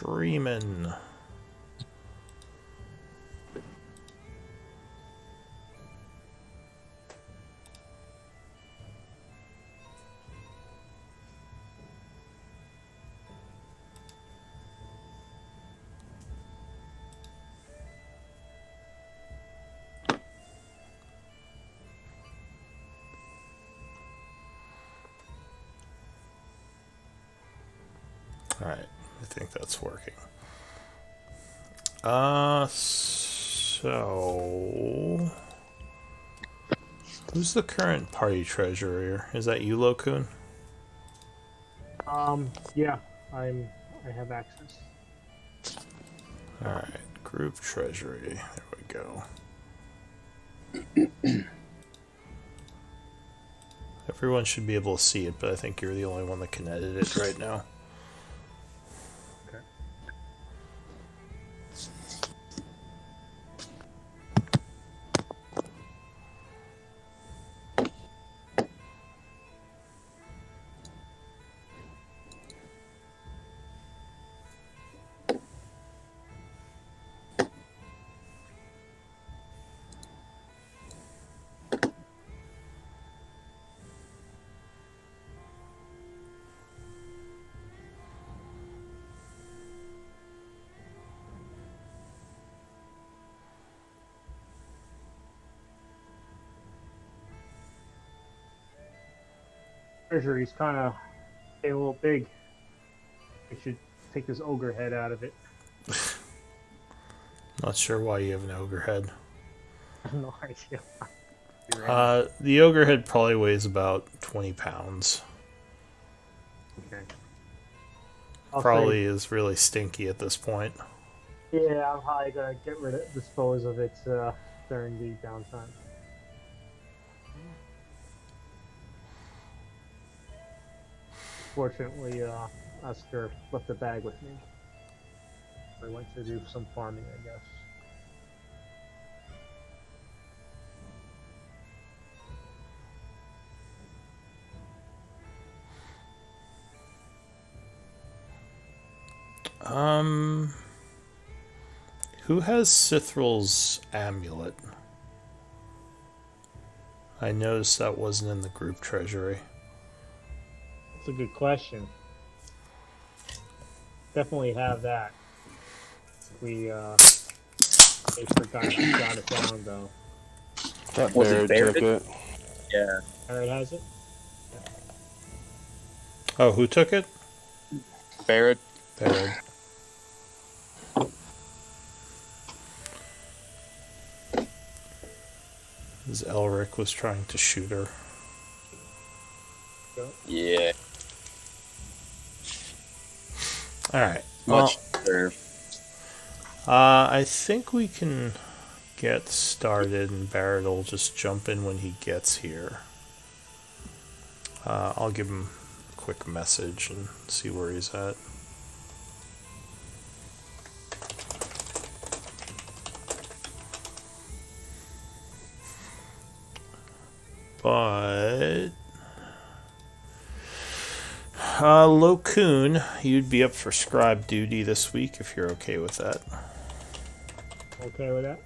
streaming. Alright, I think that's working. So... Who's the current party treasurer? Is that you, Lokun? Yeah, I have access. Alright, group treasury. There we go. Everyone should be able to see it, but I think you're the only one that can edit it right now. Okay. Treasury's kind of a little big. I should take this ogre head out of it. Not sure why you have an ogre head. I have no idea. The ogre head probably weighs about 20 pounds. Okay. Probably is really stinky at this point. Yeah, I'm probably gonna dispose of it during the downtime. Fortunately, Oscar left the bag with me. I went to do some farming, I guess. Who has Cithral's amulet? I noticed that wasn't in the group treasury. That's a good question. Definitely have that. We they forgot to jot it down though. That Barrett took it. Yeah. Barrett has it? Oh, who took it? Barrett. Barrett. As Elric was trying to shoot her. Yeah. Alright. Much better. I think we can get started and Barrett will just jump in when he gets here. I'll give him a quick message and see where he's at. But Lokun, you'd be up for scribe duty this week if you're okay with that. Okay with that?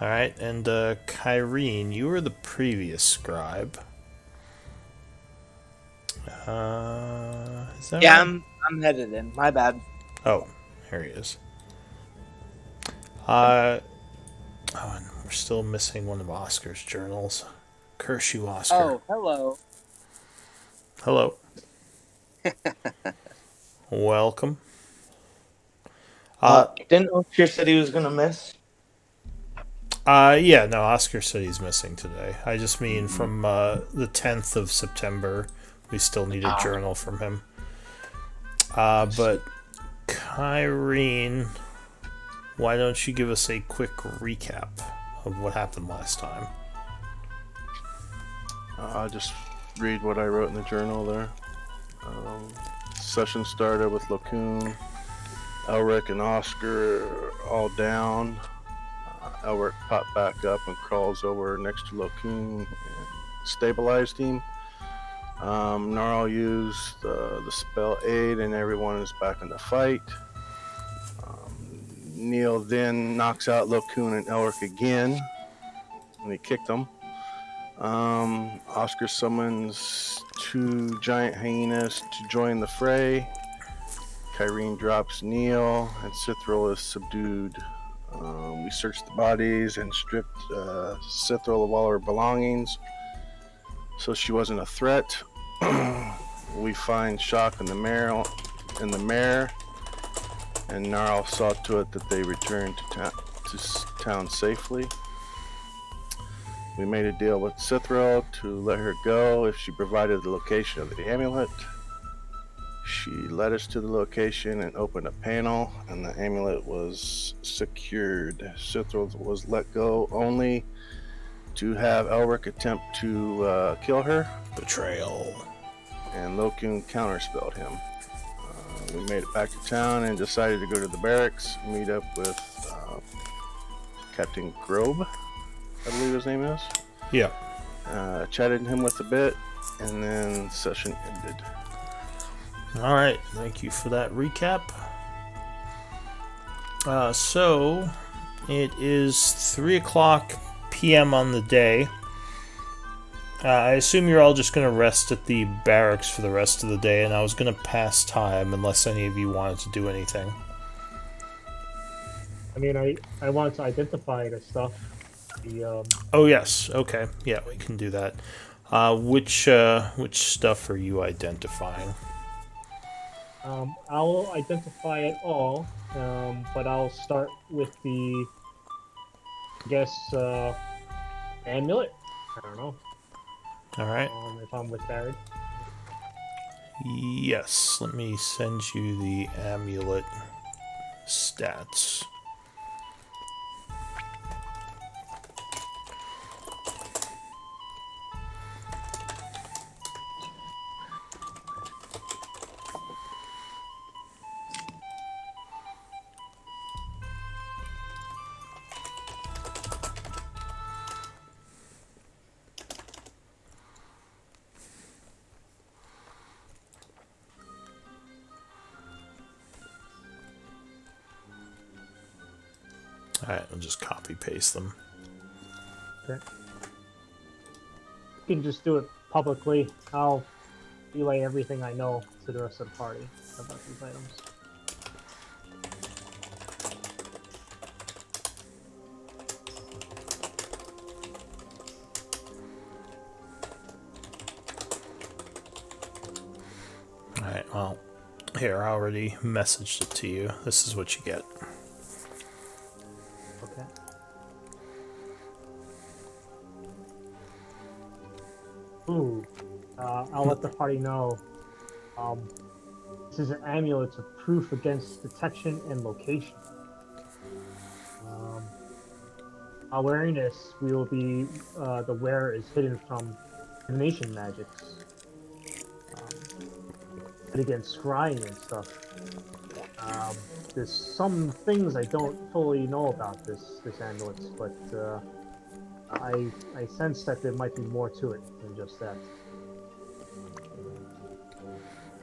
Alright, and Kyrene, you were the previous scribe. Is that Yeah, right? I'm headed in. My bad. Oh, here he is. And we're still missing one of Oscar's journals. Curse you, Oscar. Oh, hello. Hello. Welcome. Didn't Oscar said he was gonna miss? Yeah, no, Oscar said he's missing today. I just mean from the 10th of September, we still need a journal from him. But Kyrene, why don't you give us a quick recap of what happened last time? I'll just read what I wrote in the journal there. Session started with Lokun, Elric, and Oscar all down. Elric popped back up and crawls over next to Lokun and stabilized him. Gnarl used the spell aid and everyone is back in the fight. Neil then knocks out Lokun and Elric again, and he kicked them. Oscar summons 2 giant hyenas to join the fray. Kyrene drops Neil, and Cithril is subdued. We searched the bodies and stripped Cithril of all her belongings, so she wasn't a threat. We find Shock in the mare, and Gnarl saw to it that they returned to town safely. We made a deal with Cithril to let her go if she provided the location of the amulet. She led us to the location and opened a panel, and the amulet was secured. Cithril was let go only to have Elric attempt to kill her. Betrayal. And Lokun counterspelled him. We made it back to town and decided to go to the barracks, meet up with Captain Grobe, I believe his name is. Yeah. Chatted him with a bit, and then session ended. All right. Thank you for that recap. So it is 3:00 p.m. on the day. I assume you're all just going to rest at the barracks for the rest of the day, and I was going to pass time unless any of you wanted to do anything. I mean, I wanted to identify the stuff. Oh yes, okay, yeah, we can do that. Which stuff are you identifying? I'll identify it all, but I'll start with the, I guess, amulet. I don't know. All right. If I'm with Barrett. Yes, let me send you the amulet stats. Alright, I'll just copy paste them. Okay. You can just do it publicly. I'll relay everything I know to the rest of the party about these items. Alright, well, here, I already messaged it to you. This is what you get. Okay. Ooh. I'll let the party know. This is an amulet of proof against detection and location. While wearing this, we will be, the wearer is hidden from divination magics. And against scrying and stuff. There's some things I don't fully know about this amulet, but I sense that there might be more to it than just that.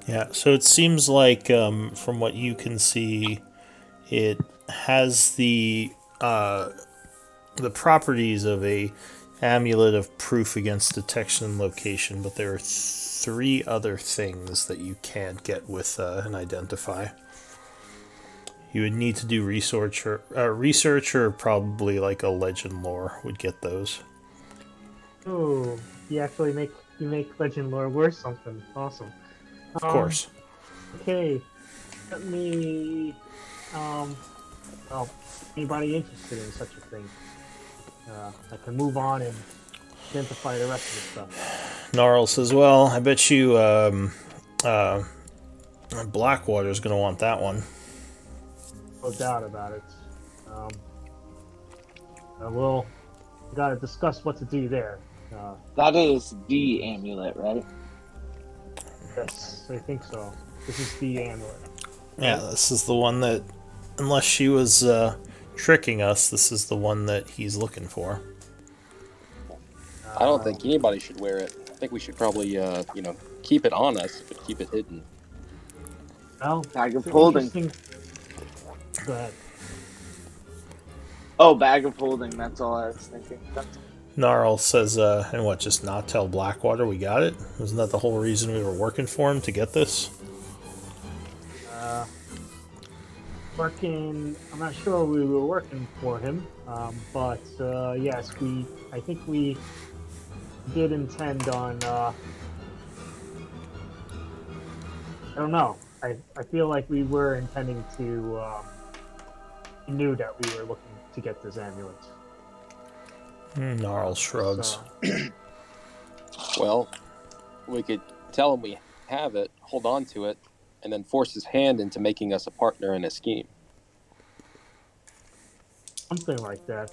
Yeah, so it seems like, from what you can see, it has the properties of a amulet of proof against detection and location, but there are 3 other things that you can't get with an identify. You would need to do research or probably like a legend lore would get those. Oh, you make legend lore worth something. Awesome. Of course. Okay, let me. Well, anybody interested in such a thing? I can move on and identify the rest of the stuff. Gnarl says, well, I bet you Blackwater's going to want that one. No doubt about it. We'll gotta discuss what to do there. That is the amulet, right? Yes, I think so. This is the amulet. Yeah, this is the one that, unless she was tricking us, this is the one that he's looking for. I don't think anybody should wear it. I think we should probably, keep it on us, but keep it hidden. Well, Bag of it's holding. interesting. Go ahead. Oh, bag of holding. That's all I was thinking. That's Gnarl says, and what, just not tell Blackwater we got it? Wasn't that the whole reason we were working for him, to get this? Uh, working. I'm not sure we were working for him, but yes, we. I think we did intend on. I don't know. I feel like we were intending to. We knew that we were looking to get this amulet. Gnarl shrugs. So, Well, we could tell him we have it, hold on to it, and then force his hand into making us a partner in a scheme. something like that.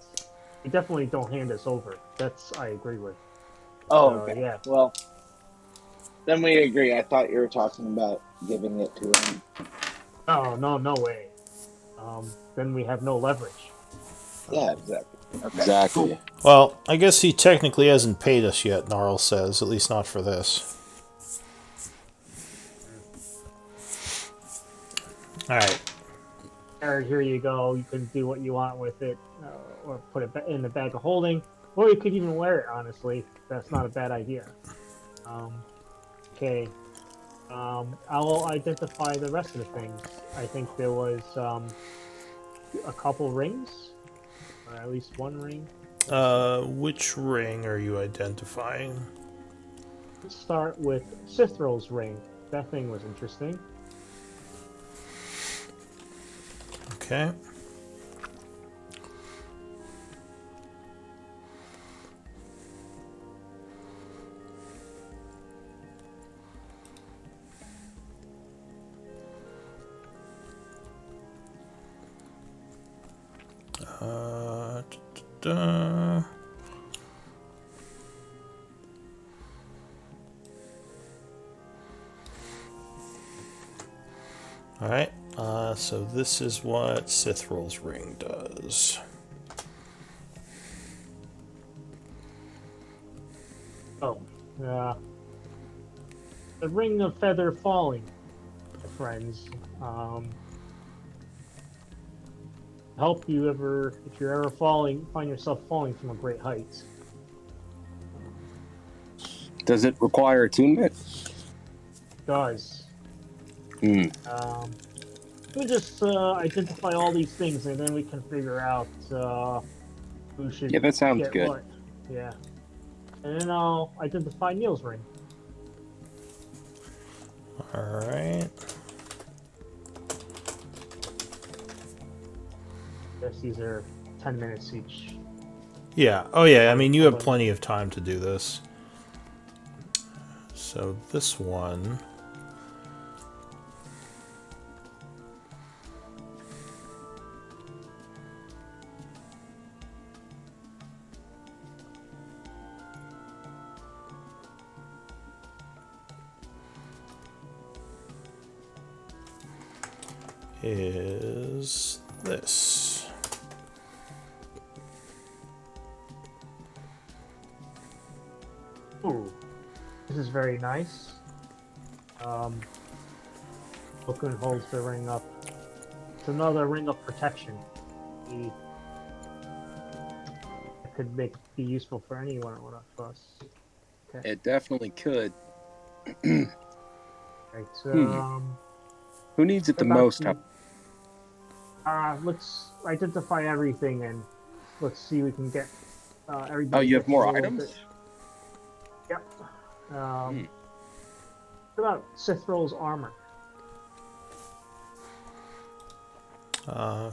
We definitely don't hand us over. That's I agree with. Oh, So okay. yeah. Well, then we agree. I thought you were talking about giving it to him. Oh no, no way. Then we have no leverage. Yeah, exactly. Okay. Exactly. Well, I guess he technically hasn't paid us yet, Gnarl says, at least not for this. Alright. Alright, here you go. You can do what you want with it, or put it in the bag of holding, or you could even wear it. Honestly, that's not a bad idea. Okay. I'll identify the rest of the things. I think there was a couple rings, or at least one ring. Which ring are you identifying? Let's start with Cithral's ring. That thing was interesting. Okay. Da-da-da. Alright, so this is what Cithral's ring does. Oh, the ring of feather falling, my friends. Help you ever if you're ever find yourself falling from a great height. Does it require attunement? Does. Hmm. We just identify all these things, and then we can figure out who should Yeah, that sounds get good. what. Yeah, and then I'll identify Neil's ring. Alright. Guess these are 10 minutes each. Yeah, oh yeah, I mean, you have plenty of time to do this. So this one... is this. Ooh, this is very nice. Okun holds the ring up. It's another ring of protection. It could be useful for anyone of us. Okay. It definitely could. Right. Who needs it the About most? the- let's identify everything and let's see if we can get everybody. Oh, you have gets a more little items? bit- Yep. What about Cithral's armor?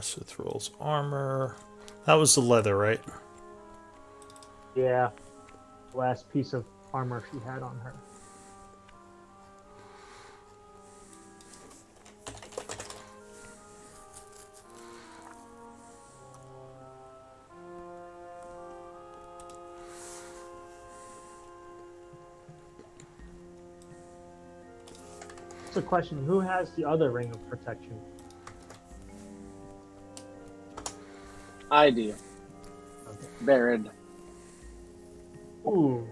Cithral's armor. That was the leather, right? Yeah. Last piece of armor she had on her. That's a question. Who has the other ring of protection? I do. Okay. Baron. Ooh.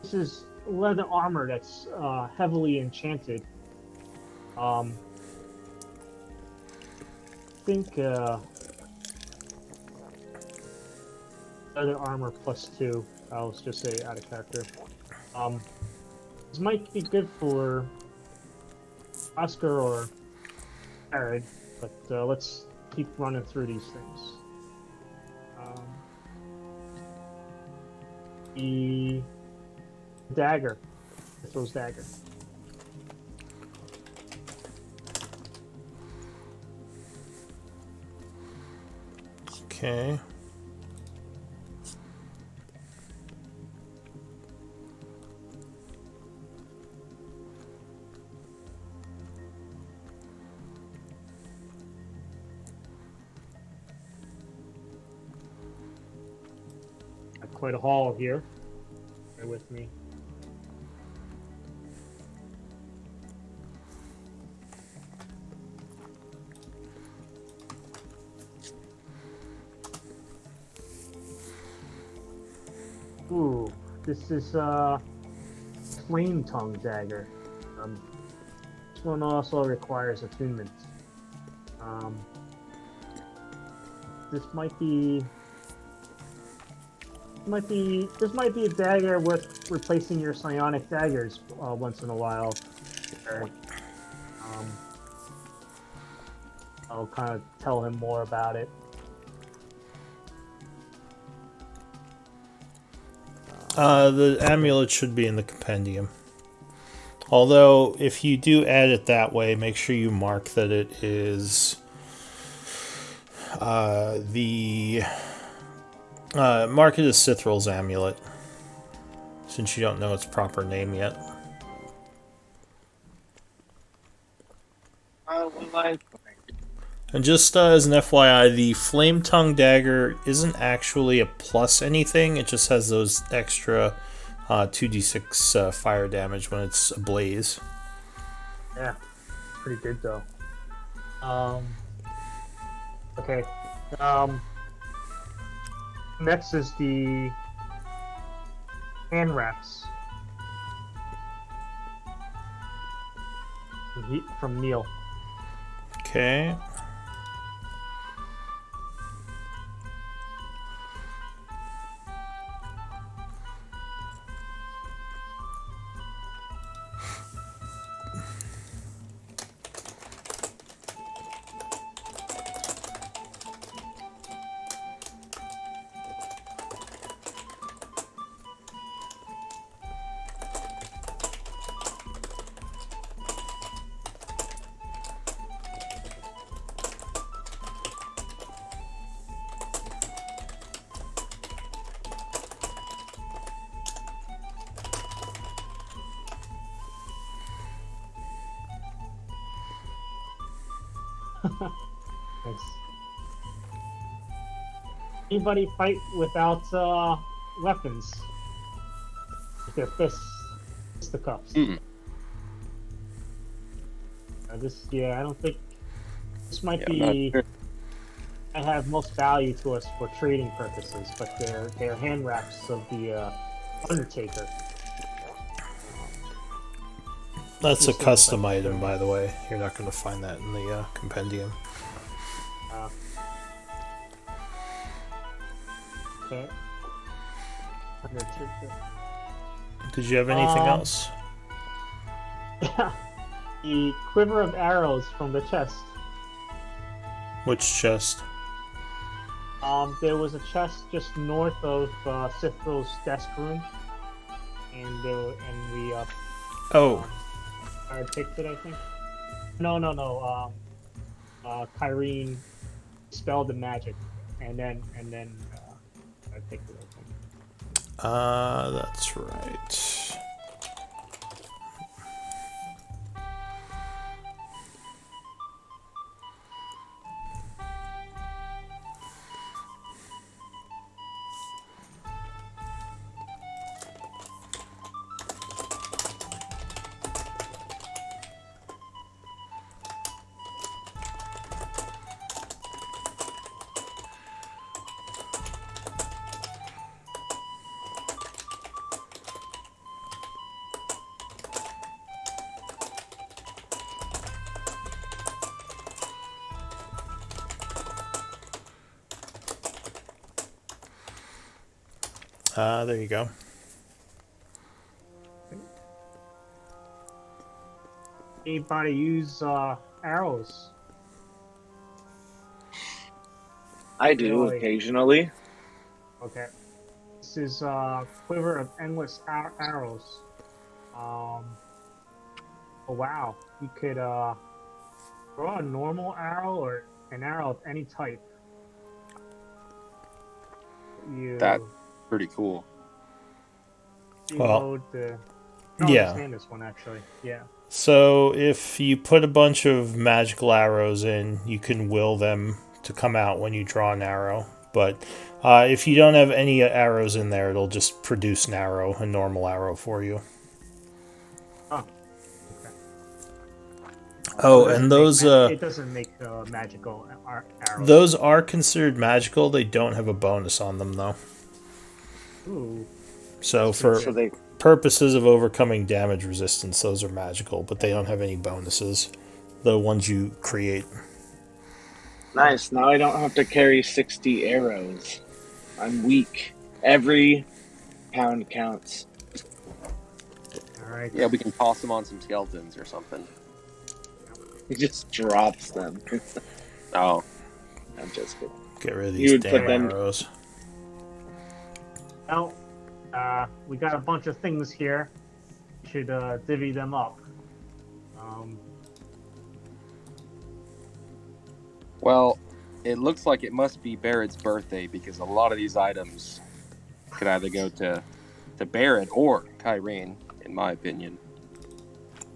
This is leather armor that's heavily enchanted. I think Other armor +2. I'll just say out of character. This might be good for Oscar or Jared, but let's keep running through these things. The dagger. Throws dagger. Okay. Quite a haul here. Bear with me. Ooh, this is flame tongue dagger. This one also requires attunement. This might be this might be a dagger worth replacing your psionic daggers once in a while. I'll kind of tell him more about it. The amulet should be in the compendium. Although, if you do add it that way, make sure you mark that it is mark it as Cithral's amulet, since you don't know its proper name yet. And just as an FYI, the Flame Tongue Dagger isn't actually a plus anything, it just has those extra 2d6 fire damage when it's ablaze. Yeah, pretty good though. Okay. Next is the hand wraps from Neil. Okay. Thanks. Anybody fight without weapons? With their fisticuffs. I don't think this might be. I have most value to us for trading purposes, but they're hand wraps of the Undertaker. That's a custom item, by the way. You're not going to find that in the compendium. Okay. Undertaker. Did you have anything else? The quiver of arrows from the chest. Which chest? There was a chest just north of Sithro's desk room, and we I picked it, I think. No. Kyrene spelled the magic, and then I picked it, I think. That's right. There you go. Anybody use arrows? I do Really? occasionally. Okay. This is quiver of endless arrows. Oh wow. You could throw a normal arrow or an arrow of any type. That's You pretty cool. Well, reload the. I don't yeah. understand this one actually. Yeah. So if you put a bunch of magical arrows in, you can will them to come out when you draw an arrow. But if you don't have any arrows in there, it'll just produce an arrow, a normal arrow for you. Oh. Okay. Oh, It and doesn't those it doesn't make magical arrows. those are considered magical. They don't have a bonus on them though. Ooh. So That's pretty for So good. they purposes of overcoming damage resistance, those are magical, but they don't have any bonuses. The ones you create. nice. Now I don't have to carry 60 arrows. I'm weak. Every pound counts. All right. Yeah, we can toss them on some skeletons or something. He just drops them. Oh, I'm just kidding. Get rid of You these would put damn them- arrows. Well, we got a bunch of things here. Should divvy them up. well, it looks like it must be Barrett's birthday because a lot of these items could either go to Barrett or Kyrene, in my opinion.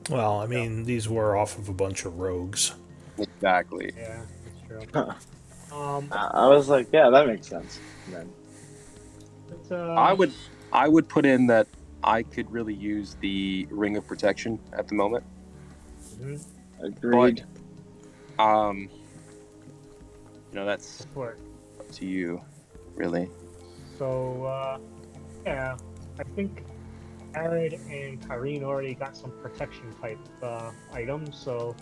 Well, I mean, these were off of a bunch of rogues. Exactly. Yeah, that's true. Huh. Um, I was like, yeah, that makes sense. Then. but, I would put in that I could really use the Ring of Protection at the moment. mhm, Agreed. That's for it. up to you, really. So, yeah, I think Arid and Kyrene already got some protection type items, so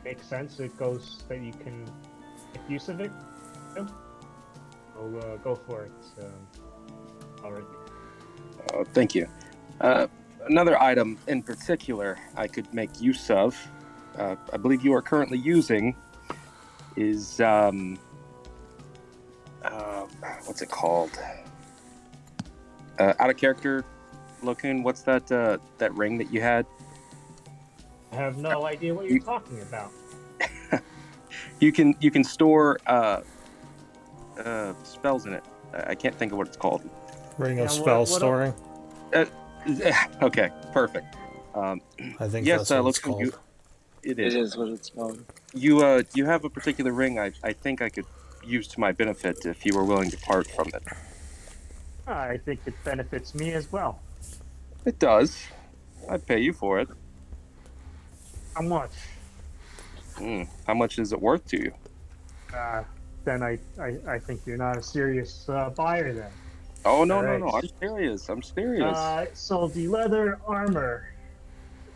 makes sense. It goes that you can make use of it. Yeah. So go for it, Alright. Thank you. Another item in particular I could make use of, I believe you are currently using, is what's it called? Out of character, Lokun. What's that ring that you had? I have no idea what you're talking about. You can store spells in it. I can't think of what it's called. Ring of Yeah, spell what- storing. Okay, perfect. I think yes, that's what it's Lokun, called. it It is. is what it's called. You have a particular ring I think I could use to my benefit if you were willing to part from it. I think it benefits me as well. It does. I'd pay you for it. How much? How much is it worth to you? Then I think you're not a serious buyer then. Oh no, Alright. no. I'm serious. I'm serious. So the leather armor,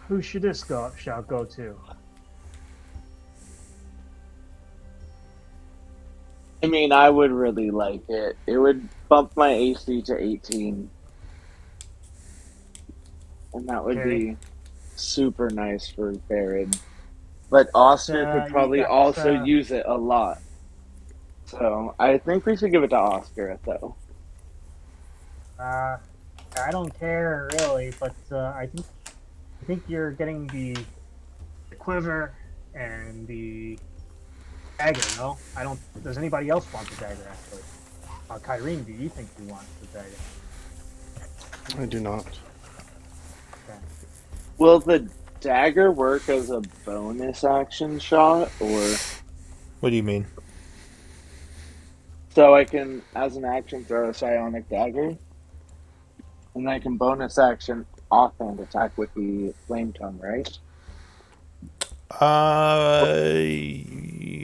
who should this shall go to? I mean, I would really like it. It would bump my AC to 18. And that would Okay. be super nice for Baron. But Oscar you could probably got, also use it a lot. So I think we should give it to Oscar, though. I don't care really, but I think you're getting the quiver and the dagger. No, I don't. Does anybody else want the dagger? Actually, Kyrene, do you think you want the dagger? I do not. Okay. Will the dagger work as a bonus action shot, or What do you mean? so I can, as an action, throw a psionic dagger, and I can bonus action offhand attack with the flame tongue, right?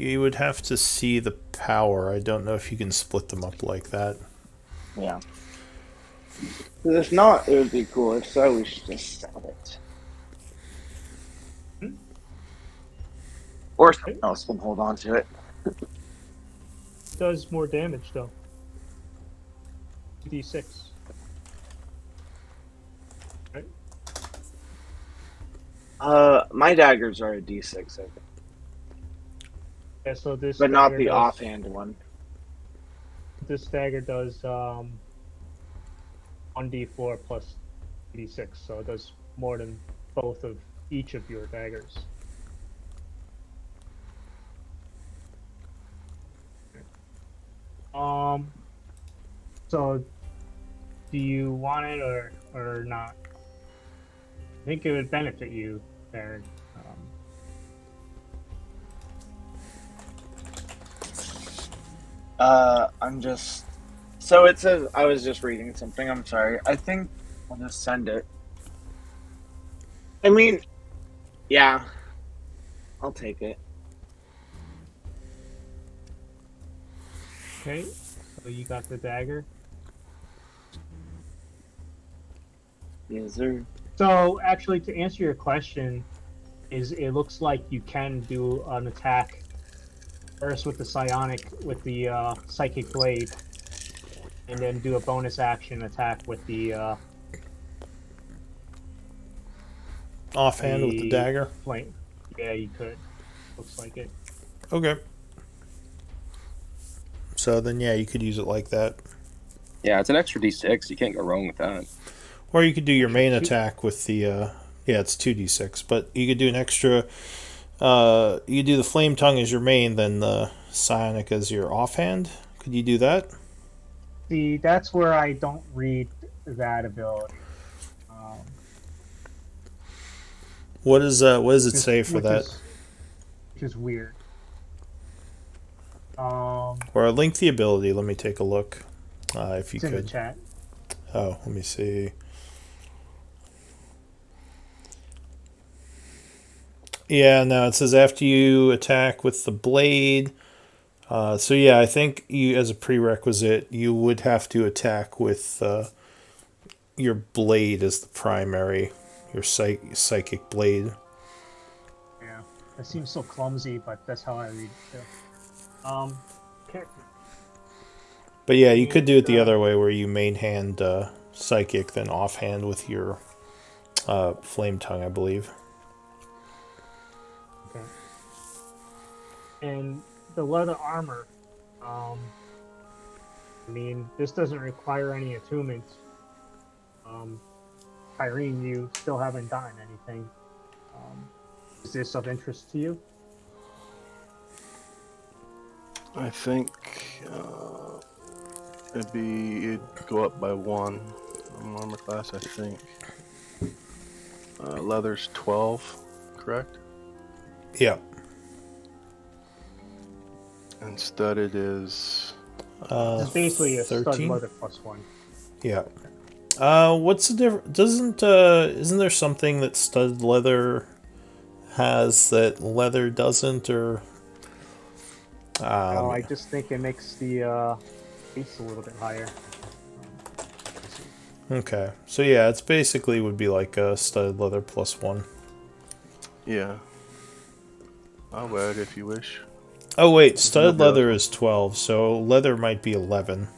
You would have to see the power. I don't know if you can split them up like that. Yeah. 'Cause if not, it would be cool. If so, we should just sell it. Or someone else can hold on to it. Does more damage though. D6. My daggers are a D6, I think, Yeah, so this but not dagger the does, offhand one. This dagger does 1d4 plus d6, so it does more than both of each of your daggers. Um, so do you want it or not? I think it would benefit you, Baron. I'm just. So it says. I was just reading something. I'm sorry. I think I'll just send it. I mean, yeah, I'll take it. Okay, so you got the dagger. Yes, sir. So actually, to answer your question, is it looks like you can do an attack first with the psychic blade, and then do a bonus action attack with the Offhand with the dagger. flame. Yeah, you could. Looks like it. Okay. So then, yeah, you could use it like that. Yeah, it's an extra d6. You can't go wrong with that. Or you could do your main attack with the, yeah, it's 2d6, but you could do an extra, you could do the Flame Tongue as your main, then the Psionic as your offhand. Could you do that? See, that's where I don't read that ability. What does it say for that? Which is weird. Or link the ability. Let me take a look, if you It's in could. the chat. Oh, let me see. Yeah, no, it says after you attack with the blade. So yeah, I think you, as a prerequisite, you would have to attack with your blade as the primary, your psychic blade. Yeah, that seems so clumsy, but that's how I read it too. Okay. But yeah, you could do it the other way, where you main hand psychic, then offhand with your flame tongue, I believe. Okay. And the leather armor, I mean, this doesn't require any attunement. Irene, you still haven't gotten anything. Is this of interest to you? I think it'd go up by 1 on armor class. I think leather's 12, correct? Yeah. And studded is It's basically a stud 13? leather plus 1. Yeah. What's the difference? Isn't there something that studded leather has that leather doesn't, or? I just think it makes the base a little bit higher. Okay, so yeah, it's basically would be like a studded leather plus 1. yeah. I'll wear it if you wish. Oh wait, studded leather is 12, so leather might be 11.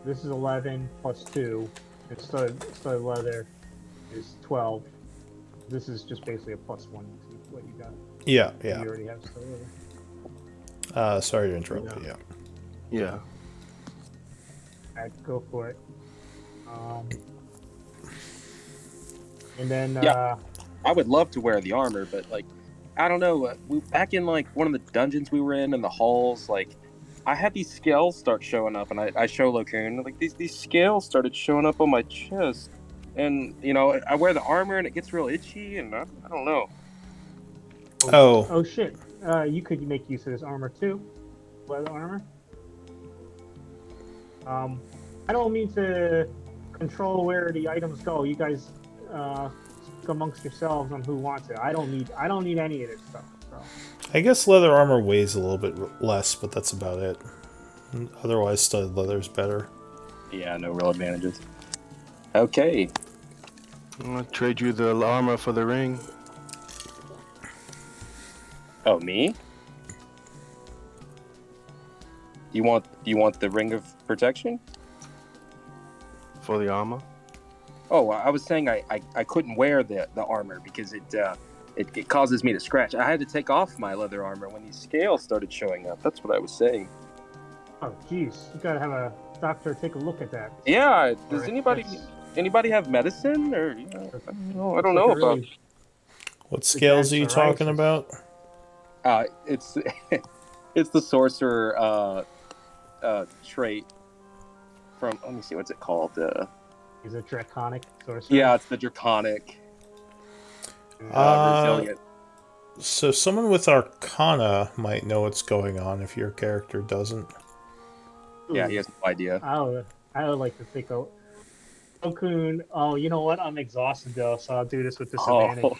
This is 11 plus 2, and studded leather is 12. This is just basically a plus 1 to what you got. Yeah, You yeah. already have studded leather. Sorry to interrupt, but yeah. Yeah. I'd go for it. And then Yeah. I would love to wear the armor, but like, I don't know. Back in like one of the dungeons we were in the halls, like I had these scales start showing up, and I show Locoon like these scales started showing up on my chest, and you know I wear the armor and it gets real itchy, and I don't know. Oh, shit! You could make use of this armor too, leather armor. I don't mean to control where the items go. You guys speak amongst yourselves on who wants it. I don't need any of this stuff. So. I guess leather armor weighs a little bit less, but that's about it. Otherwise, studded leather is better. Yeah, no real advantages. Okay. I'm gonna trade you the armor for the ring. Oh, me? You want the ring of protection? For the armor? Oh, I was saying I couldn't wear the armor because it causes me to scratch. I had to take off my leather armor when these scales started showing up. That's what I was saying. Oh, jeez, you gotta have a doctor take a look at that. Yeah. Does Alright, anybody have medicine or I don't know about. What scales are you talking about? It's it's the sorcerer trait from. Let me see, what's it called? Is it draconic sorcerer? Yeah, it's the draconic. Resilient. So someone with Arcana might know what's going on if your character doesn't. Yeah, he has no idea. I would like to take a Okun. Oh, you know what? I'm exhausted though, so I'll do this with disadvantage.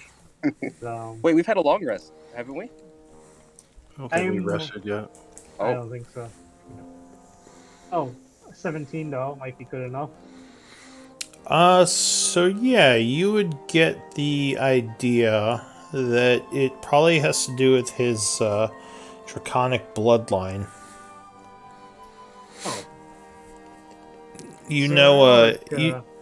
Wait, we've had a long rest, haven't we? I don't think we rested yet. I don't think so. Oh, 17 though might be good enough. So yeah, you would get the idea that it probably has to do with his draconic bloodline. Oh. You So know,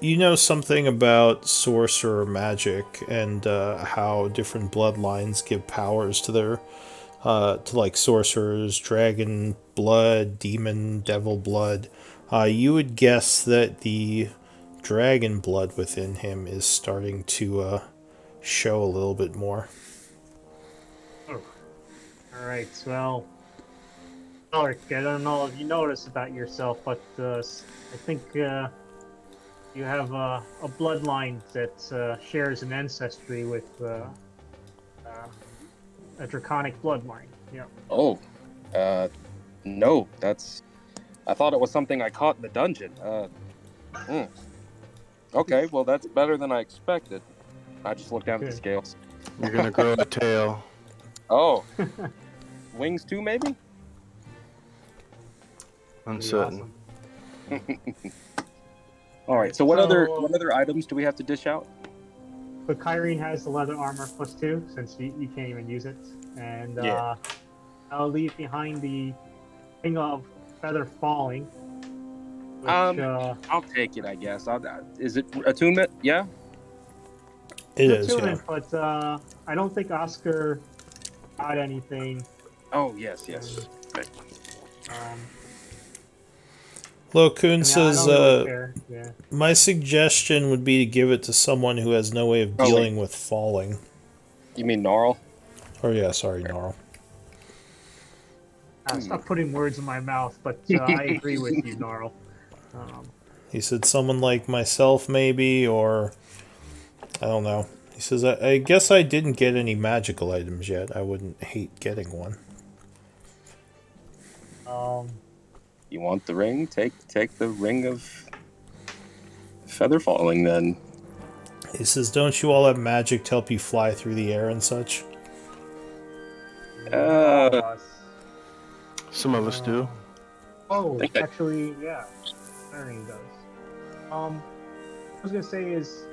you know something about sorcerer magic and how different bloodlines give powers to their to like sorcerers, dragon blood, demon, devil blood. You would guess that the dragon blood within him is starting to show a little bit more. Oh. All right. Well, Alric, I don't know if you noticed about yourself, but I think you have a bloodline that shares an ancestry with a draconic bloodline. Yeah. Oh, no, that's. I thought it was something I caught in the dungeon. Okay, well that's better than I expected. I just looked down at the scales. You're gonna grow a tail. Oh, wings too, maybe. Uncertain. Awesome. All right. So what other items do we have to dish out? But Kyrene has the leather armor +2 since you can't even use it, and Yeah. I'll leave behind the ring of feather falling. Which, I'll take it, I guess. Is it attunement? Yeah. It is, yeah. But I don't think Oscar got anything. Oh yes. Right. Lokun says, Yeah. my suggestion would be to give it to someone who has no way of dealing with falling. You mean Gnarl? Oh yeah, sorry, Gnarl. Stop putting words in my mouth, but I agree with you, Gnarl. He said someone like myself, maybe, or I don't know. He says, I guess I didn't get any magical items yet. I wouldn't hate getting one. You want the ring? Take the ring of feather falling, then. He says, don't you all have magic to help you fly through the air and such? Some of us do. Oh, actually, yeah. Irene does. I was gonna say is,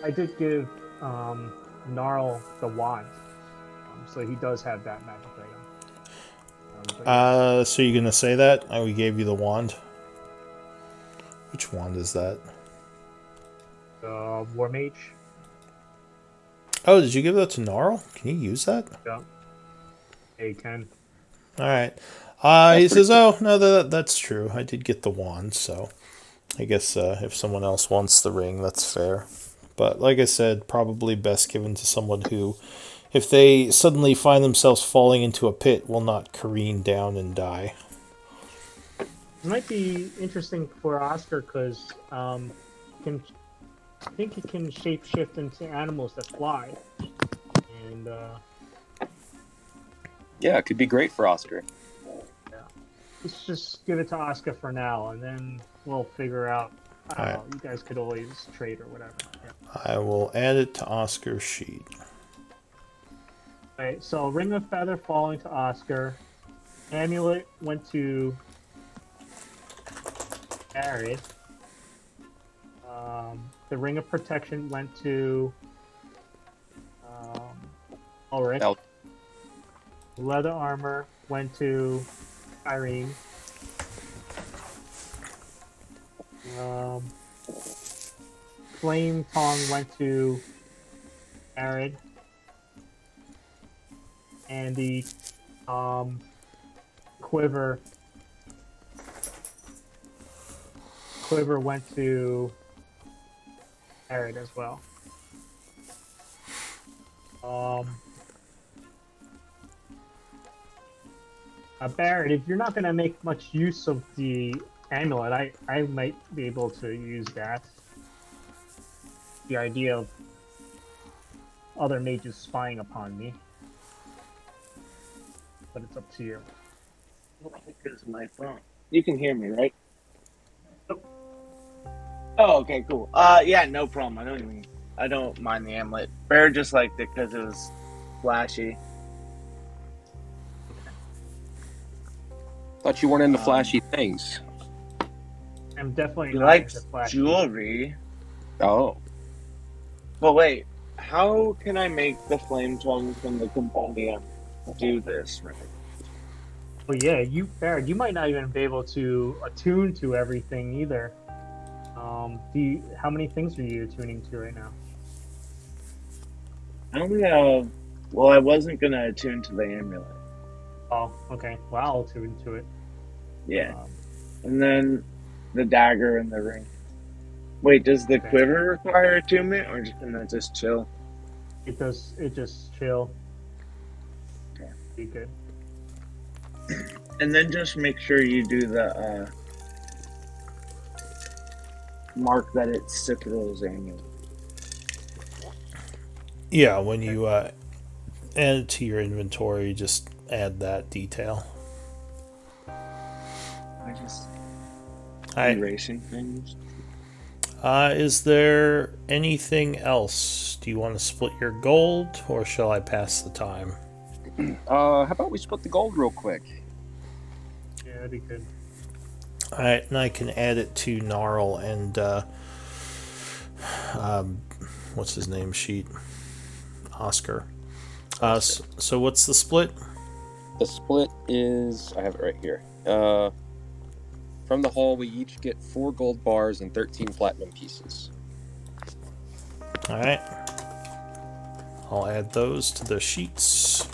I did give Gnarl the wand, so he does have that magic item. So you're gonna say that? We gave you the wand. Which wand is that? War Mage. Oh, did you give that to Gnarl? Can you use that? Yeah. A10. All right. He says, "Oh no, that's true. I did get the wand, so I guess if someone else wants the ring, that's fair. But like I said, probably best given to someone who, if they suddenly find themselves falling into a pit, will not careen down and die." It might be interesting for Oscar because I think it can shapeshift into animals that fly, and yeah, it could be great for Oscar. Yeah, let's just give it to Oscar for now, and then we'll figure out. I don't know. You guys could always trade or whatever. Yeah. I will add it to Oscar's sheet. Right, so Ring of Feather falling to Oscar. Amulet went to Harry. The Ring of Protection went to Ulrich. Leather Armor went to Irene. flame tongue went to Arid, and the quiver went to Arid as well. Barrett, if you're not going to make much use of the amulet, I might be able to use that. The idea of other mages spying upon me. But it's up to you. Because my phone. You can hear me, right? Oh, okay, cool. Yeah, no problem. I don't mind the amulet. Bear just liked it because it was flashy. Thought you weren't into flashy things. I'm definitely He not likes into flashy. jewelry. Oh. But wait, how can I make the flame tongue from the compendium do this, right? Well, yeah, Barrett, you might not even be able to attune to everything either. How many things are you attuning to right now? I only have. Well, I wasn't gonna attune to the amulet. Oh, okay. Well, I'll attune to it. Yeah, and then the dagger and the ring. Wait, does the quiver require attunement, or can that just chill? It does. It just chill. Okay. Be good. And then just make sure you do the mark that it's Citadel's amulet. Yeah, when you add it to your inventory, just add that detail. I just Alright. erasing things. Is there anything else? Do you want to split your gold, or shall I pass the time? How about we split the gold real quick? Yeah, that'd be good. Alright, and I can add it to Gnarl and what's his name sheet? Oscar. So what's the split? The split is, I have it right here. From the hall, we each get 4 gold bars and 13 platinum pieces. Alright. I'll add those to the sheets.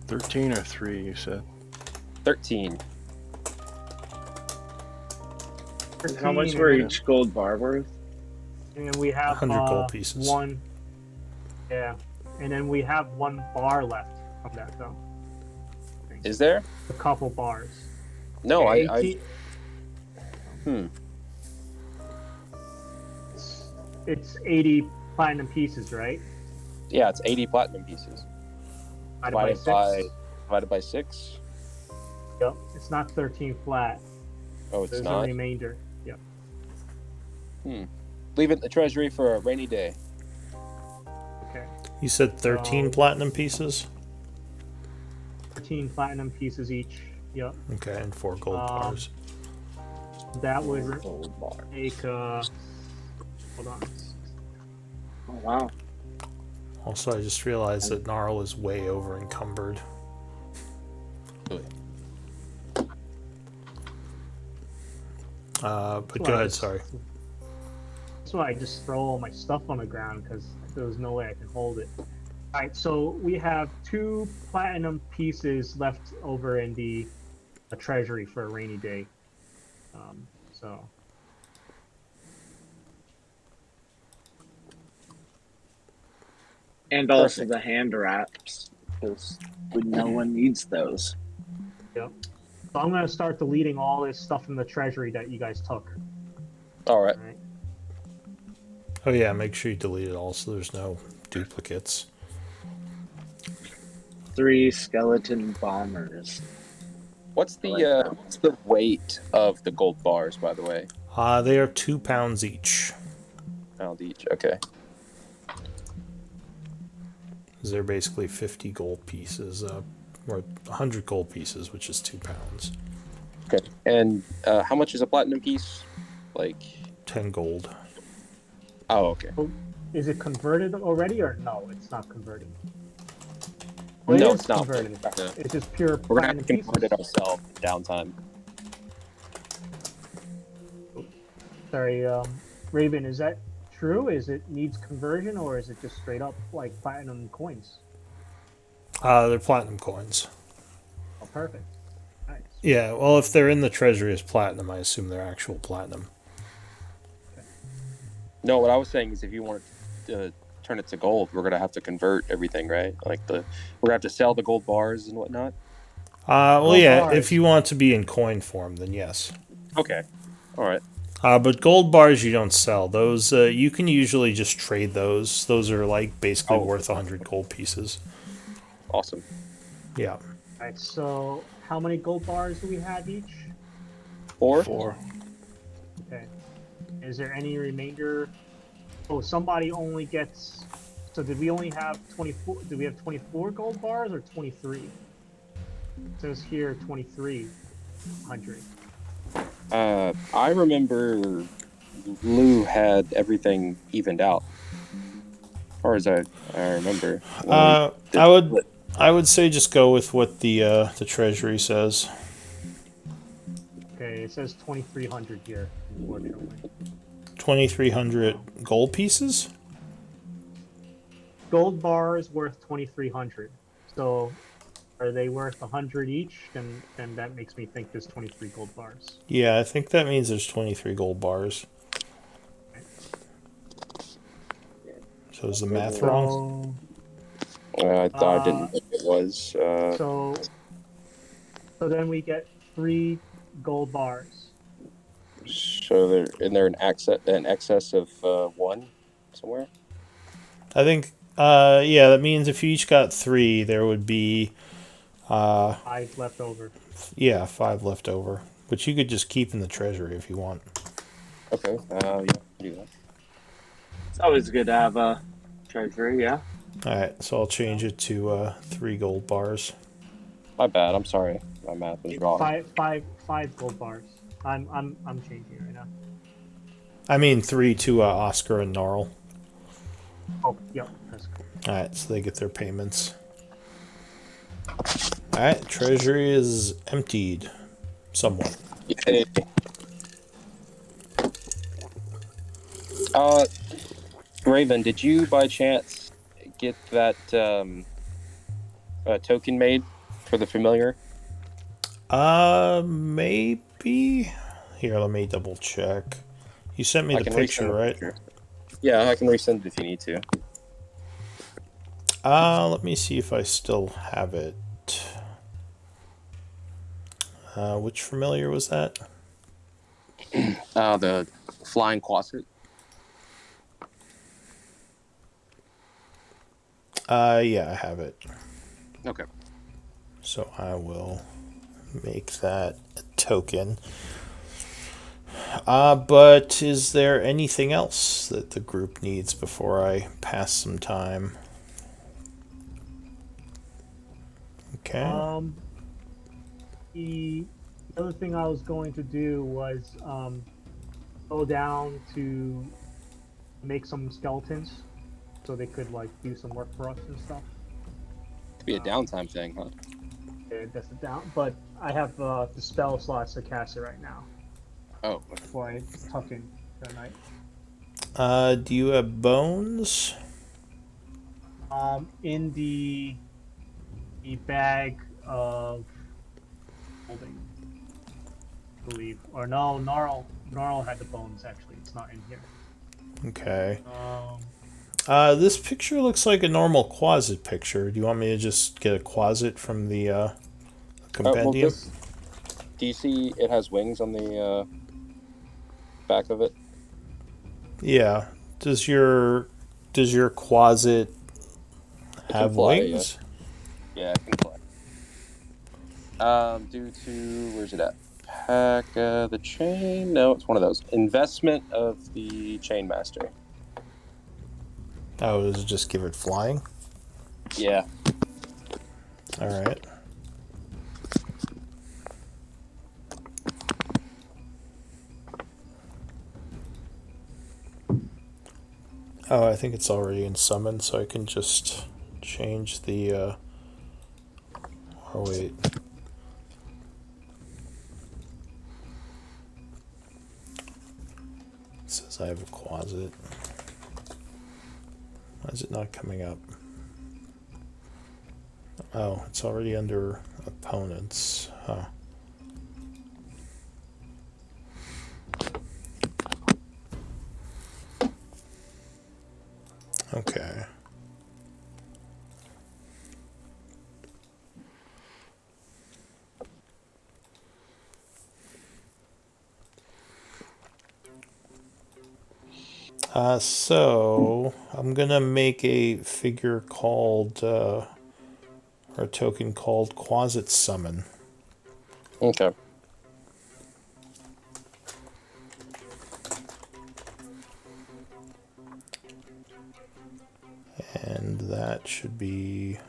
13 or 3, you said? 13. And how much were each gold bar worth? And we have 100 gold pieces. One. Yeah, and then we have 1 bar left from that though. Is there? A couple bars. No, Yeah, I 18 It's 80 platinum pieces, right? Yeah, it's 80 platinum pieces. Divided by 6? Yep. It's not 13 flat. Oh, it's There's not? a remainder. Yep. Leave it in the treasury for a rainy day. Okay. You said 13 platinum pieces? 13 platinum pieces each. Yep. Okay, and 4 gold bars. That would Gold bar. make hold on. Oh wow. Also, I just realized that Gnarl is way over encumbered. But go ahead, sorry. That's why I just throw all my stuff on the ground, because there was no way I can hold it. Alright, so we have 2 platinum pieces left over in the treasury for a rainy day. So And also the hand wraps, because no one needs those. yep. So I'm gonna start deleting all this stuff from the treasury that you guys took. Alright. Alright. Oh yeah, make sure you delete it all so there's no duplicates. 3 skeleton bombers. What's the weight of the gold bars, by the way? They are 2 pounds each. Pound each, okay. They're basically 50 gold pieces, or 100 gold pieces, which is 2 pounds. Okay. And how much is a platinum piece? Like 10 gold. Oh, okay. Is it converted already, or no? It's not converted. No, it is it's not. converted. Yeah. It's just pure We're gonna have platinum to convert it pieces. ourselves in downtime. Sorry, Raven, is that true? Is it needs conversion, or is it just straight up like platinum coins? They're platinum coins. Oh, perfect. Nice. Yeah, well, if they're in the treasury as platinum, I assume they're actual platinum. No, what I was saying is if you want to turn it to gold, we're gonna have to convert everything, right? We're gonna have to sell the gold bars and whatnot. Well, Gold yeah, bars. if you want to be in coin form, then yes. Okay, all right. But gold bars you don't sell. Those you can usually just trade those. Those are like basically Oh. worth 100 gold pieces. Awesome. Yeah. All right. So, how many gold bars do we have each? 4. 4. Okay. Is there any remainder? Oh, somebody only gets. So, did we only have 24? Do we have 24 gold bars or 23? It says here 2,300. I remember Lou had everything evened out, as far as I remember. I would say just go with what the treasury says. Okay, it says 2,300 here, unfortunately. 2,300 gold pieces. Gold bars worth 2,300. So, are they worth 100 each? Then that makes me think there's 23 gold bars. Yeah, I think that means there's 23 gold bars. So is the math wrong? I didn't think it was. So then we get 3 gold bars. So they're in excess of 1 somewhere. I think, yeah, that means if you each got 3, there would be, 5 left over. yeah, 5 left over. But you could just keep in the treasury if you want. Okay. Yeah, do that. It's always good to have a treasury, yeah. Alright, so I'll change it to 3 gold bars. My bad. I'm sorry. My math was wrong. Five gold bars. I'm changing it right now. I mean 3 to Oscar and Gnarl. Oh, yep, that's cool. Alright, so they get their payments. Alright, treasury is emptied. Somewhat. Yay. Raven, did you by chance get that token made for the familiar? Maybe. Here, let me double check. You sent me I the can picture, resend the right? picture. Yeah, I can resend it if you need to. Let me see if I still have it. Which familiar was that? The flying quasit. Yeah, I have it. Okay. So I will make that a token. But is there anything else that the group needs before I pass some time? Okay. The other thing I was going to do was go down to make some skeletons so they could like do some work for us and stuff. Could be a downtime thing, huh? And that's the down, but I have the spell slots to cast it right now Oh. before I tuck in that night. Do you have bones? In the bag of holding, I believe, or no, Gnarl had the bones. Actually, it's not in here. Okay. This picture looks like a normal Quasit picture. Do you want me to just get a Quasit from the compendium? Do you see it has wings on the back of it? Yeah. Does your Quasit have fly, wings? Yeah, it can fly. Due to where's it at? Pack the chain. No, it's one of those. Investment of the chain master. Oh, does it just give it flying? Yeah. All right. Oh, I think it's already in summon, so I can just change the. Oh wait. It says I have a Quasit. Why is it not coming up? Oh, it's already under opponents. Huh. Okay. So I'm gonna make a figure called, or a token called Quasit Summon. Okay. And that should be...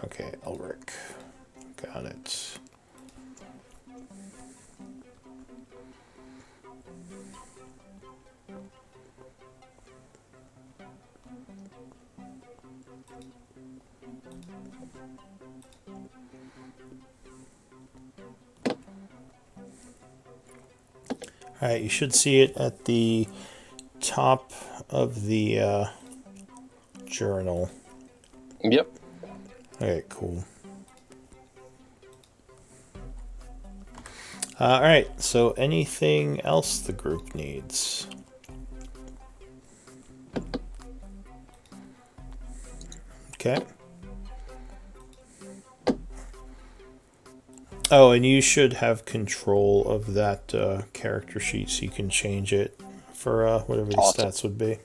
Okay, Elric. Got it. Alright, you should see it at the top of the journal. Yep. Okay, cool. Alright, so anything else the group needs? Okay. Oh, and you should have control of that character sheet so you can change it for whatever the Awesome. stats would be.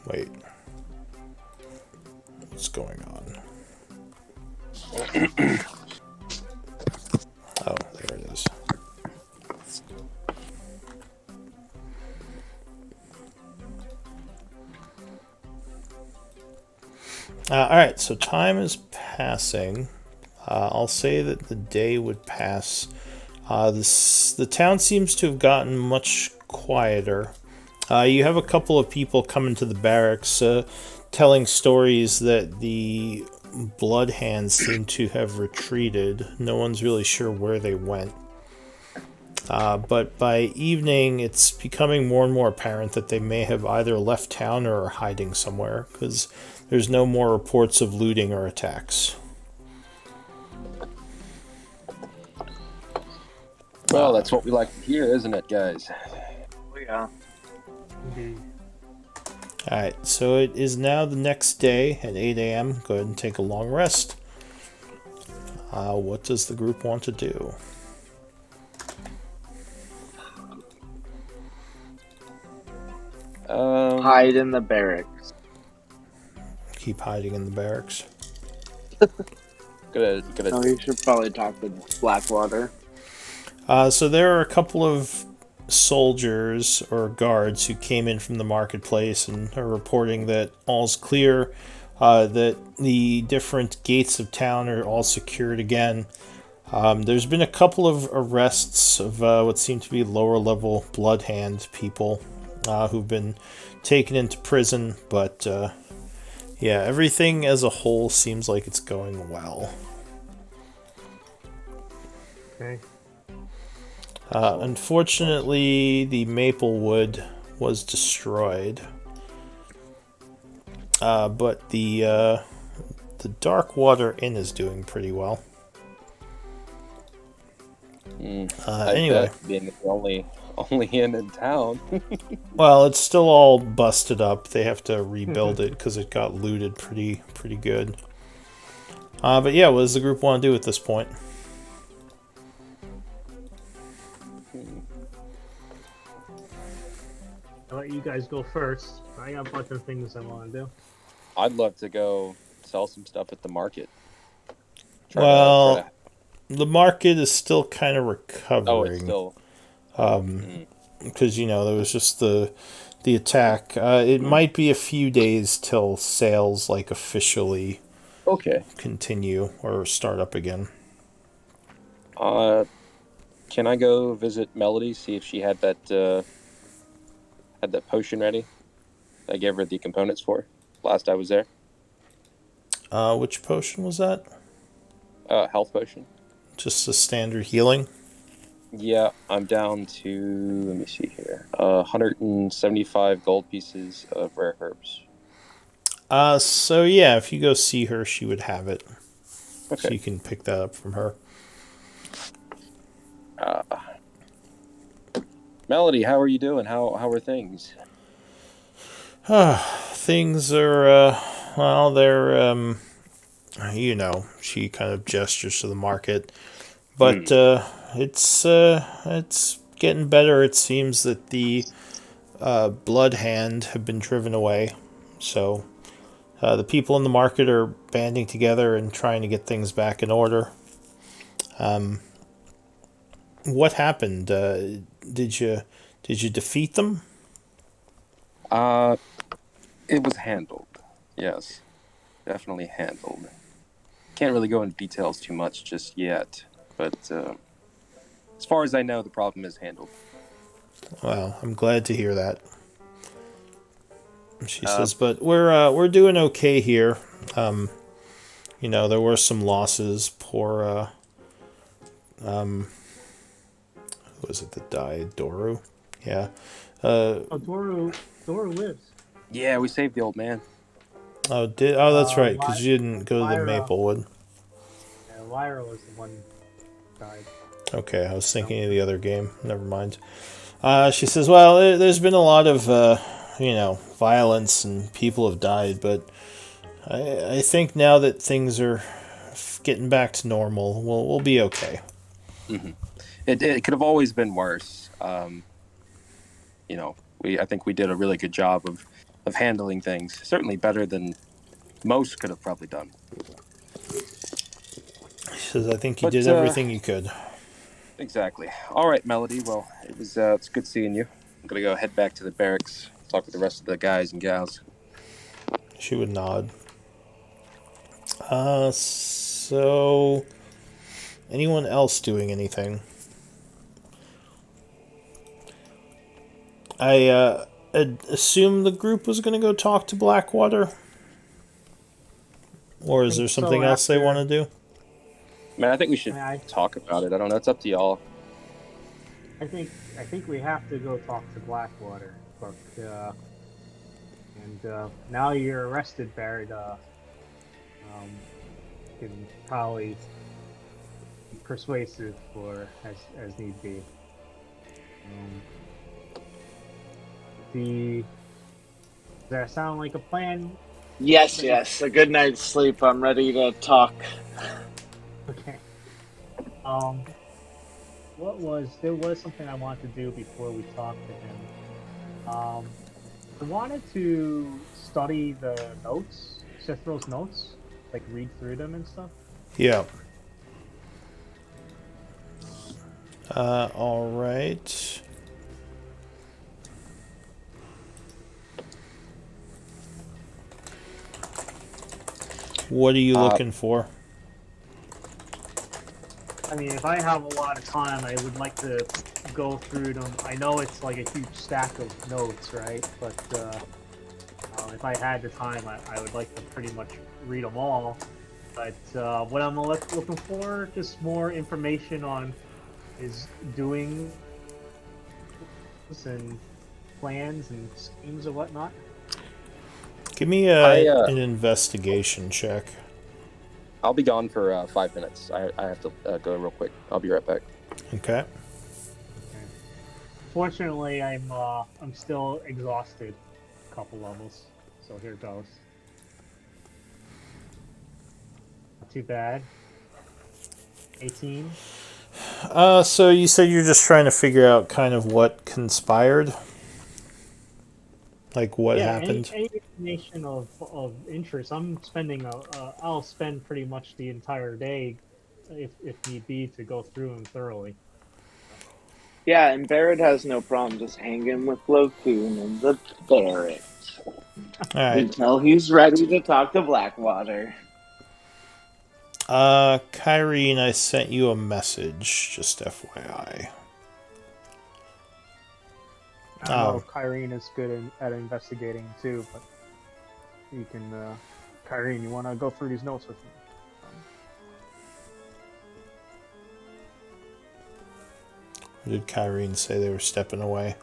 Wait. What's going on? Oh, there it is. Alright, so time is passing. I'll say that the day would pass. The town seems to have gotten much quieter. You have a couple of people coming to the barracks telling stories that the blood hands seem to have retreated. No one's really sure where they went. But by evening, it's becoming more and more apparent that they may have either left town or are hiding somewhere, because there's no more reports of looting or attacks. Well, that's what we like to hear, isn't it, guys? Oh, yeah. Indeed. Alright, so it is now the next day at 8 a.m. Go ahead and take a long rest. What does the group want to do? Hide in the barracks. Keep hiding in the barracks. Gonna No, you should probably talk with Blackwater. So there are a couple of soldiers or guards who came in from the marketplace and are reporting that all's clear, that the different gates of town are all secured again. There's been a couple of arrests of what seem to be lower level blood hand people who've been taken into prison, but yeah, everything as a whole seems like it's going well. Okay. Unfortunately, the Maplewood was destroyed, but the Darkwater Inn is doing pretty well. Anyway, bet, being the only inn in town. well, it's still all busted up. They have to rebuild it because it got looted pretty good. But yeah, what does the group want to do at this point? I'll let you guys go first. I got a bunch of things I want to do. I'd love to go sell some stuff at the market. Well, the market is still kind of recovering. Oh, it's still. Because there was just the attack. It might be a few days till sales officially continue or start up again. Can I go visit Melody, see if she had that potion ready? I gave her the components for last I was there. Which potion was that? Health potion. Just a standard healing? Yeah, I'm down to, let me see here, 175 gold pieces of rare herbs. So yeah, if you go see her, she would have it. So Okay. you can pick that up from her. Uh, Melody, how are you doing? How are things? Things are, well, they're, she kind of gestures to the market. Hmm. But it's getting better. It seems that the Blood Hand have been driven away. So the people in the market are banding together and trying to get things back in order. What happened? Did you did you defeat them? Uh, it was handled. Yes, definitely handled. Can't really go into details too much just yet, but as far as I know, the problem is handled. Well, I'm glad to hear that. She Uh, says, but we're doing okay here. Um, there were some losses. Poor who was it that died? Doru. Yeah. Oh, Doru lives. yeah, we saved the old man. That's right, because you didn't go to the Lyra. Maplewood. Yeah, Lyra was the one who died. Okay, I was So, thinking of the other game. Never mind. She says, well, there's been a lot of, violence and people have died, but I think now that things are getting back to normal, we'll be okay. Hmm. It could have always been worse. I think we did a really good job of handling things. Certainly better than most could have probably done. She says, I think you did But everything you could. exactly. All right, Melody. Well, it's good seeing you. I'm gonna go head back to the barracks, talk with the rest of the guys and gals. She would nod. So anyone else doing anything? I assumed the group was going to go talk to Blackwater. Or I is think there so. something else they want After, to do? Man, I think we I should mean, talk about it. I don't know. It's up to y'all. I think we have to go talk to Blackwater, but now you're arrested, Barrett. Can probably be persuasive for as need be. Um, the Does that sound like a plan? Yes, That you yes. A good night's sleep. I'm ready to talk. okay? Um, there was something I wanted to do before we talked to him. I wanted to study the notes, Cithral's notes, like read through them and stuff. Yeah. All right. What are you Uh, looking for? I mean, if I have a lot of time, I would like to go through them. I know it's like a huge stack of notes, right? But if I had the time, I would like to pretty much read them all. But what I'm looking for, just more information on is doing and plans and schemes or whatnot. Give me I an investigation check. I'll be gone for 5 minutes. I have to go real quick. I'll be right back. Okay. Okay. Fortunately, I'm still exhausted, a couple levels. So here goes. Not too bad. 18. So you said you're just trying to figure out kind of what conspired? Like what Yeah, happened? any information of interest. I'll spend pretty much the entire day, if need be, to go through them thoroughly. Yeah, and Barrett has no problem just hanging with Locoon and the Barrett All right. until he's ready to talk to Blackwater. Kyrene, I sent you a message, just FYI. I Oh, know Kyrene is good at investigating too, but you can, Kyrene, you want to go through these notes with me? Did Kyrene say they were stepping away?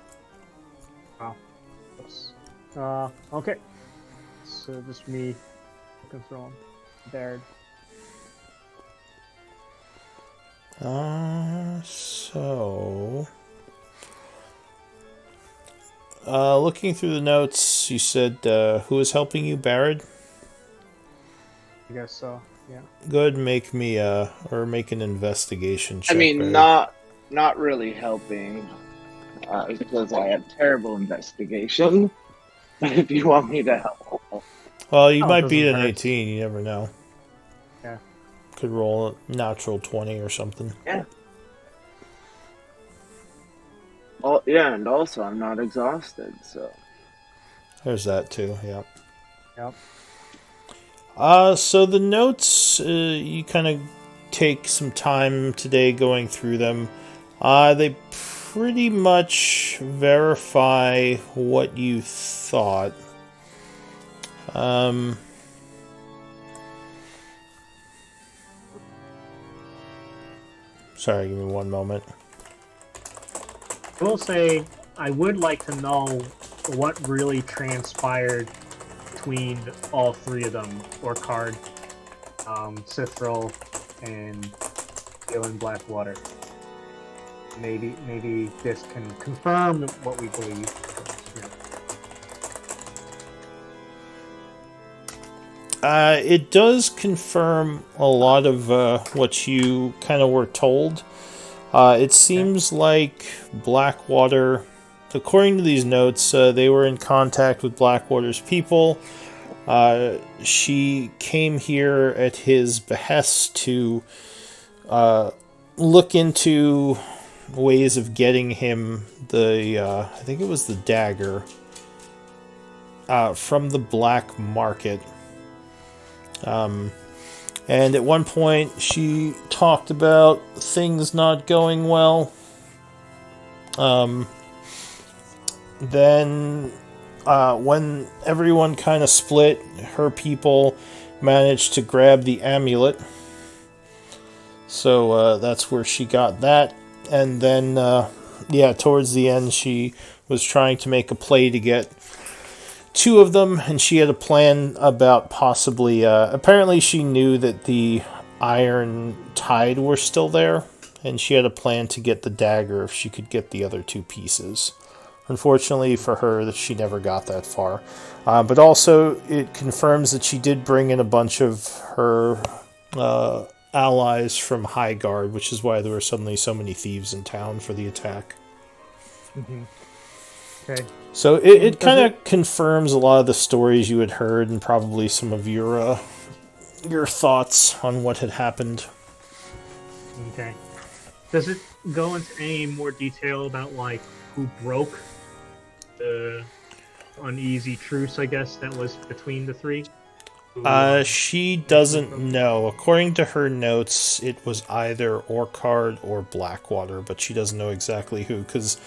Oh. Oops. Okay. So just me looking through them. Baird. Looking through the notes, you said, who was helping you, Barrett? I guess so. Yeah. Go ahead and make me, or make an investigation check. I mean, Barrett. not really helping, because I have terrible investigation. But if you want me to help, Well, you Oh, it might beat doesn't an hurt. 18, you never know. Yeah. Could roll a natural 20 or something. yeah. Oh, yeah, and also I'm not exhausted, so. There's that too, yeah. Yep. So the notes, you kind of take some time today going through them. They pretty much verify what you thought. Sorry, give me one moment. I will say I would like to know what really transpired between all three of them, Orcard, Cithril, and Galen Blackwater. Maybe this can confirm what we believe. It does confirm a lot of what you kind of were told. It seems like Blackwater, according to these notes, they were in contact with Blackwater's people. She came here at his behest to look into ways of getting him I think it was the dagger, from the black market. And at one point, she talked about things not going well. Then, when everyone kind of split, her people managed to grab the amulet. So that's where she got that. And then, towards the end, she was trying to make a play to get two of them, and she had a plan about possibly, apparently she knew that the Iron Tide were still there, and she had a plan to get the dagger if she could get the other two pieces. Unfortunately for her, that she never got that far. But also, it confirms that she did bring in a bunch of her allies from High Guard, which is why there were suddenly so many thieves in town for the attack. Mm-hmm. Okay. So it kind of confirms a lot of the stories you had heard, and probably some of your thoughts on what had happened. Okay. Does it go into any more detail about like who broke the uneasy truce, I guess, that was between the three? She doesn't know. According to her notes, it was either Orcard or Blackwater, but she doesn't know exactly who, because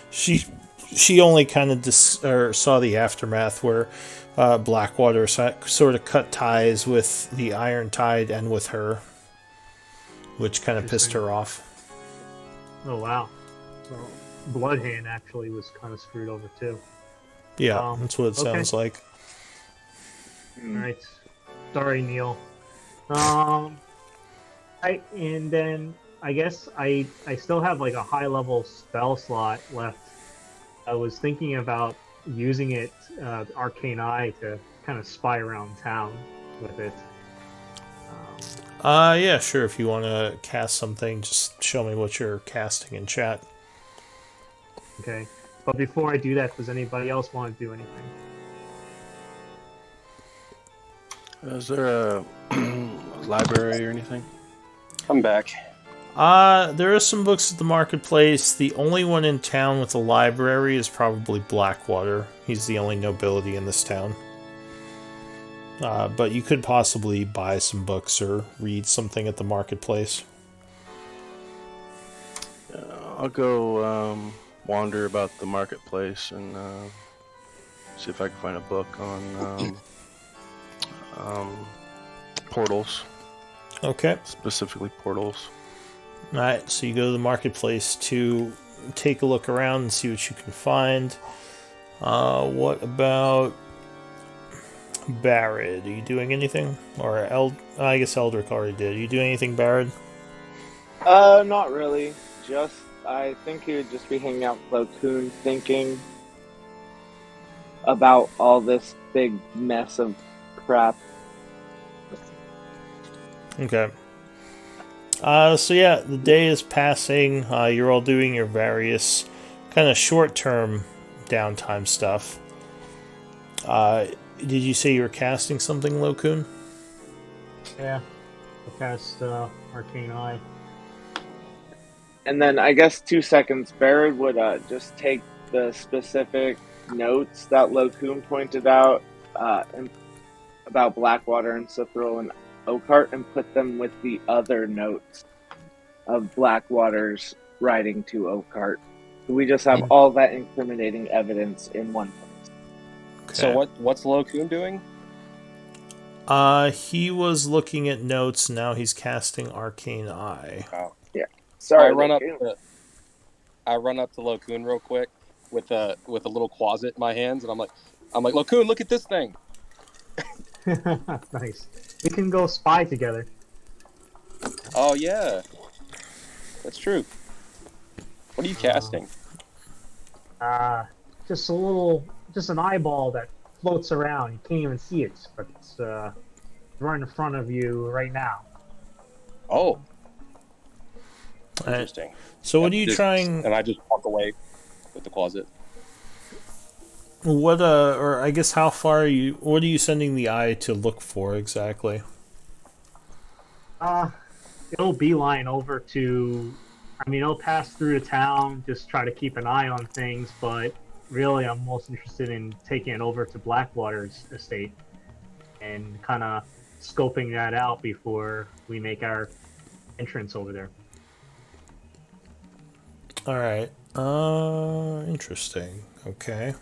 she only kind of saw the aftermath where Blackwater sort of cut ties with the Iron Tide and with her, which kind of pissed her off. Oh, wow. So Bloodhand actually was kind of screwed over, too. Yeah, that's what it sounds like. Alright. Sorry, Neil. And then I guess I still have like a high level spell slot left. I was thinking about using it, Arcane Eye, to kind of spy around town with it. Yeah, sure. If you want to cast something, just show me what you're casting in chat. Okay. But before I do that, does anybody else want to do anything? Is there a library or anything? I'm back. There are some books at the marketplace. The only one in town with a library is probably Blackwater. He's the only nobility in this town. But you could possibly buy some books or read something at the marketplace. I'll go wander about the marketplace and see if I can find a book on portals. Okay. Specifically portals. Alright, so you go to the marketplace to take a look around and see what you can find. What about Barrett? Are you doing anything? Or I guess Eldrick already did. Are you doing anything, Barrett? Not really. Just, I think he would just be hanging out with Locoon, thinking about all this big mess of crap. Okay. So yeah, the day is passing. You're all doing your various kind of short-term downtime stuff. Did you say you were casting something, Locoon? Yeah. I cast Arcane Eye. And then I guess 2 seconds, Barrett would just take the specific notes that Locoon pointed out about Blackwater and Cithril and Oakheart and put them with the other notes of Blackwater's writing to Oakheart. So we just have all that incriminating evidence in one place. Okay. So what's Locoon doing? He was looking at notes. Now he's casting Arcane Eye. Oh. Yeah. Sorry. I run up to Locoon real quick with a little closet in my hands, and I'm like, Locoon, look at this thing. Nice. We can go spy together. Oh yeah, that's true. What are you casting? Just an eyeball that floats around. You can't even see it, but it's right in front of you right now. Oh, interesting. So what are you trying? And I just walk away with the closet. What or I guess how far are you? What are you sending the eye to look for exactly? It'll beeline over to. I mean, it'll pass through the town. Just try to keep an eye on things, but really, I'm most interested in taking it over to Blackwater's estate and kind of scoping that out before we make our entrance over there. All right. Interesting. Okay.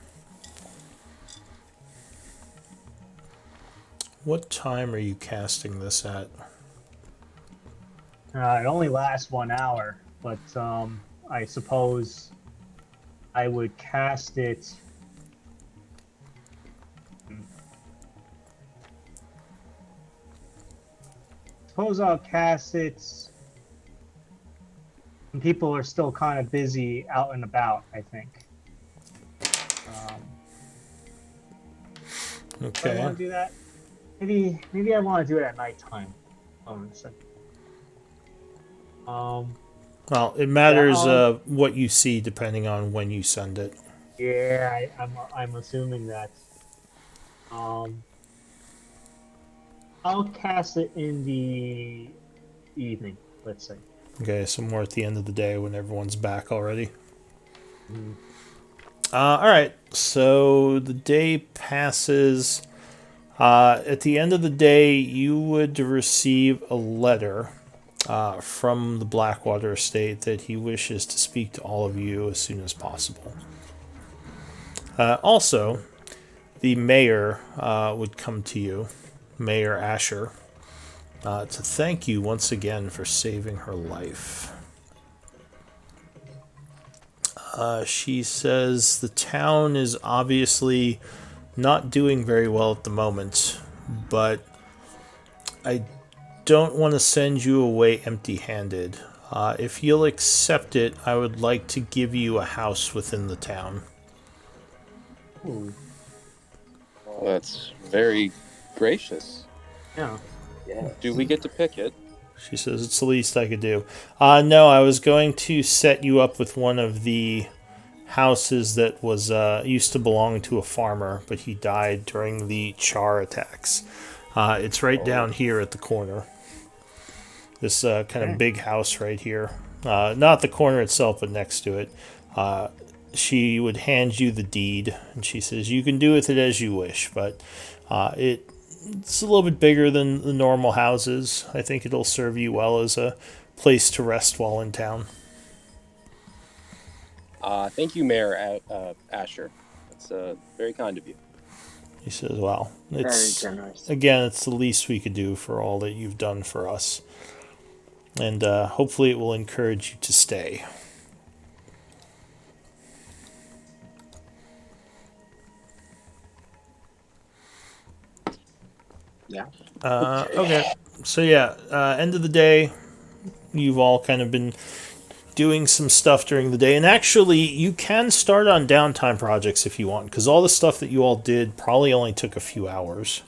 What time are you casting this at? It only lasts 1 hour, but I suppose I would cast it. Suppose I'll cast it when people are still kind of busy out and about, I think. Do I Okay. want to do that? Maybe I want to do it at nighttime. Hold on a second. Well, it matters Yeah, what you see depending on when you send it. Yeah, I'm assuming that. I'll cast it in the evening, let's say. Okay, so more at the end of the day when everyone's back already. Mhm. All right, so the day passes. At the end of the day, you would receive a letter from the Blackwater estate that he wishes to speak to all of you as soon as possible. Also, the mayor would come to you, Mayor Asher, to thank you once again for saving her life. She says the town is obviously not doing very well at the moment, but I don't want to send you away empty-handed. If you'll accept it, I would like to give you a house within the town. Ooh, Well, that's very gracious. yeah. Yeah. Do we get to pick it? She says it's the least I could do. No, I was going to set you up with one of the houses that was used to belong to a farmer, but he died during the Chaur attacks. It's right down here at the corner. This kind of big house right here. Not the corner itself, but next to it. She would hand you the deed, and she says, you can do with it as you wish, but it's a little bit bigger than the normal houses. I think it'll serve you well as a place to rest while in town. Thank you, Mayor Asher. That's very kind of you. He says, well, it's Very generous. again, it's the least we could do for all that you've done for us. And hopefully it will encourage you to stay. Okay. So yeah, end of the day, you've all kind of been doing some stuff during the day, and actually, you can start on downtime projects if you want, because all the stuff that you all did probably only took a few hours.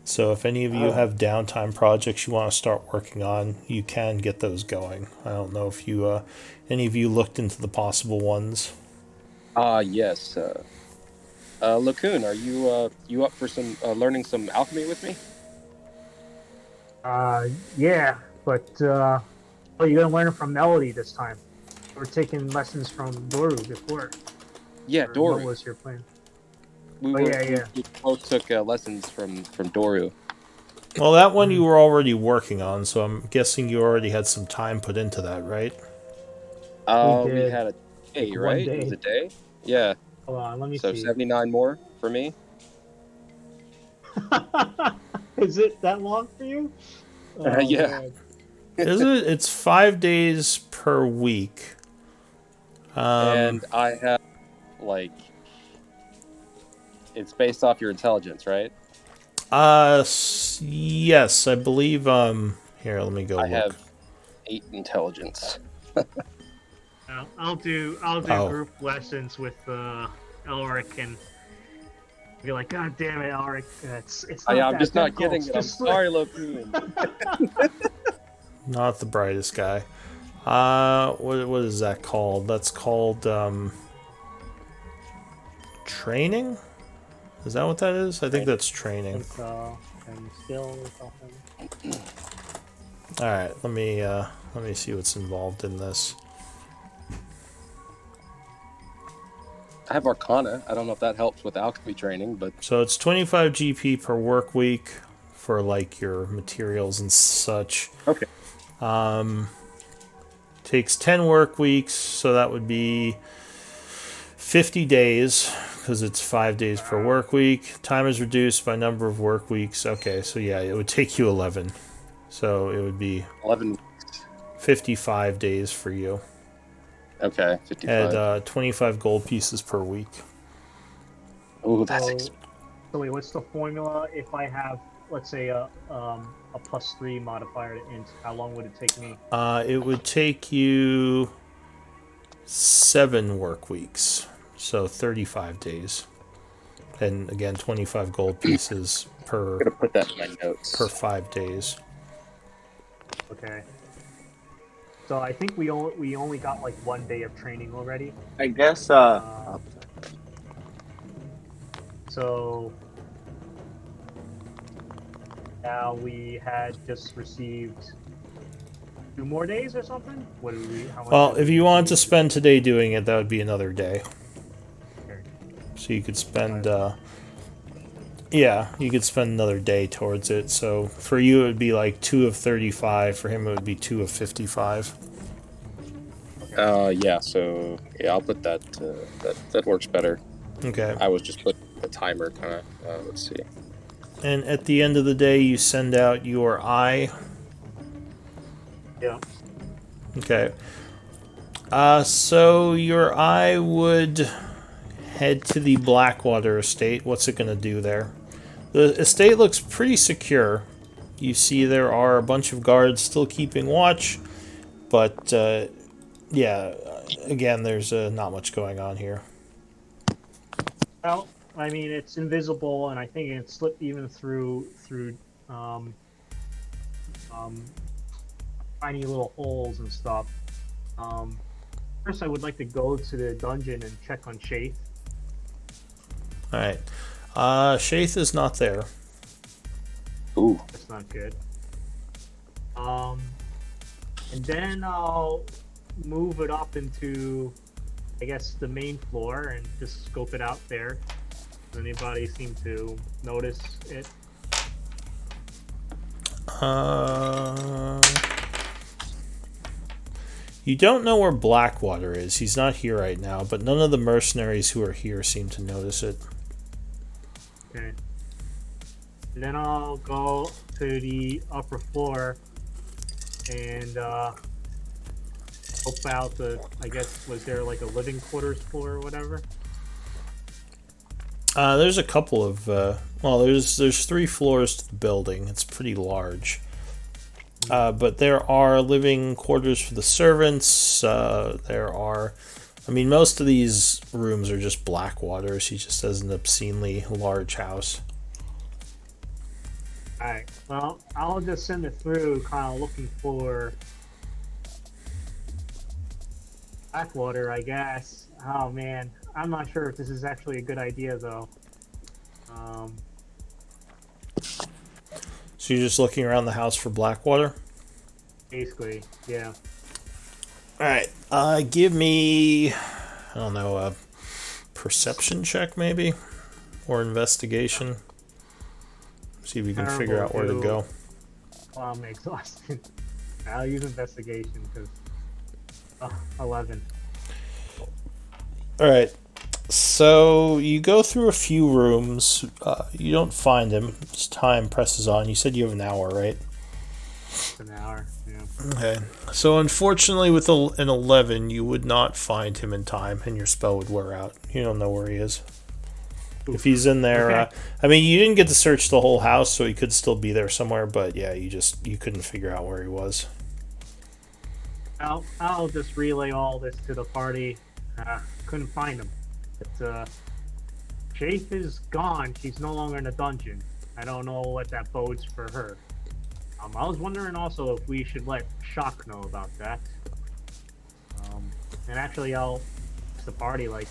So if any of you have downtime projects you want to start working on, you can get those going. I don't know if you, any of you looked into the possible ones. Yes. Lacoon, are you up for some learning some alchemy with me? Yeah, but you're gonna learn it from Melody this time. We're taking lessons from Doru before. Yeah, Or Doru. what was your plan? We both took lessons from Doru. Well, that one you were already working on, so I'm guessing you already had some time put into that, right? We We did, had a day, like, right? one It was day. a day. Yeah. Hold on, let me So see. 79 more for me. Is it that long for you? Oh, Yeah. man. Is it? It's 5 days per week. And I have like it's based off your intelligence, right? Yes, I believe. Here, let me go I look. have 8 intelligence. I'll do Oh. group lessons with Elric and be like, God damn it, Elric, it's not I'm that just not difficult. getting it. I'm Just sorry, Locoon. Not the brightest guy. What is that called? That's called training. Is that what that is? I think that's training. And so, and skill or something. All right, let me see what's involved in this. I have Arcana. I don't know if that helps with alchemy training, but So it's 25 GP per work week for like your materials and such. okay. Takes 10 work weeks, so that would be 50 days because it's 5 days per work week. Time is reduced by number of work weeks. Okay, so yeah, it would take you 11. So it would be 11. 55 days for you. Okay, 55. At 25 gold pieces per week. Oh, that's So wait, what's the formula if I have, let's say, a +3 modifier to int? How long would it take me? It would take you 7 work weeks, so 35 days. And again, 25 gold pieces per I'm gonna put that in my notes. per 5 days. Okay. So I think we only got like 1 day of training already. I guess. So now we had just received 2 more days or something. What did we? How much Well, did if we you wanted to receive? spend today doing it, that would be another day. Okay. So you could spend, yeah, you could spend another day towards it. So for you, it would be like 2 of 35. For him, it would be 2 of 55. Yeah. So yeah, I'll put that. That works better. Okay. I was just putting the timer kind of. Let's see. And at the end of the day, you send out your eye. Yeah. Okay. So your eye would head to the Blackwater estate. What's it going to do there? The estate looks pretty secure. You see there are a bunch of guards still keeping watch, but yeah, again, there's not much going on here. Well, I mean, it's invisible, and I think it slip even through tiny little holes and stuff. First, I would like to go to the dungeon and check on Shaith. All right. Shaith is not there. Ooh. That's not good. And then I'll move it up into, I guess, the main floor and just scope it out there. Does anybody seem to notice it? You don't know where Blackwater is. He's not here right now, but none of the mercenaries who are here seem to notice it. Okay. And then I'll go to the upper floor and scope out the, I guess, was there like a living quarters floor or whatever? There's a couple of there's 3 floors to the building. It's pretty large. But there are living quarters for the servants. There are, I mean, most of these rooms are just Blackwater's. He just has an obscenely large house. Alright, well, I'll just send it through, kind of looking for Blackwater, I guess. Oh man, I'm not sure if this is actually a good idea though. So you're just looking around the house for Blackwater? Basically, yeah. Alright, give me, I don't know, a perception check maybe? Or investigation. See if you can figure out where to go. Well, I'm exhausted. I'll use investigation because 11. Alright, so you go through a few rooms. You don't find him as time presses on. You said you have an hour, right? It's an hour, yeah. Okay. So unfortunately with an 11, you would not find him in time and your spell would wear out. You don't know where he is. If he's in there, Okay. I mean, you didn't get to search the whole house, so he could still be there somewhere. But yeah, you couldn't figure out where he was. I'll just relay all this to the party. Couldn't find him. But, Jafe is gone. She's no longer in the dungeon. I don't know what that bodes for her. I was wondering also if we should let Shock know about that. And actually, I'll ask the party, like,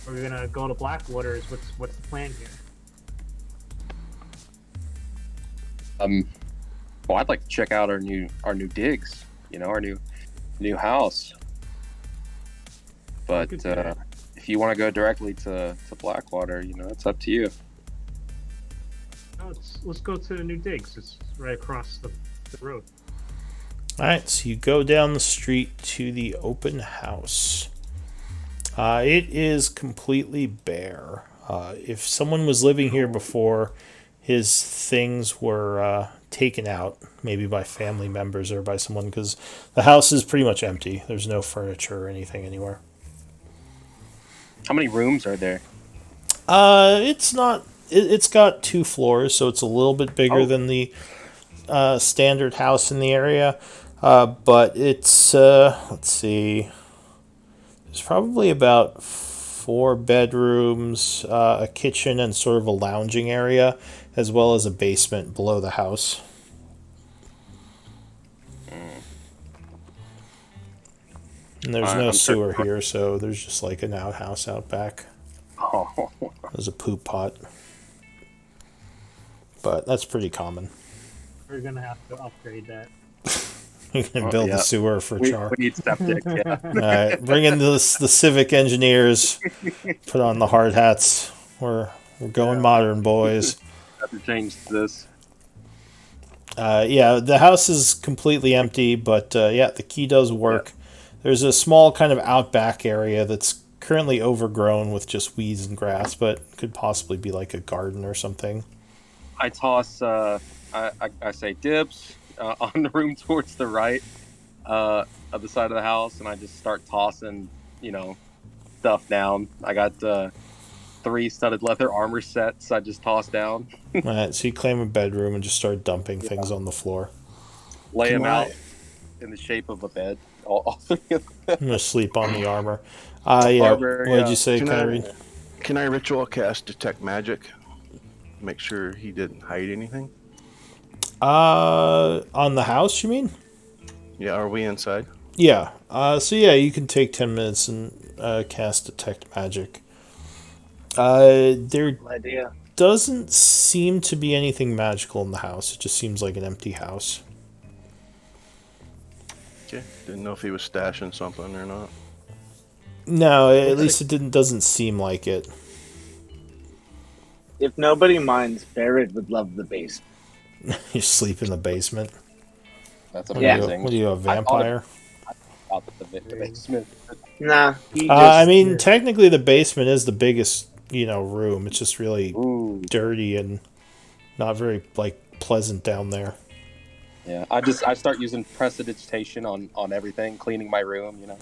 we're gonna go to Blackwaters. What's the plan here? Well, I'd like to check out our new digs. You know, our new house. But Good plan. if you want to go directly to Blackwater, you know, it's up to you. No, let's go to New Digs. It's right across the road. Alright, so you go down the street to the open house. It is completely bare. If someone was living here before, his things were taken out, maybe by family members or by someone, because the house is pretty much empty. There's no furniture or anything anywhere. How many rooms are there? It's not. It's got 2 floors, so it's a little bit bigger than the standard house in the area. But it's let's see. There's probably about 4 bedrooms, a kitchen, and sort of a lounging area, as well as a basement below the house. And there's no I'm sewer here, so there's just like an outhouse out back. Oh, There's a poop pot. But that's pretty common. We're gonna have to upgrade that. You can build yeah. the sewer for we Chaur. need septic. Yeah. Alright, bring in the civic engineers. Put on the hard hats. We're going modern, boys. Have to change this. Yeah, the house is completely empty, but yeah, the key does work. There's a small kind of outback area that's currently overgrown with just weeds and grass, but could possibly be like a garden or something. I toss. I say dibs on the room towards the right of the side of the house, and I just start tossing, you know, stuff down. I got 3 studded leather armor sets. I just toss down, Alright, so you claim a bedroom and just start dumping things on the floor. lay Can them I- out in the shape of a bed. All 3 of them. I'm gonna sleep on the armor. Yeah. Armor, What did yeah. you say, Can I- Kyrie? Can I ritual cast detect magic? Make sure he didn't hide anything. On the house, you mean? Yeah, are we inside? Yeah. So yeah, you can take 10 minutes and cast detect magic. There Idea. doesn't seem to be anything magical in the house. It just seems like an empty house. Okay. Didn't know if he was stashing something or not. No, at least doesn't seem like it. If nobody minds, Barrett would love the basement. You sleep in the basement. That's What Yeah. amazing. are you, a vampire? Out the basement. Nah, he just. I mean, technically the basement is the biggest, room. It's just really Ooh, dirty and not very pleasant down there. yeah. I start using prestidigitation on everything, cleaning my room. You know.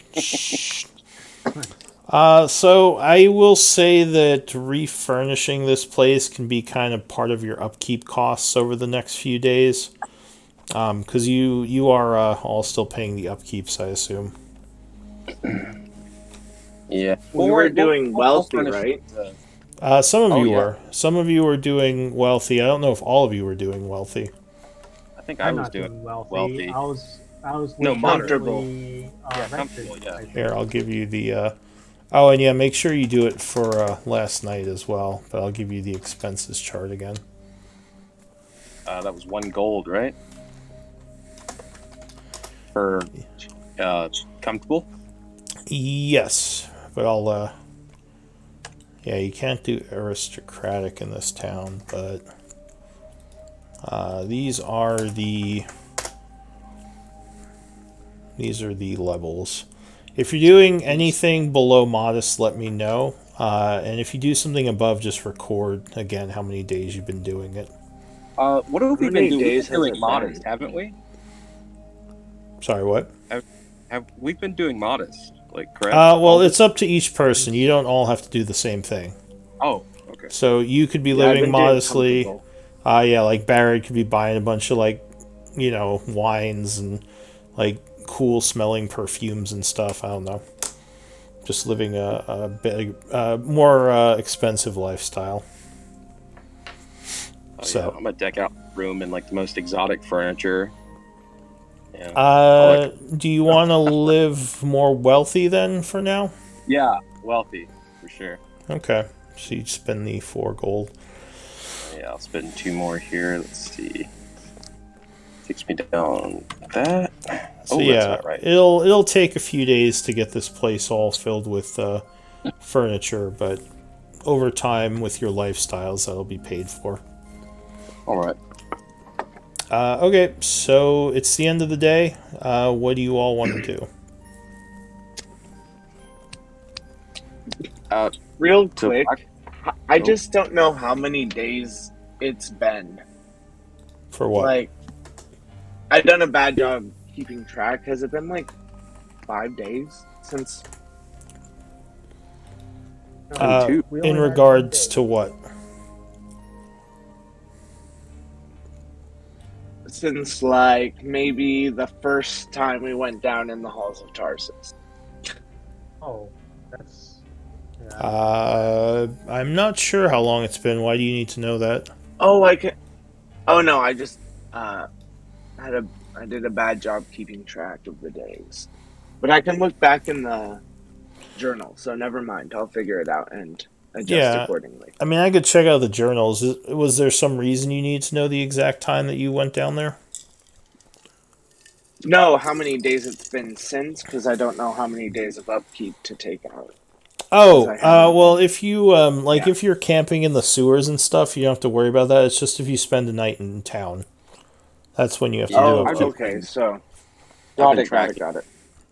So I will say that refurnishing this place can be kind of part of your upkeep costs over the next few days. Because you are all still paying the upkeeps, I assume. Yeah. We were doing wealthy, furnish right? Some of Oh, you yeah. were. Some of you were doing wealthy. I don't know if all of you were doing wealthy. I think I I'm was not doing doing wealthy. wealthy. I was No, moderate. legitimately Yeah, rented. comfortable. Yeah. I think. Here, I'll give you the. Oh, and yeah, make sure you do it for last night as well. But I'll give you the expenses chart again. That was 1 gold, right? For comfortable. Yes, but I'll. Yeah, you can't do aristocratic in this town, but these are the levels. If you're doing anything below modest, let me know. And if you do something above, just record again how many days you've been doing it. What have How we been many doing? We've days been has doing it modest, been? haven't we? Sorry, what? Have we've been doing modest? Like, correct? Well, it's up to each person. You don't all have to do the same thing. Oh, okay. So you could be Yeah, I've living been doing modestly. comfortable. Yeah, like Barrett could be buying a bunch of wines and like cool smelling perfumes and stuff. I don't know. Just living a big, more expensive lifestyle. Oh yeah, So, I'm gonna deck out the room in like the most exotic furniture. Yeah. All that. do you want to live more wealthy then for now? Yeah, wealthy for sure. Okay, so you spend the 4 gold. Yeah, I'll spend 2 more here. Let's see. Takes me down that. So Oh, that's yeah, not right. it'll take a few days to get this place all filled with furniture, but over time with your lifestyles, that'll be paid for. All right. Okay, so it's the end of the day. What do you all want to do? Real So quick, I Oh. just don't know how many days it's been. For what? Like, I've done a bad job keeping track. Has it been like 5 days since? two. We In only had regards 1 day. to what? Since like maybe the first time we went down in the halls of Tarsus. Oh, that's yeah. I'm not sure how long it's been. Why do you need to know that? Oh, I can. Oh no, I just had a I did a bad job keeping track of the days, but I can look back in the journal. So never mind. I'll figure it out and adjust Yeah, accordingly. I mean, I could check out the journals. Was there some reason you need to know the exact time that you went down there? No, how many days it's been since? Because I don't know how many days of upkeep to take out. Because Oh, I haven't well, been. if you Yeah. if you're camping in the sewers and stuff, you don't have to worry about that. It's just if you spend a night in town, that's when you have to Yeah, do Oh, I've just upkeep. okay. been So I've got been it. Got it. tracking. Got it.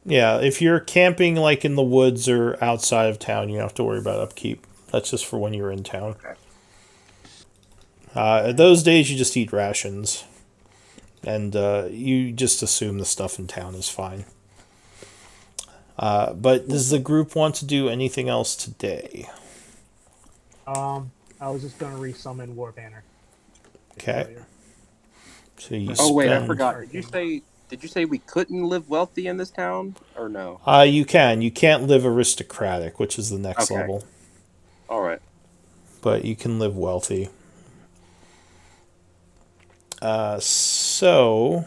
Yeah, if you're camping like in the woods or outside of town, you don't have to worry about upkeep. That's just for when you're in town. Okay. Those days you just eat rations, and you just assume the stuff in town is fine. But does the group want to do anything else today? I was just gonna resummon War Banner. Okay. Earlier. So you Oh wait, I spend. forgot. Did you say we couldn't live wealthy in this town or no? You can. You can't live aristocratic, which is the next Okay. level, All right. but you can live wealthy. So,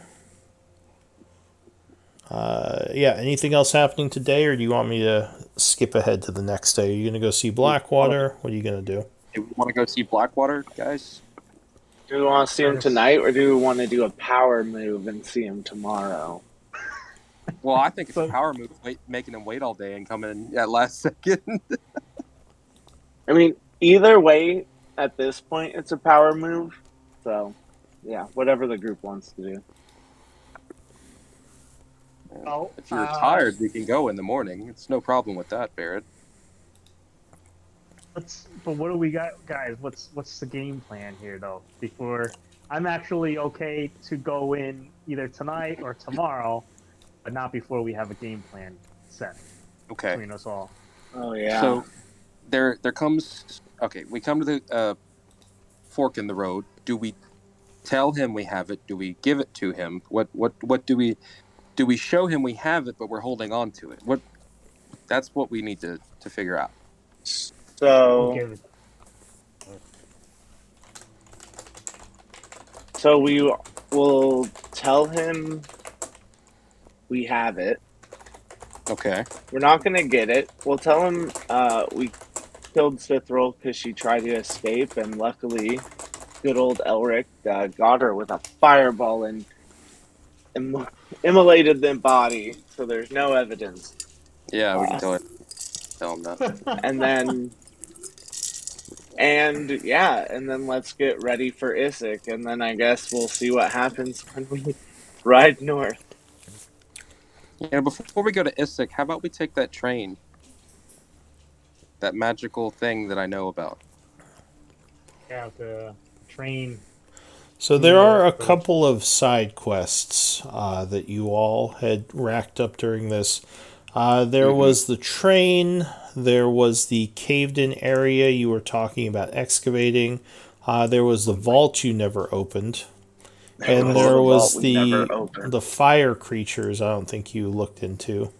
yeah. Anything else happening today, or do you want me to skip ahead to the next day? Are you gonna go see Blackwater? What are you gonna do? Do we want to go see Blackwater, guys? Do we want to see him Yes. tonight, or do we want to do a power move and see him tomorrow? Well, I think it's a So- power move, making him wait all day and coming at last second. I mean, either way, at this point, it's a power move. So, yeah, whatever the group wants to do. Oh, If you're tired, we can go in the morning. It's no problem with that, Barrett. but what do we got, guys? What's the game plan here, though? Before I'm actually okay to go in either tonight or tomorrow, but not before we have a game plan set Okay. between us all. Oh yeah. So there comes. Okay, we come to the fork in the road. Do we tell him we have it? Do we give it to him? What do we show him we have it, but we're holding on to it? What That's what we need to figure out. We'll So give it. so we will tell him we have it. Okay. We're not gonna get it. We'll tell him we killed Cithril because she tried to escape, and luckily, good old Elric got her with a fireball and immolated the body, so there's no evidence. Yeah, we can Uh, tell him that. and then and then let's get ready for Isaac, and then I guess we'll see what happens when we ride north. Before we go to Issac, how about we take that train? That magical thing that I know about. Yeah, the train. So there are a North, couple of side quests that you all had racked up during this. There was the train. There was the caved-in area you were talking about excavating. There was the vault you never opened, and there the was vault we never opened. the fire creatures. I don't think you looked into,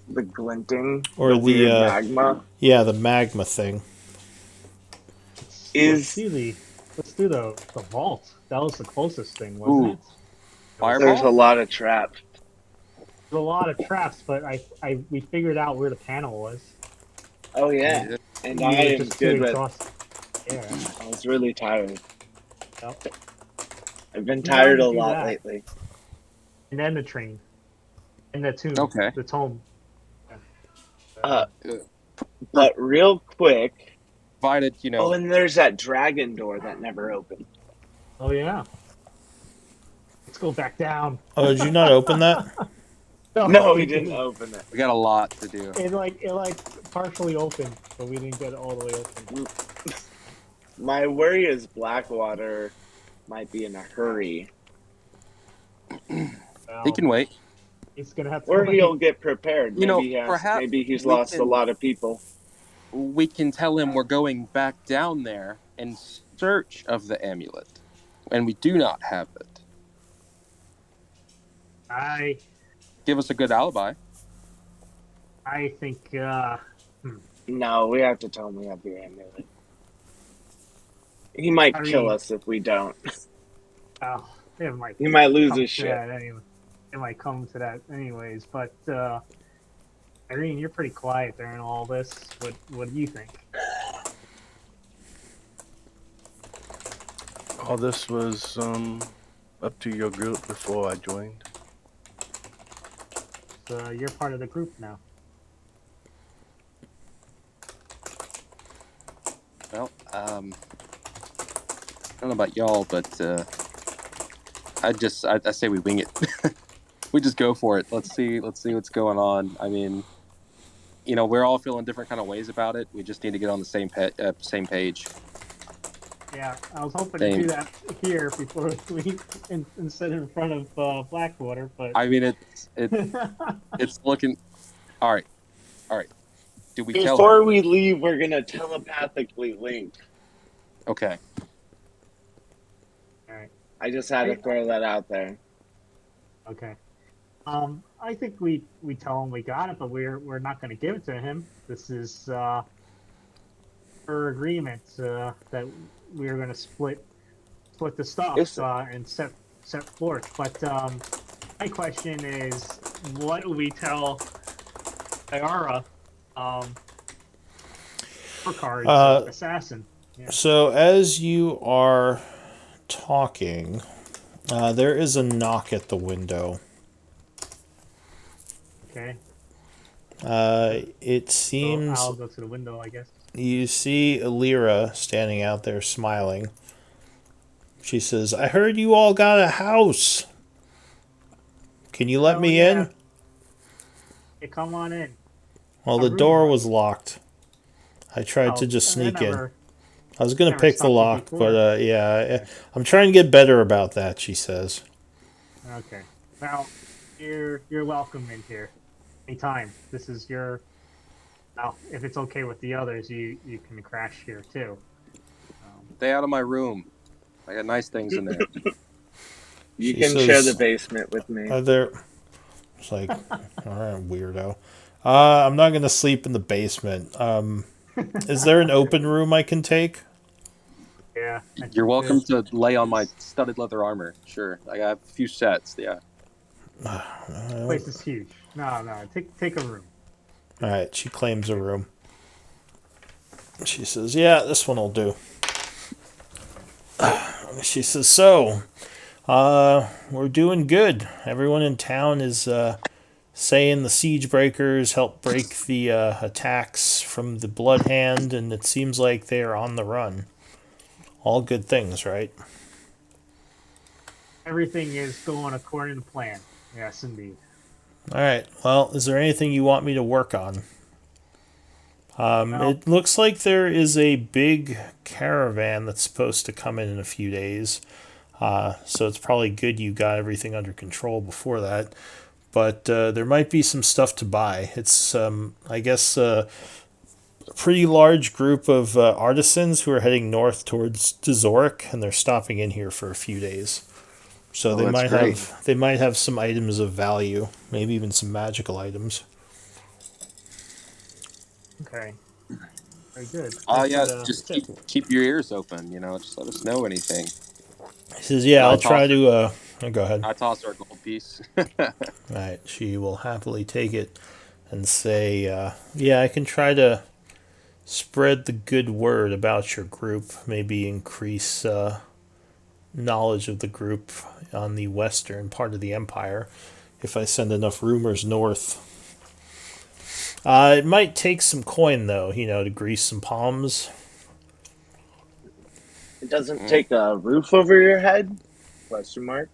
The glinting, or the the weird magma. yeah, the magma thing. let's Is do the vault. That was the closest thing, wasn't Ooh. it? Fireball? there's a lot of traps. There's a lot of traps, but we figured out where the panel was. Oh yeah, and We I were am just too good with. exhausted. Yeah. I was really tired. Yep. I've been We wanted tired to a do lot that. lately. And then the train. And the tomb. Okay. The tome. Uh, but real quick. Provided, Oh, and there's that dragon door that never opened. Oh yeah. Let's go back down. Oh, did you not open that? No, we didn't open it. we got a lot to do. It partially opened, but we didn't get it all the way open. My worry is Blackwater might be in a hurry, He can wait. He's gonna have to or wait. he'll get prepared. Perhaps maybe he's we lost a can- lot of people. We can tell him we're going back down there in search of the amulet, and we do not have it. Give us a good alibi. I think No, we have to tell him we have the amulet. He might kill us if we don't. it might. He might lose come his to shit. that anyway. It might come to that anyways. But Irene, you're pretty quiet during all this. What do you think? All this was up to your group before I joined. So you're part of the group now. Well, I don't know about y'all, but I say we wing it. We just go for it. Let's see what's going on. I mean, we're all feeling different kind of ways about it. We just need to get on the same page. Yeah, I was hoping to do that here before we instead in front of Blackwater, but I mean, it's looking. All right. Do we tell Before him? we leave, we're gonna telepathically link. Okay. all right. I just had to throw that out there. Okay. I think we tell him we got it, but we're not going to give it to him. This is our agreement that we're going to split the stuff and set forth. But my question is, what do we tell Ayara, Burkhard's assassin? Yeah. So as you are talking, there is a knock at the window. Okay. It seems I'll go to the window, I guess. you see Alira standing out there smiling. She says, "I heard you all got a house. Can you let me in?" Hey, come on in. Well, the door was locked. I tried to just sneak in. I was going to pick the lock, but yeah, I'm trying to get better about that, she says. Okay. Well, you're welcome in here anytime. This is your Well, if it's okay with the others, you can crash here too. Stay out of my room. I got nice things in there. You She can share the says, basement with me. "Are there?" It's like, all right, weirdo. I'm not gonna sleep in the basement. Is there an open room I can take? Yeah, I You're think welcome there's. to lay on my studded leather armor. Sure, I got a few sets. Yeah. Place is huge. No, no, take a room. All right, she claims a room. She says, "Yeah, this one will do." She says, "So, we're doing good. Everyone in town is saying the Siegebreakers helped break the attacks from the Blood Hand, and it seems like they are on the run. All good things, right?" Everything is going according to plan. Yes, indeed. All right. Well, is there anything you want me to work on? Well, It looks like there is a big caravan that's supposed to come in a few days. So it's probably good you got everything under control before that. But there might be some stuff to buy. It's, I guess, a pretty large group of artisans who are heading north towards Zurich, and they're stopping in here for a few days. So Oh, that's great. they might have some items of value, maybe even some magical items. okay. Very good. Oh But yeah, just keep your ears open. Just let us know anything. He says, "Yeah, And I'll try to." Go ahead. I toss her a gold piece. All right, she will happily take it and say, "Yeah, I can try to spread the good word about your group. Maybe increase knowledge of the group on the western part of the empire if I send enough rumors north." It might take some coin, though, to grease some palms. It doesn't take a roof over your head? Question mark.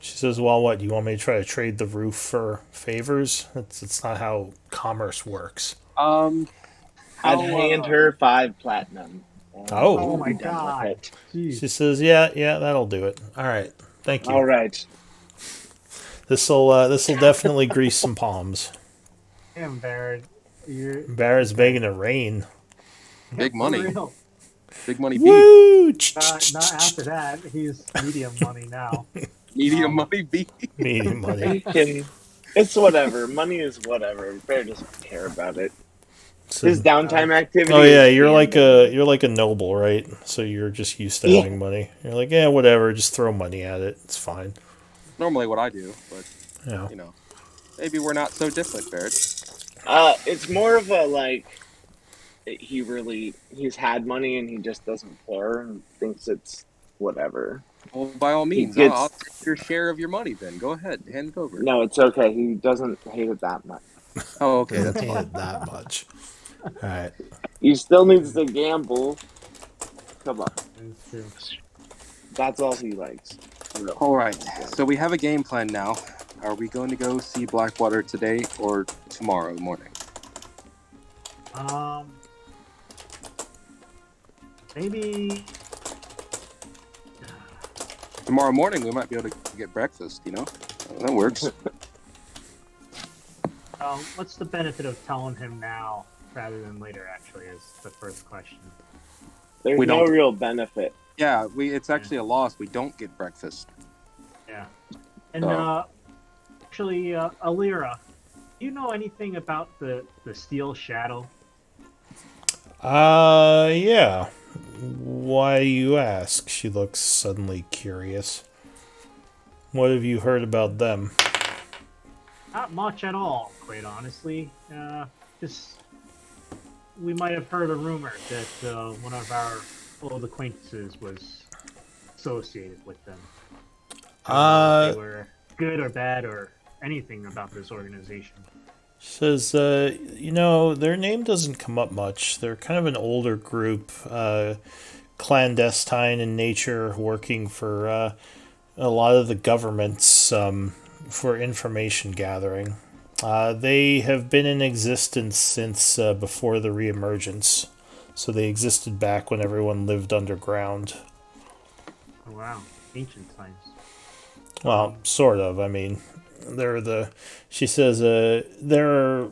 She says, "Well, what? Do you want me to try to trade the roof for favors? It's not how commerce works." um, I'd how hand her 5 platinum. And Oh. oh we'd my be done with god. it. Jeez. She says, "Yeah, yeah, that'll do it. All right, thank All you. right. This'll definitely grease some palms." Damn, Baron. You're Barrett's okay. begging to rain. big For money, real. big money beef, Woo! Not after that. He's medium money now. medium Um, money beef. Medium money. We can. It's whatever. Money is whatever. Bear doesn't care about it. His So, downtime activity oh yeah, is gambling. you're like a noble, right? So you're just used to Yeah. having money. You're like, yeah, whatever, just throw money at it. It's fine. Normally what I do, but You know. maybe we're not so different, Barrett. It's more of a he's had money and he just doesn't care and thinks it's whatever. Well, by all He means, I'll gets take your share of your money. Then go ahead, hand it over. no, it's okay. He doesn't hate it that much. Oh, okay, Doesn't that's hate fine. it that much. All right. He still needs to gamble. Come on, it's true. that's all he likes. All right, so we have a game plan now. Are we going to go see Blackwater today or tomorrow morning? Maybe. Tomorrow morning we might be able to get breakfast. That works. What's the benefit of telling him now rather than later? Actually, is the first question. There's We no don't- real benefit. Yeah, it's actually a loss. We don't get breakfast. Yeah. And Oh. actually, Alira, do you know anything about the Steel Shadow? Yeah. Why you ask? She looks suddenly curious. What have you heard about them? Not much at all, quite honestly. Just we might have heard a rumor that one of our old acquaintances was associated with them. I don't know if they were good or bad or anything about this organization. Says, their name doesn't come up much. They're kind of an older group, clandestine in nature, working for a lot of the governments for information gathering. They have been in existence since before the reemergence, so they existed back when everyone lived underground. Oh, wow, ancient times. Well, sort of. I mean, She says, there are,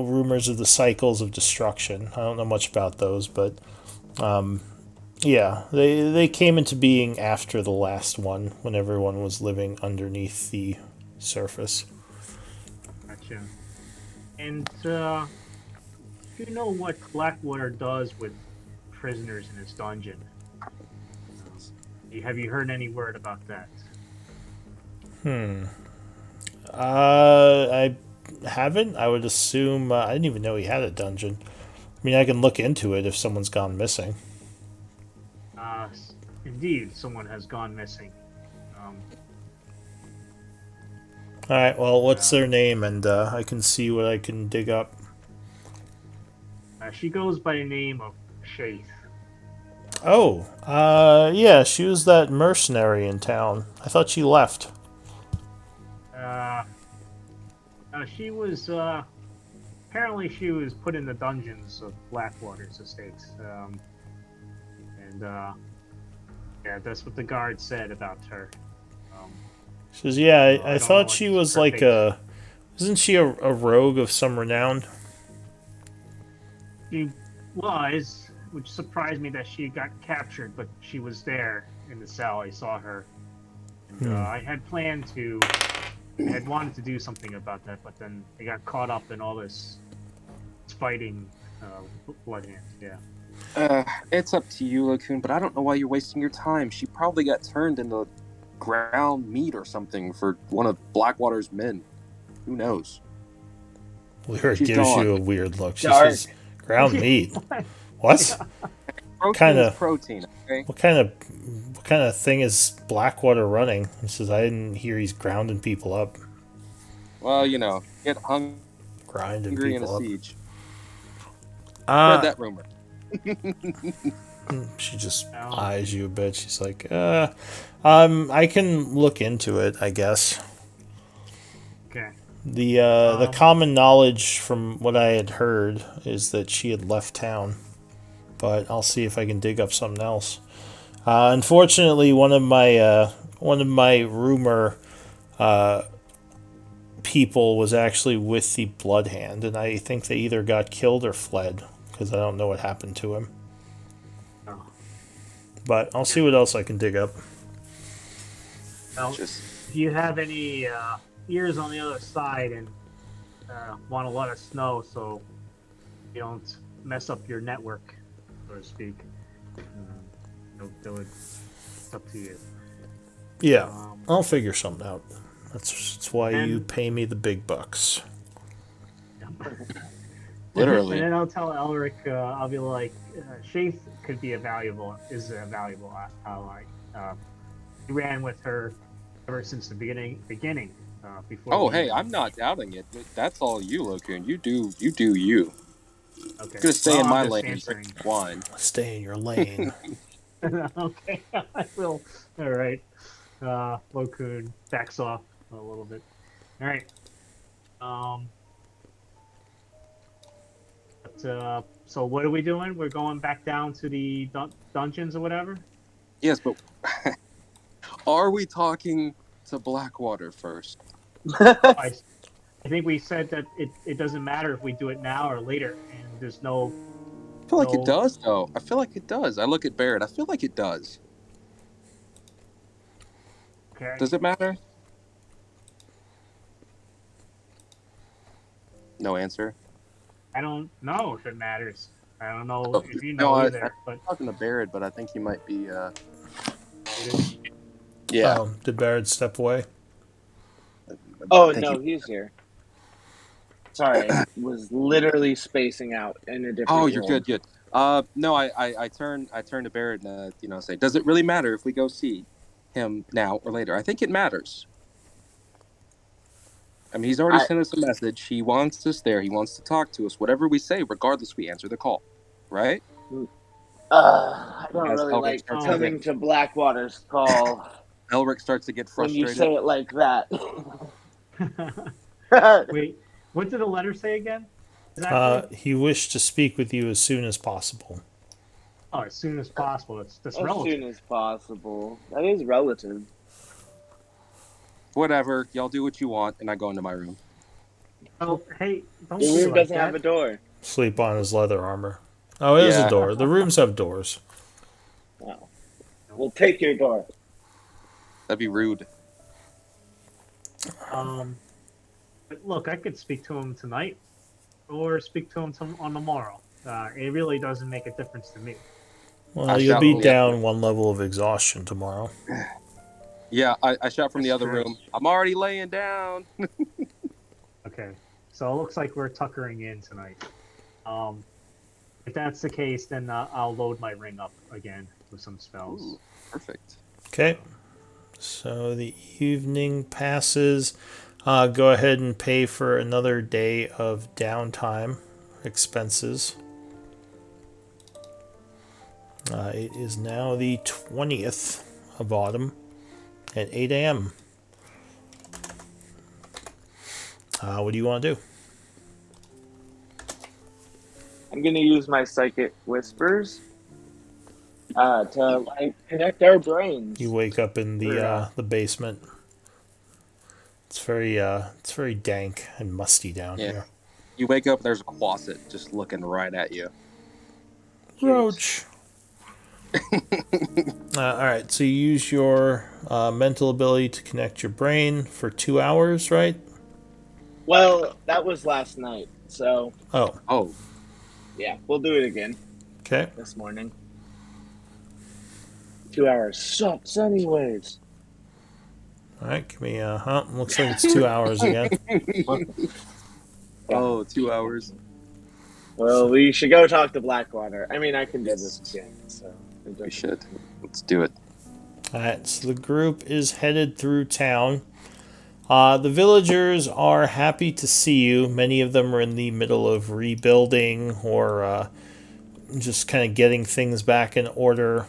rumors of the cycles of destruction. I don't know much about those, but yeah, they came into being after the last one, when everyone was living underneath the surface. Gotcha. And do you know what Blackwater does with prisoners in his dungeon? Have you heard any word about that? I haven't. I would assume. I didn't even know he had a dungeon. I mean, I can look into it if someone's gone missing. Uh, Indeed, someone has gone missing. Um, All right. Well, what's uh, their name, and I can see what I can dig up. she goes by the name of Shaith. Oh, yeah, she was that mercenary in town. I thought she left. Uh, she was apparently she was put in the dungeons of Blackwater's estate. And yeah, that's what the guard said about her. Um, She says, "Yeah, so I I don't know thought what she was her like fate. isn't she a rogue of some renown?" She was, which surprised me that she got captured, but she was there in the cell. I saw her, and I had planned to, I had wanted to do something about that, but then I got caught up in all this fighting, bloodhand. Yeah. It's up to you, Lacoon, but I don't know why you're wasting your time. She probably got turned into ground meat or something for one of Blackwater's men. Who knows? Lyra She's gives gone. you a weird look. She Dark. says, "Ground meat? What? Protein Kinda- is protein, okay? What kind of thing is Blackwater running?" He says, "I didn't hear he's grounding people up, Well, get hungry grinding in a people up." siege. Heard Uh, that rumor. she just Oh. eyes you a bit. She's like, I can look into it, I guess." Okay. The common knowledge from what I had heard is that she had left town, but I'll see if I can dig up something else. Unfortunately, one of my rumor people was actually with the Blood Hand, and I think they either got killed or fled because I don't know what happened to him. Oh. But I'll see what else I can dig up. Well, Just if you have any ears on the other side and want to let us know so you don't mess up your network, so to speak, it's up to you. Yeah, Um, I'll figure something out. That's why you And- pay me the big bucks. literally. And then I'll tell Elric, I'll be like, Shaith is a valuable ally. He ran with her ever since the beginning. Before. Oh, we hey, even- I'm not doubting it. That's all you, Lacoon. You do you. Okay. I'm gonna stay Well, in my I'm just lane and answering. drink wine. Stay in your lane. Okay, I will. All right. Lokun backs off a little bit. All right. So what are we doing? We're going back down to the dungeons or whatever. Yes, but are we talking to Blackwater first? I, I think we said that it doesn't matter if we do it now or later, and there's no. I feel like No. it does, though. I feel like it does. I look at Barrett. I feel like it does. Okay. Does it matter? No answer. I don't know if it matters. I don't know Oh, if you no, know I- either, but I'm talking to Barrett, but I think he might be. it is. Yeah. Oh, did Barrett step away? Oh I think no, he's here. Sorry, I was literally spacing out in a different. Oh, you're world. good. No, I turn to Barrett and say, does it really matter if we go see him now or later? I think it matters. I mean, he's already sent us a message. He wants us there. He wants to talk to us. Whatever we say, regardless, we answer the call, right? I don't As really Elric like starts coming to Blackwater's call Elric starts to get when you frustrated. say it like that. Wait, what did the letter say again? Exactly? He wished to speak with you as soon as possible. Oh, as soon as possible. That's As relative. soon as possible. That is relative. Whatever, y'all do what you want, and I go into my room. Oh, hey, don't Your be room like doesn't have a that. door. Sleep on his leather armor. Oh, it has a Yeah. door. The rooms have doors. Oh. We'll take your door. That'd be rude. But look, I could speak to him tonight, or speak to him on tomorrow. It really doesn't make a difference to me. Well, I you'll shout be from the down one level of exhaustion tomorrow. Yeah, I shout from the That's other true. room. I'm already laying down. Okay, so it looks like we're tuckering in tonight. If that's the case, then I'll load my ring up again with some spells. Ooh, perfect. Okay. So the evening passes. Go ahead and pay for another day of downtime expenses. It is now the 20th of autumn at 8 a.m. What do you want to do? I'm gonna use my psychic whispers to like connect our brains. You wake up in Or, the basement. It's very dank and musty down Yeah. here. You wake up, there's a Quasit just looking right at you. Roach. All right, so you use your mental ability to connect your brain for 2 hours, right? well, that was last night, so Oh, Oh, yeah, we'll do it again okay. this morning. 2 hours sucks, anyways. All right, give me looks like it's 2 hours again. oh, 2 hours. Well, we should go talk to Blackwater. I mean, I can do this again, so it We doesn't- should. Let's do it. All right, so the group is headed through town. The villagers are happy to see you. Many of them are in the middle of rebuilding or just kind of getting things back in order.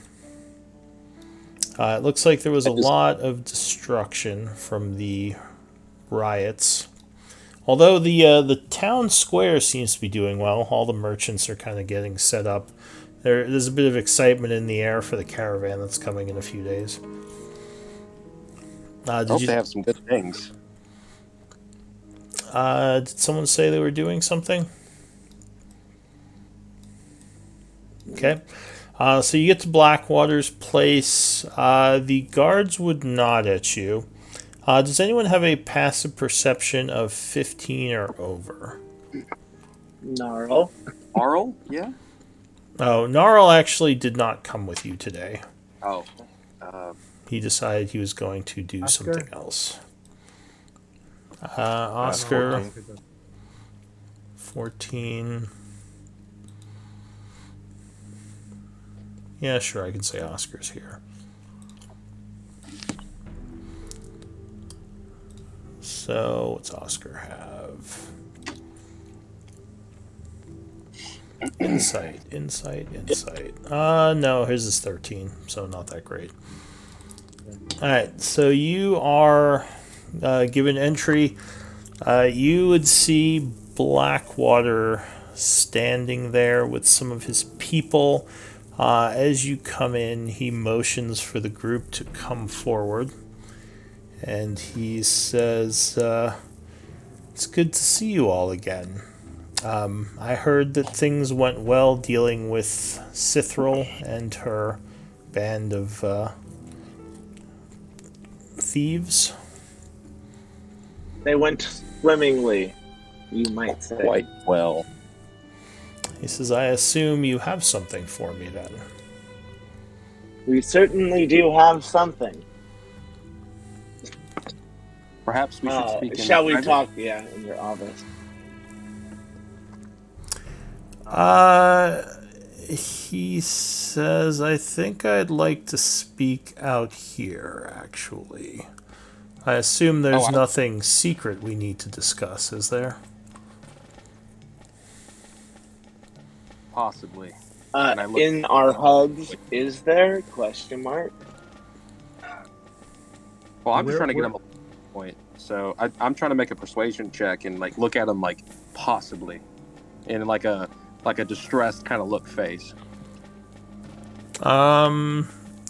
It looks like there was a lot of destruction from the riots. Although the town square seems to be doing well, all the merchants are kind of getting set up. There's a bit of excitement in the air for the caravan that's coming in a few days. I hope they have some good things. Did someone say they were doing something? Okay. So you get to Blackwater's place. The guards would nod at you. Does anyone have a passive perception of 15 or over? Gnarl. Arl? Yeah? Oh, Gnarl actually did not come with you today. Oh. He decided he was going to do Oscar? something else. Oscar, 14. Yeah, sure, I can say Oscar's here. So, what's Oscar have? Insight. No, his is 13, so not that great. Alright, so you are given entry. You would see Blackwater standing there with some of his people. As you come in, he motions for the group to come forward. And he says, it's good to see you all again. I heard that things went well dealing with Cithril and her band of thieves. They went swimmingly, you might say. Quite well. He says, I assume you have something for me then. We certainly do have something. Perhaps we should speak in Shall we private? talk, in your office? He says, I think I'd like to speak out here, actually. I assume there's nothing secret we need to discuss, is there? Possibly. In our hugs, is there? Question mark. Well, I'm just trying to get him a point. So I'm trying to make a persuasion check and like look at him like possibly, in like a distressed kind of look face.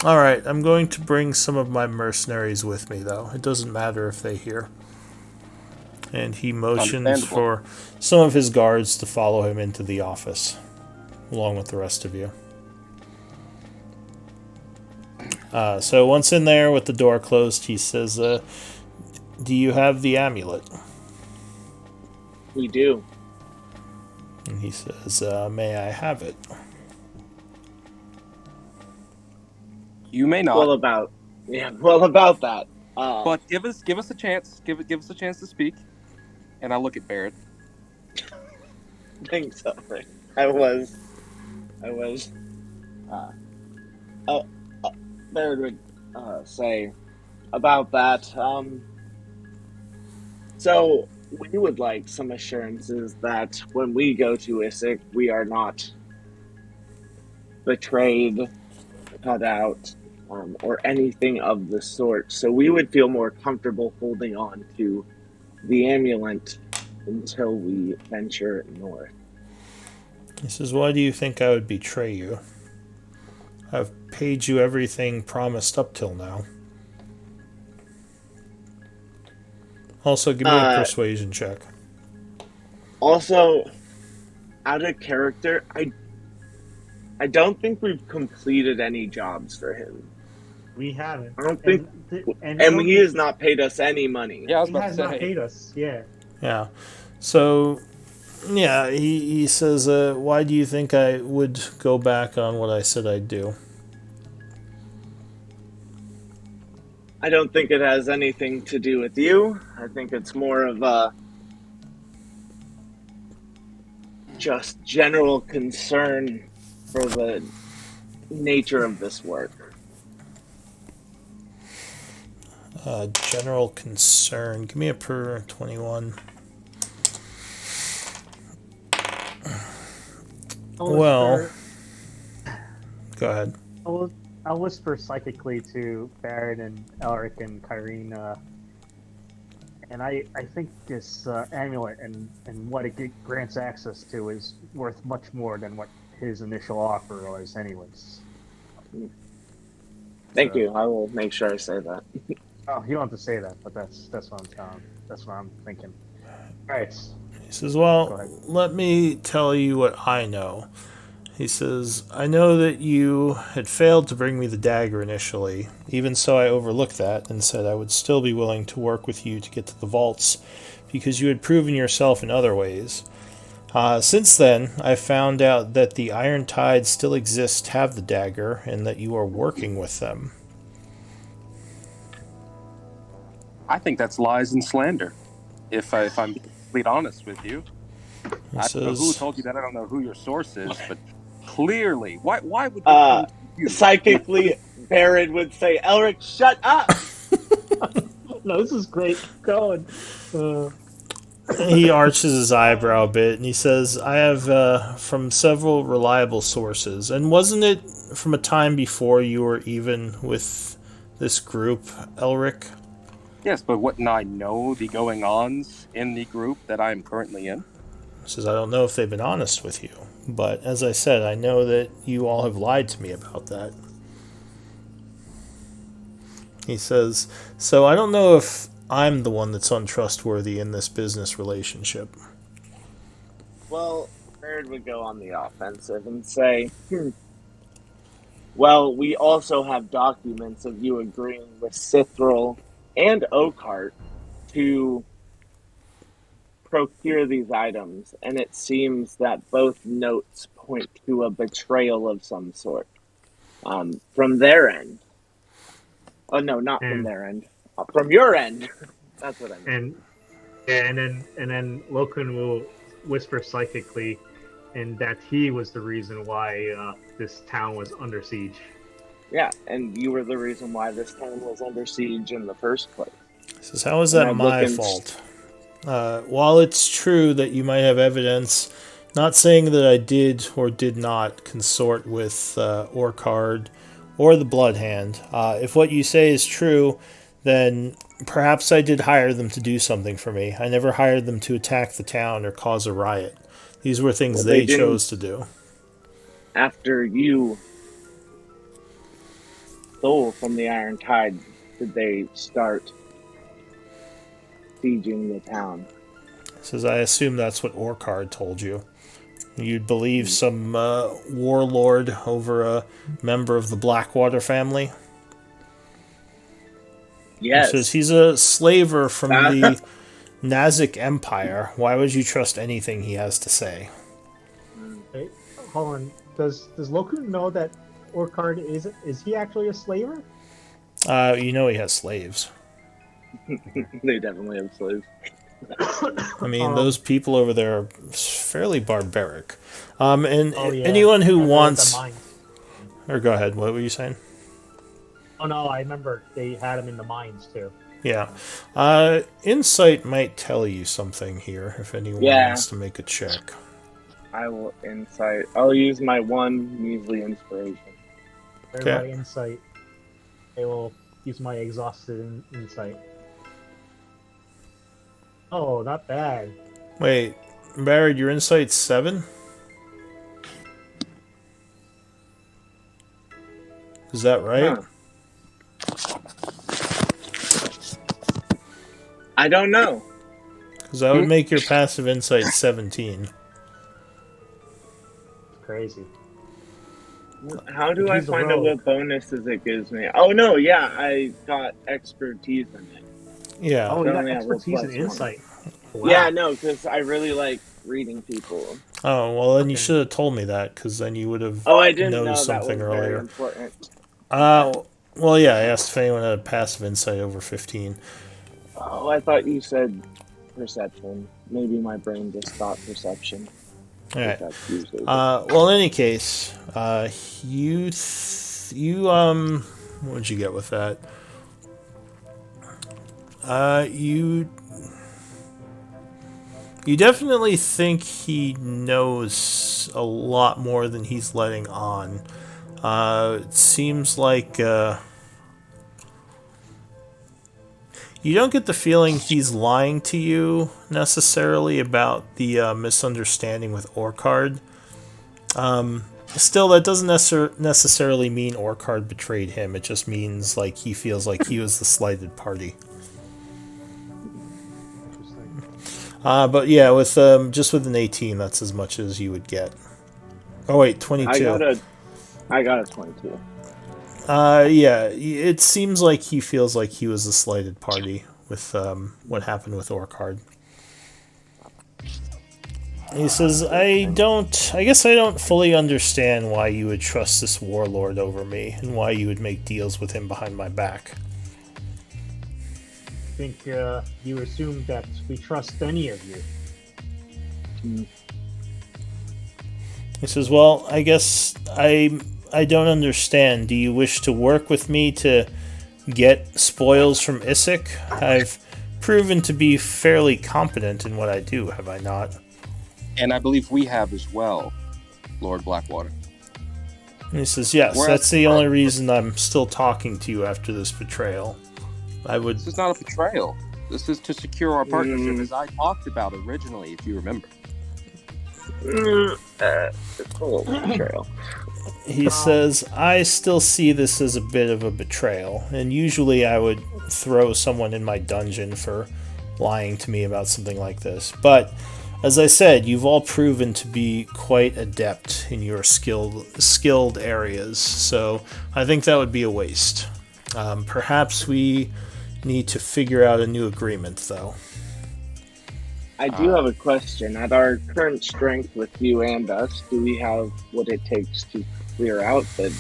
Alright, I'm going to bring some of my mercenaries with me, though. It doesn't matter if they hear. And he motions Understandable. for some of his guards to follow him into the office, along with the rest of you. So once in there with the door closed, he says, do you have the amulet? We do. And he says, may I have it? You may not, Well, about that. but give us a chance. Give us a chance to speak. And I look at Barrett. Thanks, Alfred. I was. Uh, uh, Baird would say about that. So we would like some assurances that when we go to Issyk, we are not betrayed, cut out, or anything of the sort. So we would feel more comfortable holding on to the amulet until we venture north. He says, why do you think I would betray you? I've paid you everything promised up till now. Also, give me a persuasion check. Also, out of character, I don't think we've completed any jobs for him. We haven't. I don't think, and he has not paid us any money. Yeah, I was He about to has say. not paid us. Yeah. Yeah. So, yeah, he says, why do you think I would go back on what I said I'd do? I don't think it has anything to do with you. I think it's more of a just general concern for the nature of this work. General concern. Give me a per 21. Well, go ahead. I'll whisper psychically to Barrett and Elric and Kyrene, and I think this amulet and what it grants access to is worth much more than what his initial offer was, anyways. Thank you. I will make sure I say that. Oh, you don't have to say that, but that's what I'm thinking. All right. He says, well, let me tell you what I know. He says, I know that you had failed to bring me the dagger initially. Even so, I overlooked that and said I would still be willing to work with you to get to the vaults because you had proven yourself in other ways. Since then, I found out that the Iron Tide still exists, have the dagger, and that you are working with them. I think that's lies and slander. If I'm being completely honest with you, I don't know who told you that. I don't know who your source is, but clearly, why would you? Psychically, Barrett would say, "Elric, shut up." No, this is great. Keep going. He arches his eyebrow a bit and he says, I have from several reliable sources. And wasn't it from a time before you were even with this group, Elric? Yes, but wouldn't I know the going-ons in the group that I am currently in? He says, I don't know if they've been honest with you. But as I said, I know that you all have lied to me about that. He says, so I don't know if I'm the one that's untrustworthy in this business relationship. Well, Baird would go on the offensive and say, well, we also have documents of you agreeing with Cithril and Oakheart to procure these items, and it seems that both notes point to a betrayal of some sort from their end. Oh no, not from their end. From your end. That's what I mean. And then Lokun will whisper psychically, and that he was the reason why this town was under siege. Yeah, and you were the reason why this town was under siege in the first place. He says, how is that my fault? While it's true that you might have evidence, not saying that I did or did not consort with Orcard or the Blood Hand. If what you say is true, then perhaps I did hire them to do something for me. I never hired them to attack the town or cause a riot. These were things they chose to do. After you stole from the Iron Tide did they start sieging the town? Says, I assume that's what Orkard told you. You'd believe some warlord over a member of the Blackwater family? Yes. He says, he's a slaver from the Nazic Empire. Why would you trust anything he has to say? Hey, hold on. Does Lokun know that Orkard is he actually a slaver? You know he has slaves. They definitely have slaves. I mean, those people over there are fairly barbaric. And yeah. anyone who They're wants... the mines. Or go ahead, what were you saying? Oh no, I remember they had him in the mines too. Yeah. Insight might tell you something here, if anyone wants to make a check. I will insight. I'll use my one measly inspiration. Everybody insight. I will use my exhausted insight. Oh, not bad. Wait, Barrett, your insight's 7? Is that right? Huh. I don't know. Because that would make your passive insight 17. Crazy. How do I find out what bonuses it gives me? Oh no, yeah, I got expertise in it. Yeah. Oh, you got expertise and insight. Wow. Yeah, no, because I really like reading people. Oh, well, then you should have told me that, because then you would have I didn't know something that was earlier. very important. Well, yeah, I asked if anyone had a passive insight over 15. Oh, I thought you said perception. Maybe my brain just thought perception. All right. Well, in any case, what'd you get with that? You definitely think he knows a lot more than he's letting on. It seems like you don't get the feeling he's lying to you necessarily about the misunderstanding with Orkard. Still, that doesn't necessarily mean Orkard betrayed him. It just means like he feels like he was the slighted party. But yeah, with just with an 18, that's as much as you would get. Oh wait, 22. I got a 22. Yeah, it seems like he feels like he was the slighted party with what happened with Orkard. He says, I guess I don't fully understand why you would trust this warlord over me, and why you would make deals with him behind my back. I think you assume that we trust any of you. He says, well, I guess I don't understand. Do you wish to work with me to get spoils from Isik? I've proven to be fairly competent in what I do, have I not? And I believe we have as well, Lord Blackwater. And he says, yes, that's the only reason I'm still talking to you after this betrayal. This is not a betrayal. This is to secure our partnership, as I talked about originally, if you remember. It's a little betrayal. He says, I still see this as a bit of a betrayal, and usually I would throw someone in my dungeon for lying to me about something like this. But, as I said, you've all proven to be quite adept in your skilled areas, so I think that would be a waste. Perhaps we need to figure out a new agreement, though. I do have a question. At our current strength with you and us, do we have what it takes to clear out the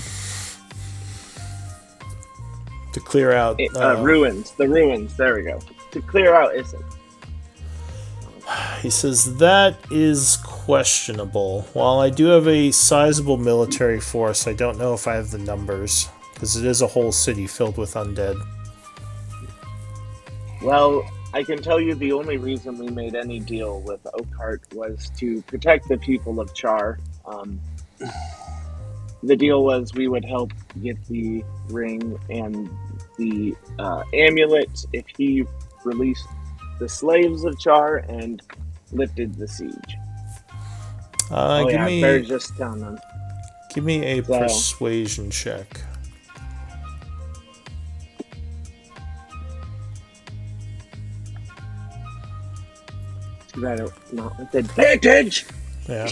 ruins? The ruins. There we go. To clear out Isik. He says that is questionable. While I do have a sizable military force, I don't know if I have the numbers, because it is a whole city filled with undead. Well, I can tell you the only reason we made any deal with Oakheart was to protect the people of Chaur. The deal was we would help get the ring and the amulet if he released the slaves of Chaur and lifted the siege. Give just down them. Give me a persuasion check. Too bad it's not with advantage, Yeah.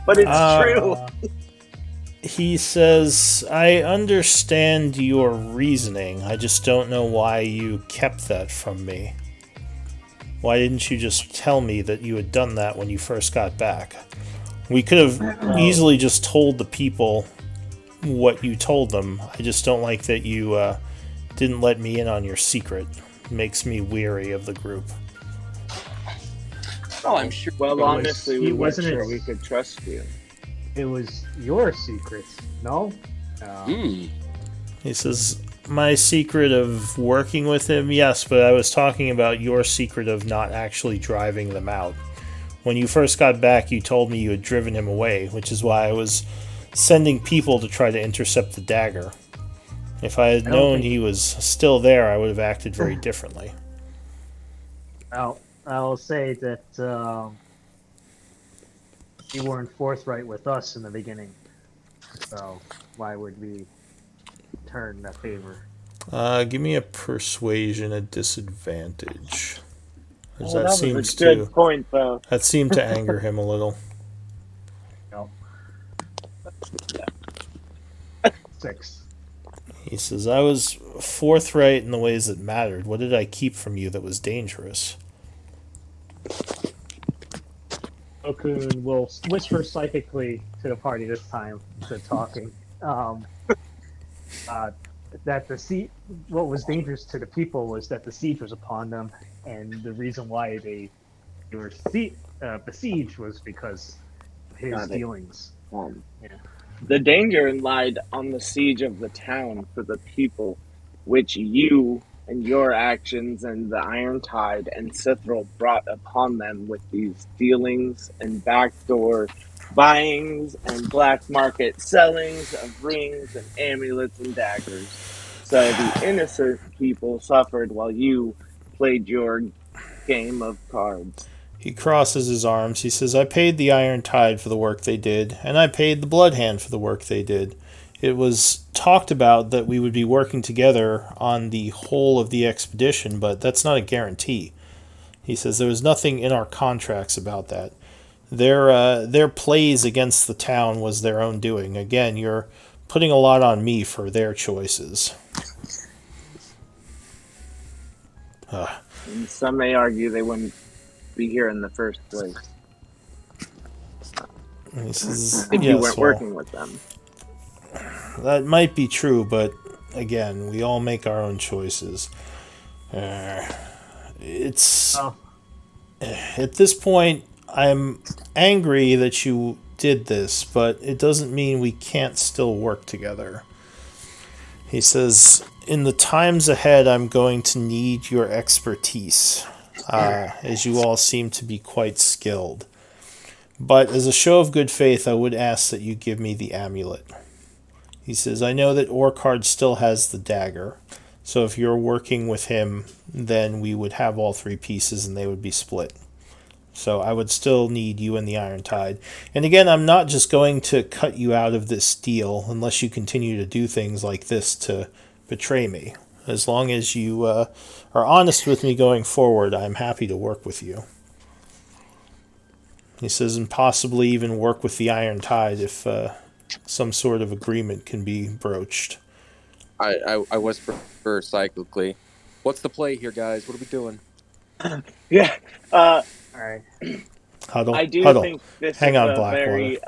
but it's true. He says, I understand your reasoning. I just don't know why you kept that from me. Why didn't you just tell me that you had done that when you first got back? We could have easily just told the people what you told them. I just don't like that you didn't let me in on your secret. It makes me weary of the group. Oh, I'm sure. Well, honestly, we weren't wasn't sure it- we could trust you. It was your secrets, no? He says, my secret of working with him, yes, but I was talking about your secret of not actually driving them out. When you first got back, you told me you had driven him away, which is why I was sending people to try to intercept the dagger. If I had known he was still there, I would have acted very differently. I'll say that you weren't forthright with us in the beginning. So why would we turn that favor? Give me a persuasion at disadvantage. 'Cause That seems was a good to point, though. that seemed to anger him a little. No. 6. He says, I was forthright in the ways that mattered. What did I keep from you that was dangerous? Okun will whisper psychically to the party this time instead of talking. That what was dangerous to the people was that the siege was upon them, and the reason why they were besieged was because of his dealings. The danger lied on the siege of the town for the people, which you and your actions and the Iron Tide and Cithril brought upon them with these dealings and backdoor buyings and black market sellings of rings and amulets and daggers. So the innocent people suffered while you played your game of cards. He crosses his arms. He says, I paid the Iron Tide for the work they did, and I paid the Blood Hand for the work they did. It was talked about that we would be working together on the whole of the expedition, but that's not a guarantee. He says there was nothing in our contracts about that. Their plays against the town was their own doing. Again, you're putting a lot on me for their choices. And some may argue they wouldn't be here in the first place He says, if you weren't well, working with them. that might be true, but again, we all make our own choices. It's at this point, I'm angry that you did this, but it doesn't mean we can't still work together. He says, in the times ahead, I'm going to need your expertise, as you all seem to be quite skilled. But as a show of good faith, I would ask that you give me the amulet. He says, I know that Orcard still has the dagger, so if you're working with him, then we would have all 3 pieces and they would be split. So I would still need you and the Iron Tide. And again, I'm not just going to cut you out of this deal unless you continue to do things like this to betray me. As long as you are honest with me going forward, I'm happy to work with you. He says, and possibly even work with the Iron Tide if some sort of agreement can be broached. I whisper cyclically. What's the play here, guys? What are we doing? Yeah. All right. Huddle. I do Huddle. think this Hang is on, a Blackwater. very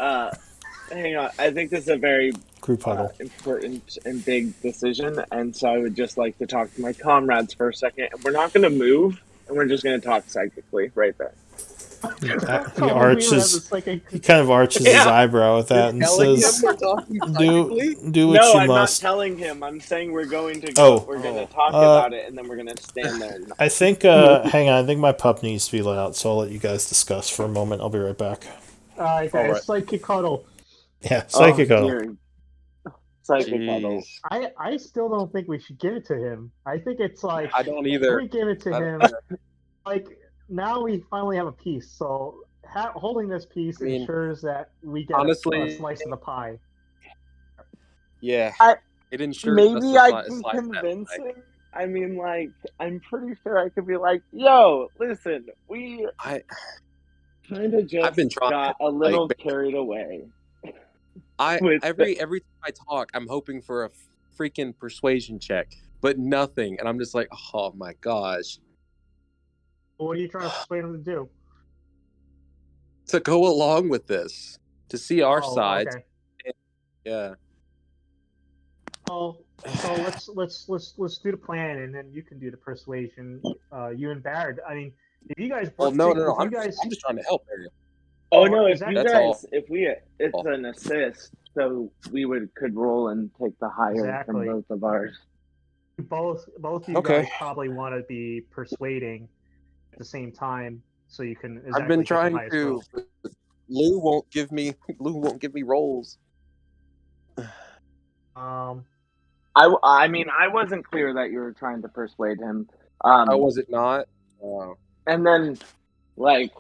hang on. I think this is a very Group huddle. important and big decision, and so I would just like to talk to my comrades for a second. We're not going to move, and we're just going to talk psychically right there. He kind of arches his eyebrow at that and says, do what No, you I'm must. not telling him. I'm saying we're going to go. We're going to talk about it, and then we're going to stand there. I think, hang on, I think my pup needs to be let out, so I'll let you guys discuss for a moment. I'll be right back. Alright, guys, psychic huddle. Yeah, psychic huddle. Dear. Psychic huddle. I still don't think we should give it to him. I think it's like, I don't either. we give it to him. Like, now we finally have a piece, so holding this piece ensures that we get a slice of the pie. Yeah, it ensures maybe I can convince him. I mean, like, I'm pretty sure I could be like, yo, listen, we I kind of I've just been trying. got a Like little carried away I with every time I talk, I'm hoping for a freaking persuasion check, but nothing, and I'm just like, oh my gosh, What are you trying to persuade him to do? to go along with this, to see our Oh, side. okay. Yeah. Oh, so let's do the plan, and then you can do the persuasion. You and Barrett. I mean, if you guys Well, work, no. if you I'm guys, just trying to help Ariel. Oh oh, no! is If that you That's guys, all. if we, it's an assist, so we could roll and take the higher from exactly? both of ours. Both of you Okay. guys probably want to be persuading at the same time, so you can I've been exactly get the trying highest to. roll. Lou won't give me rolls. Um, I mean, I wasn't clear that you were trying to persuade him. Oh, was it not? Oh. And then, like,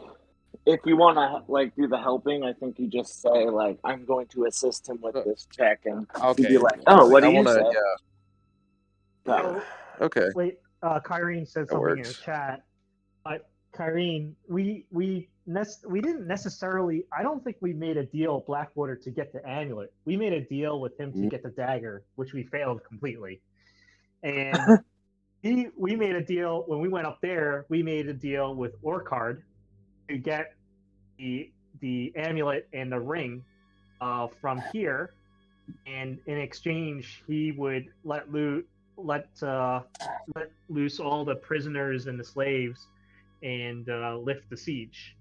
if you want to like do the helping, I think you just say like, "I'm going to assist him with this check," and you'd be Okay. like, "Oh, what I do you want to. say?" Yeah. So, Okay. wait, Kyrene said That something in the works. chat, but Kyrene, we didn't necessarily. I don't think we made a deal with Blackwater to get the amulet. We made a deal with him to get the dagger, which we failed completely. And we made a deal when we went up there. We made a deal with Orcard to get the amulet and the ring from here, and in exchange, he would let loose all the prisoners and the slaves, and lift the siege.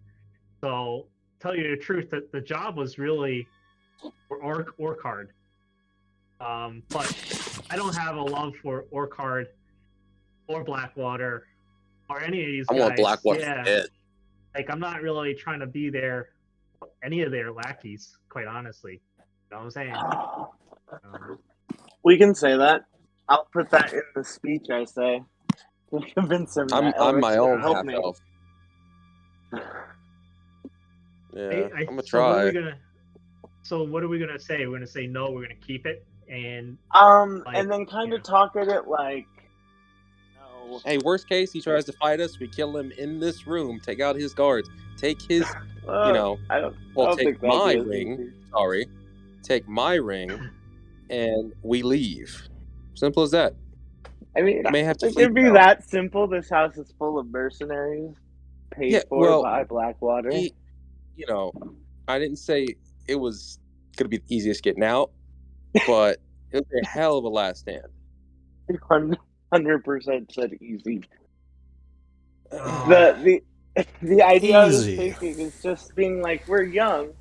So, tell you the truth, that the job was really for Orcard. But I don't have a love for Orcard or Blackwater or any of these I want guys. Blackwater Yeah, dead. like I'm not really trying to be any of their lackeys, quite honestly. You know what I'm saying? we can say that. I'll put that in the speech I say to convince him that I'm Elric my should own help half me. elf. Yeah, I'm gonna So what are we try. gonna? So what are we gonna say? We're gonna say no. We're gonna keep it, and And then kind yeah. of talk at it like, no. Hey, worst case, he tries to fight us. We kill him in this room. Take out his guards. Take his, I don't take think that'd my be as ring. easy. Sorry, take my ring, and we leave. Simple as that. I mean, May have to it flee could be now. that simple. This house is full of mercenaries, paid Yeah, for well, by Blackwater. I didn't say it was gonna be the easiest getting out, but it was a hell of a last stand. 100% said easy. Uh, The idea I was Easy. thinking is just being like, we're young,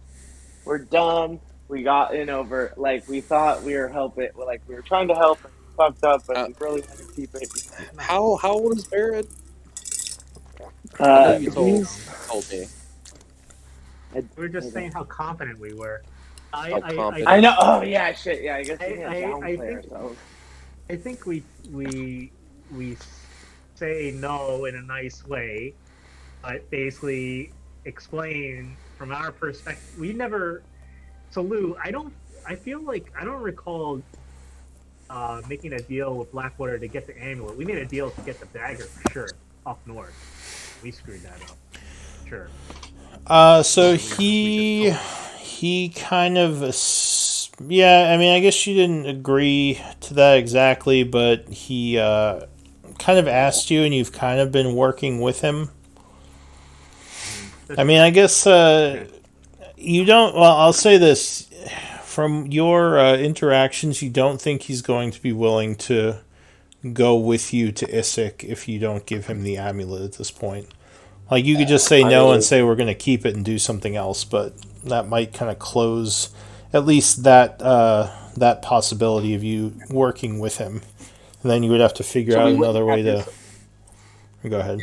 we're dumb, we got in over, like, we thought we were helping, like, we were trying to help and we fucked up, and we really want to keep it easy. How old is Barrett? I know you told He's. me we're just saying how confident we were. how I confident. I know. Oh yeah, shit. Yeah, I guess we can't I downplay think ourselves. I think we say no in a nice way, but basically explain from our perspective. We never. So Lou, I feel like I don't recall making a deal with Blackwater to get the amulet. We made a deal to get the dagger for sure up north. We screwed that up. Sure. So he kind of yeah. I mean, I guess you didn't agree to that exactly, but he kind of asked you, and you've kind of been working with him. I mean, I guess you don't. Well, I'll say this: from your interactions, you don't think he's going to be willing to go with you to Issyk if you don't give him the amulet at this point. Like, you could just say no and say we're going to keep it and do something else, but that might kind of close at least that possibility of you working with him. And then you would have to figure out another way to. Go ahead.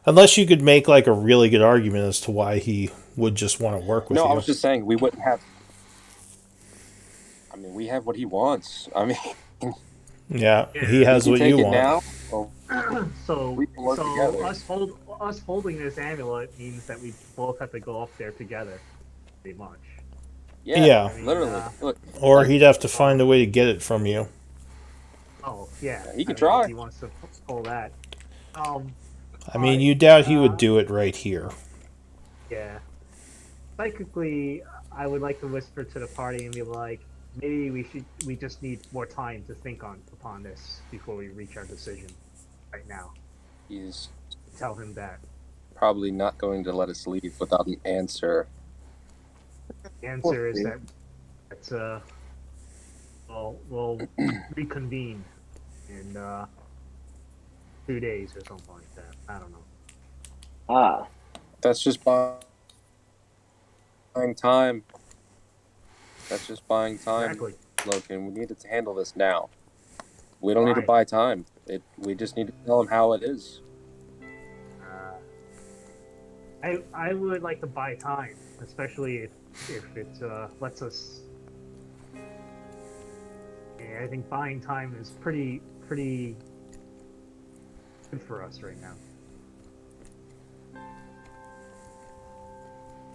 Unless you could make like a really good argument as to why he would just want to work with No, you. I was just saying we wouldn't have. I mean, we have what he wants. I mean, Yeah, he has we what can you take it want. now. Well, so we can work together. us holding this amulet means that we both have to go up there together, pretty much. Yeah. I mean, Literally. Look, Or he'd have to find a way to get it from you. Oh yeah, He can if try. he wants to pull that. Um, I mean, but you doubt he would do it right here. yeah, psychically, I would like to whisper to the party and be like, maybe we just need more time to think upon this before we reach our decision right now. He's Tell him that. probably not going to let us leave without an answer. The We'll answer is see. that's we'll reconvene in 2 days or something like that. I don't know. Ah, That's just buying time. That's just buying time, Exactly. Logan. We need to handle this now. We don't need to Why? buy time. We just need to tell him how it is. I would like to buy time, especially if it lets us. Yeah, I think buying time is pretty good for us right now.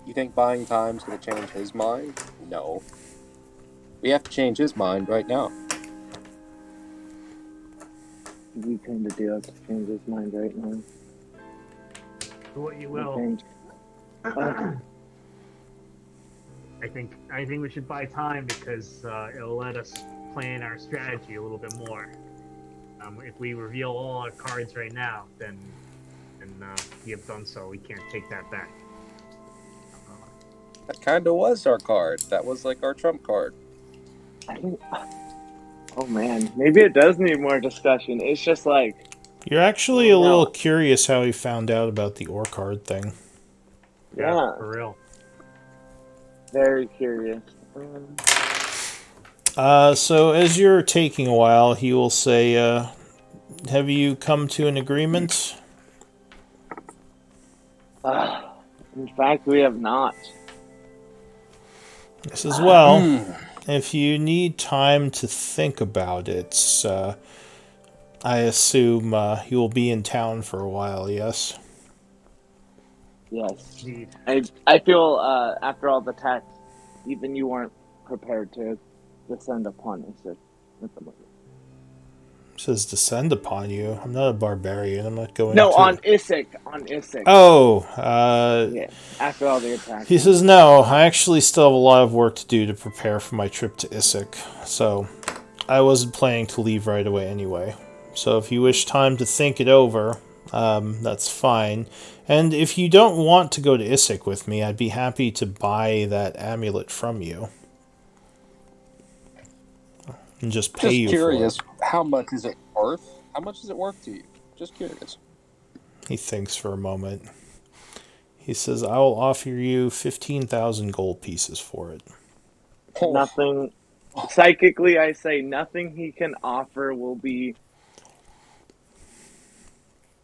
You think buying time's going to change his mind? No. We have to change his mind right now. we kind of do have to change his mind right now. Do what you I will. think. I think we should buy time because it'll let us plan our strategy a little bit more. If we reveal all our cards right now, then we have done so. We can't take that back. That kind of was our card. That was like our trump card. I think. Oh man, maybe it does need more discussion. It's just like, You're actually a no. little curious how he found out about the ore card thing. Yeah, For real. very curious. So as you're taking a while, he will say, have you come to an agreement? In fact, we have not. He says, well, if you need time to think about it, I assume you will be in town for a while, yes? Yes. Indeed. I feel after all the attacks, even you weren't prepared to descend upon us at the moment. He says, descend upon you. I'm not a barbarian. I'm not going No, to... on Isik. On Isik. Oh, Yeah, after all the attacks. he says, no, I actually still have a lot of work to do to prepare for my trip to Isik, so I wasn't planning to leave right away anyway. So if you wish time to think it over, that's fine. And if you don't want to go to Isik with me, I'd be happy to buy that amulet from you. And just pay Just you curious, for it. how much is it worth? How much is it worth to you? Just curious. He thinks for a moment. He says, I will offer you 15,000 gold pieces for it. Nothing. Psychically, I say nothing he can offer will be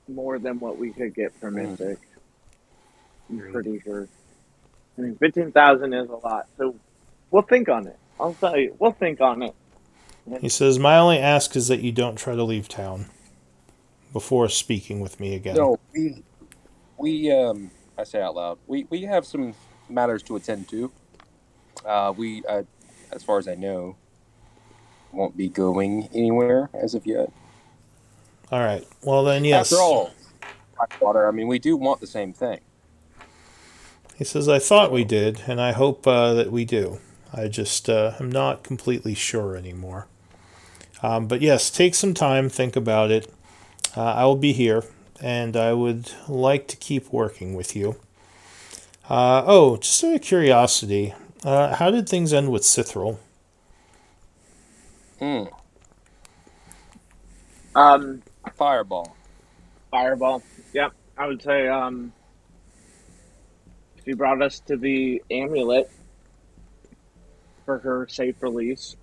more than what we could get from Isik. I'm pretty sure. I mean, 15,000 is a lot, so we'll think on it. I'll tell you, we'll think on it. He says, my only ask is that you don't try to leave town before speaking with me again. No, I say out loud, we have some matters to attend to. As far as I know, won't be going anywhere as of yet. All right. Well, then, yes. After all, Blackwater, I mean, we do want the same thing. He says, I thought we did, and I hope that we do. I just am not completely sure anymore. But yes, take some time, think about it. I will be here, and I would like to keep working with you. Just out of curiosity, how did things end with Cithril? Fireball. Fireball. Yep, I would say she brought us to the amulet for her safe release.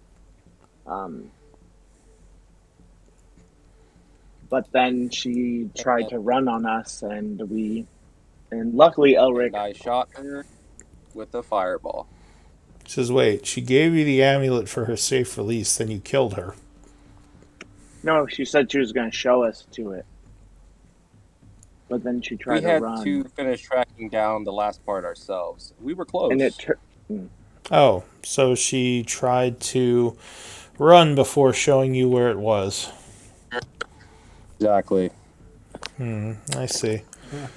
But then she tried to run on us, and luckily Elric. And I shot her with a fireball. He says, wait, she gave you the amulet for her safe release, then you killed her. No, she said she was going to show us to it. But then she tried to run. We had to finish tracking down the last part ourselves. We were close. And so she tried to run before showing you where it was. Exactly. I see.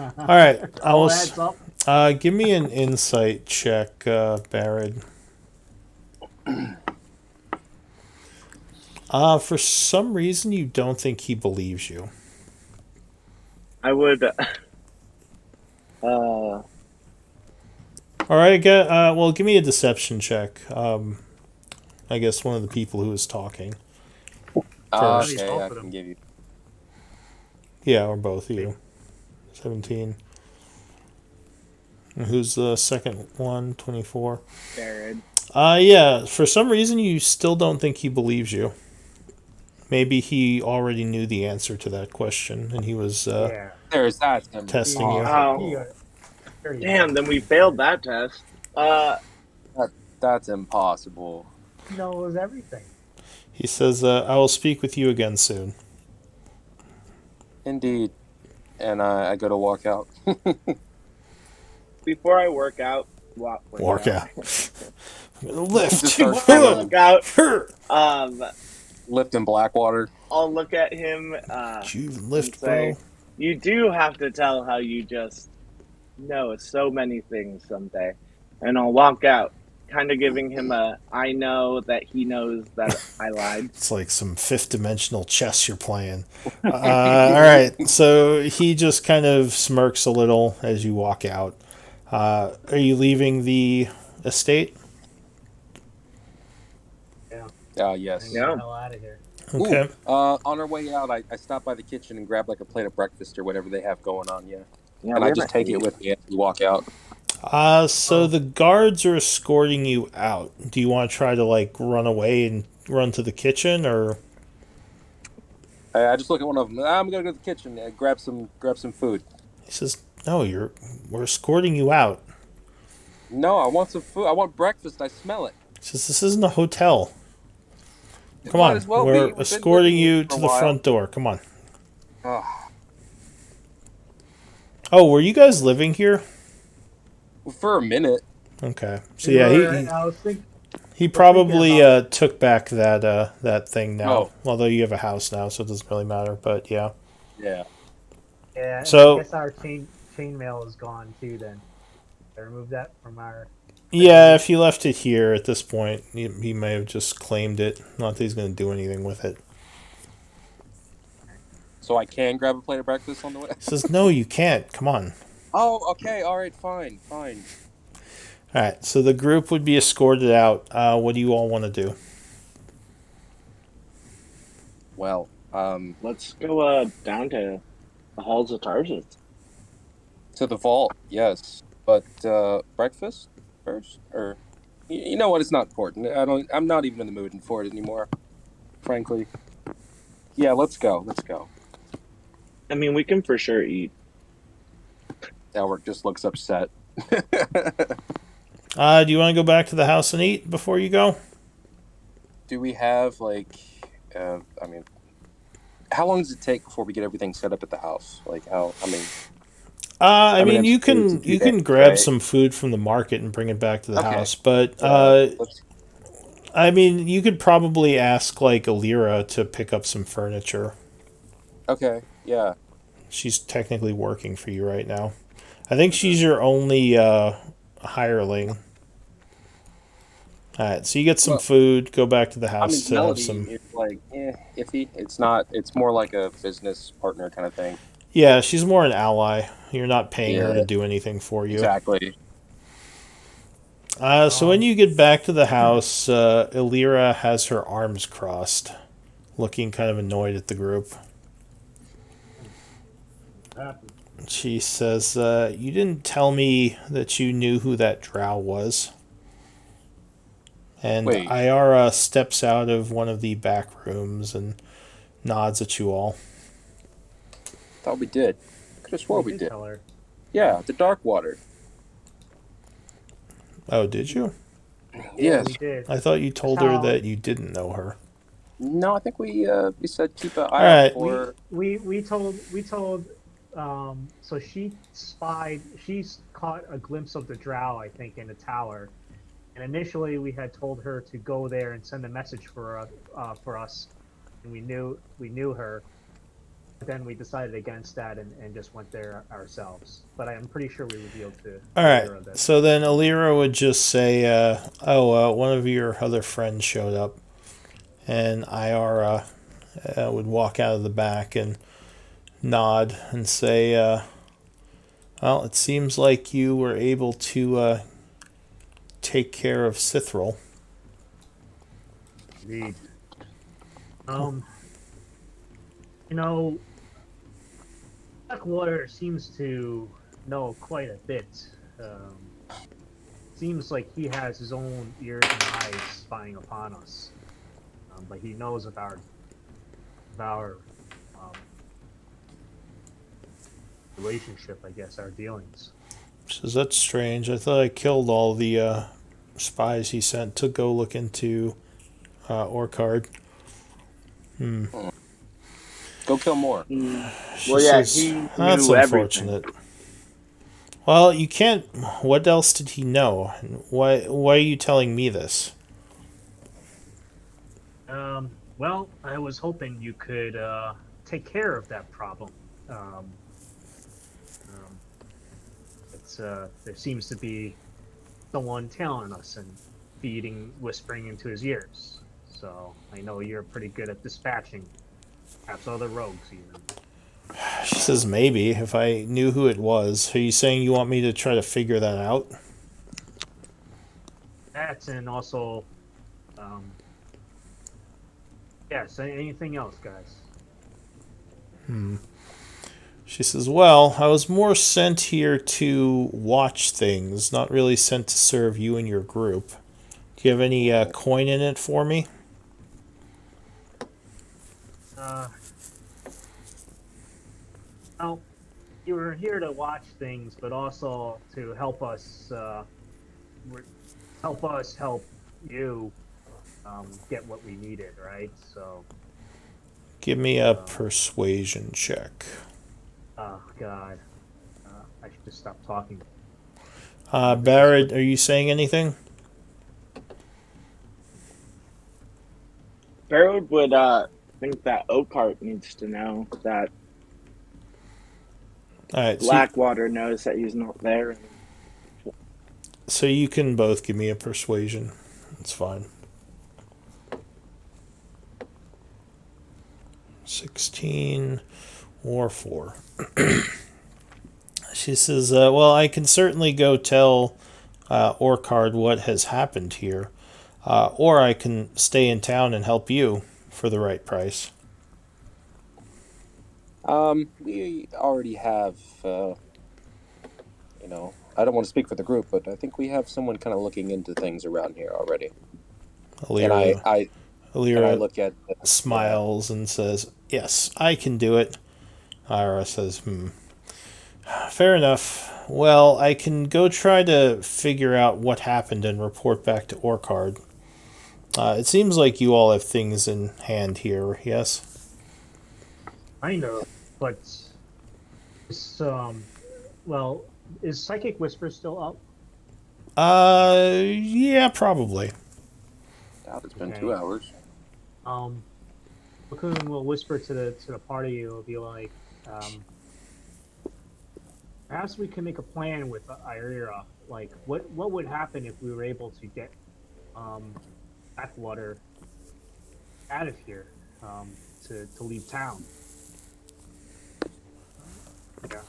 All right, I will. All adds up. Give me an insight check, Barrett. For some reason, you don't think he believes you. I would. All right, well, give me a deception check. I guess one of the people who was talking. First. Okay, both I of them. can give you. Yeah, or both of you. 17. And who's the second one? 24. Jared. Yeah, for some reason, you still don't think he believes you. Maybe he already knew the answer to that question, and he was Yeah. There's that. testing you. Oh, Very damn! Then we failed that test. That's impossible. He knows everything. He says, I will speak with you again soon. Indeed. And I go to walk out. Before I work out, Work out. Lift. Just start Before I work out, Lift in Blackwater. I'll look at him You even and lift, say, bro. "You do have to tell how you just know so many things someday," and I'll walk out, kind of giving him a I know that he knows that I lied. It's like some fifth dimensional chess you're playing. All right, so he just kind of smirks a little as you walk out. Are you leaving the estate? Yes. Get Yeah. the hell out of here. Okay. Ooh, on our way out, I stop by the kitchen and grab like a plate of breakfast or whatever they have going on. Yeah. Yeah, And we I just haven't take it ate. with me as we walk out. So the guards are escorting you out. Do you want to try to like run away and run to the kitchen, or I just look at one of them. I'm gonna go to the kitchen and grab some food. he says, "No, we're escorting you out." No, I want some food. I want breakfast. I smell it. He says, "This isn't a hotel. It Come might on, as well be. we're We've been escorting living here you for to a the while. front door. Come on." Ugh. Oh, were you guys living here? For a minute. Okay. So yeah, I was thinking. he probably about took back that thing now. Oh. Although you have a house now, so it doesn't really matter. But yeah. Yeah. Yeah. So- I guess our chainmail is gone too. Then I removed that from our. Yeah, if he left it here at this point, he may have just claimed it. Not that he's going to do anything with it. So I can grab a plate of breakfast on the way. He says, "No, you can't. Come on." Oh, okay. All right. Fine. All right. So the group would be escorted out. What do you all want to do? Well, Let's go down to the halls of Tarsus. to the vault, yes. But breakfast first, or you know what? It's not important. I'm not even in the mood for it anymore, frankly. Yeah, let's go. Let's go. I mean, we can for sure eat. Elric just looks upset. Do you want to go back to the house and eat before you go? Do we have like? I mean, how long does it take before we get everything set up at the house? Like how? I mean. I mean, it's- you it's can a few you can days, grab right? some food from the market and bring it back to the Okay. house, but let's- I mean, you could probably ask like Alira to pick up some furniture. okay. Yeah. She's technically working for you right now. I think she's your only hireling. All right, so you get some Well, food, go back to the I mean, house to have Melody some. is like iffy. It's not. It's more like a business partner kind of thing. Yeah, she's more an ally. You're not paying her to Yeah. do anything for you. Exactly. So when you get back to the house, Illyra has her arms crossed, looking kind of annoyed at the group. She says, "You didn't tell me that you knew who that drow was." And Wait. Ayara steps out of one of the back rooms and nods at you all. Thought we did. Could have swore we did. Tell her. Yeah, the dark water. Oh, did you? Yes. We did. I thought you told her How- that you didn't know her. No, I think we said keep an eye Alright. out for. We told so she's caught a glimpse of the drow, I think, in the tower, And initially, we had told her to go there and send a message for us, and we knew her. But then we decided against that and just went there ourselves. But I am pretty sure we revealed to All right. Alira that. So then Alira would just say, one of your other friends showed up. And Iara would walk out of the back and nod and say, well, it seems like you were able to take care of Sithril. Indeed. You know, Blackwater seems to know quite a bit. Seems like he has his own ears and eyes spying upon us. But he knows of our relationship, I guess, our dealings. Says, that's strange. I thought I killed all the spies he sent to go look into Orcard. Go kill more. She Well, yeah, says, he knew that's everything. unfortunate. Well, you can't. What else did he know? Why are you telling me this? Well, I was hoping you could take care of that problem. There seems to be someone tailing us and whispering into his ears. So I know you're pretty good at dispatching, perhaps other rogues even. She says, maybe, if I knew who it was. Are you saying you want me to try to figure that out? That and also, yes. Anything else, guys? She says, well, I was more sent here to watch things, not really sent to serve you and your group. Do you have any coin in it for me? Well, you were here to watch things, but also to help us help you get what we needed, right? So. Give me a persuasion check. Oh God, I should just stop talking. Barrett, are you saying anything? Barrowd would think that Oakheart needs to know that All right, Blackwater knows that he's not there. so you can both give me a persuasion. It's fine. 16 or 4. She says, well, I can certainly go tell Orcard what has happened here. Or I can stay in town and help you for the right price. We already have, I don't want to speak for the group, but I think we have someone kind of looking into things around here already. Alira, And I look at smiles and says, yes, I can do it. Ira says, fair enough. Well, I can go try to figure out what happened and report back to Orcard. It seems like you all have things in hand here, yes? Kind of, but it's well, is Psychic Whisper still up? Yeah, probably. It's been Okay. 2 hours. Cocoon will whisper to the party. It'll be like, perhaps we can make a plan with Irira. Like, what would happen if we were able to get Blackwater out of here to leave town? Yeah.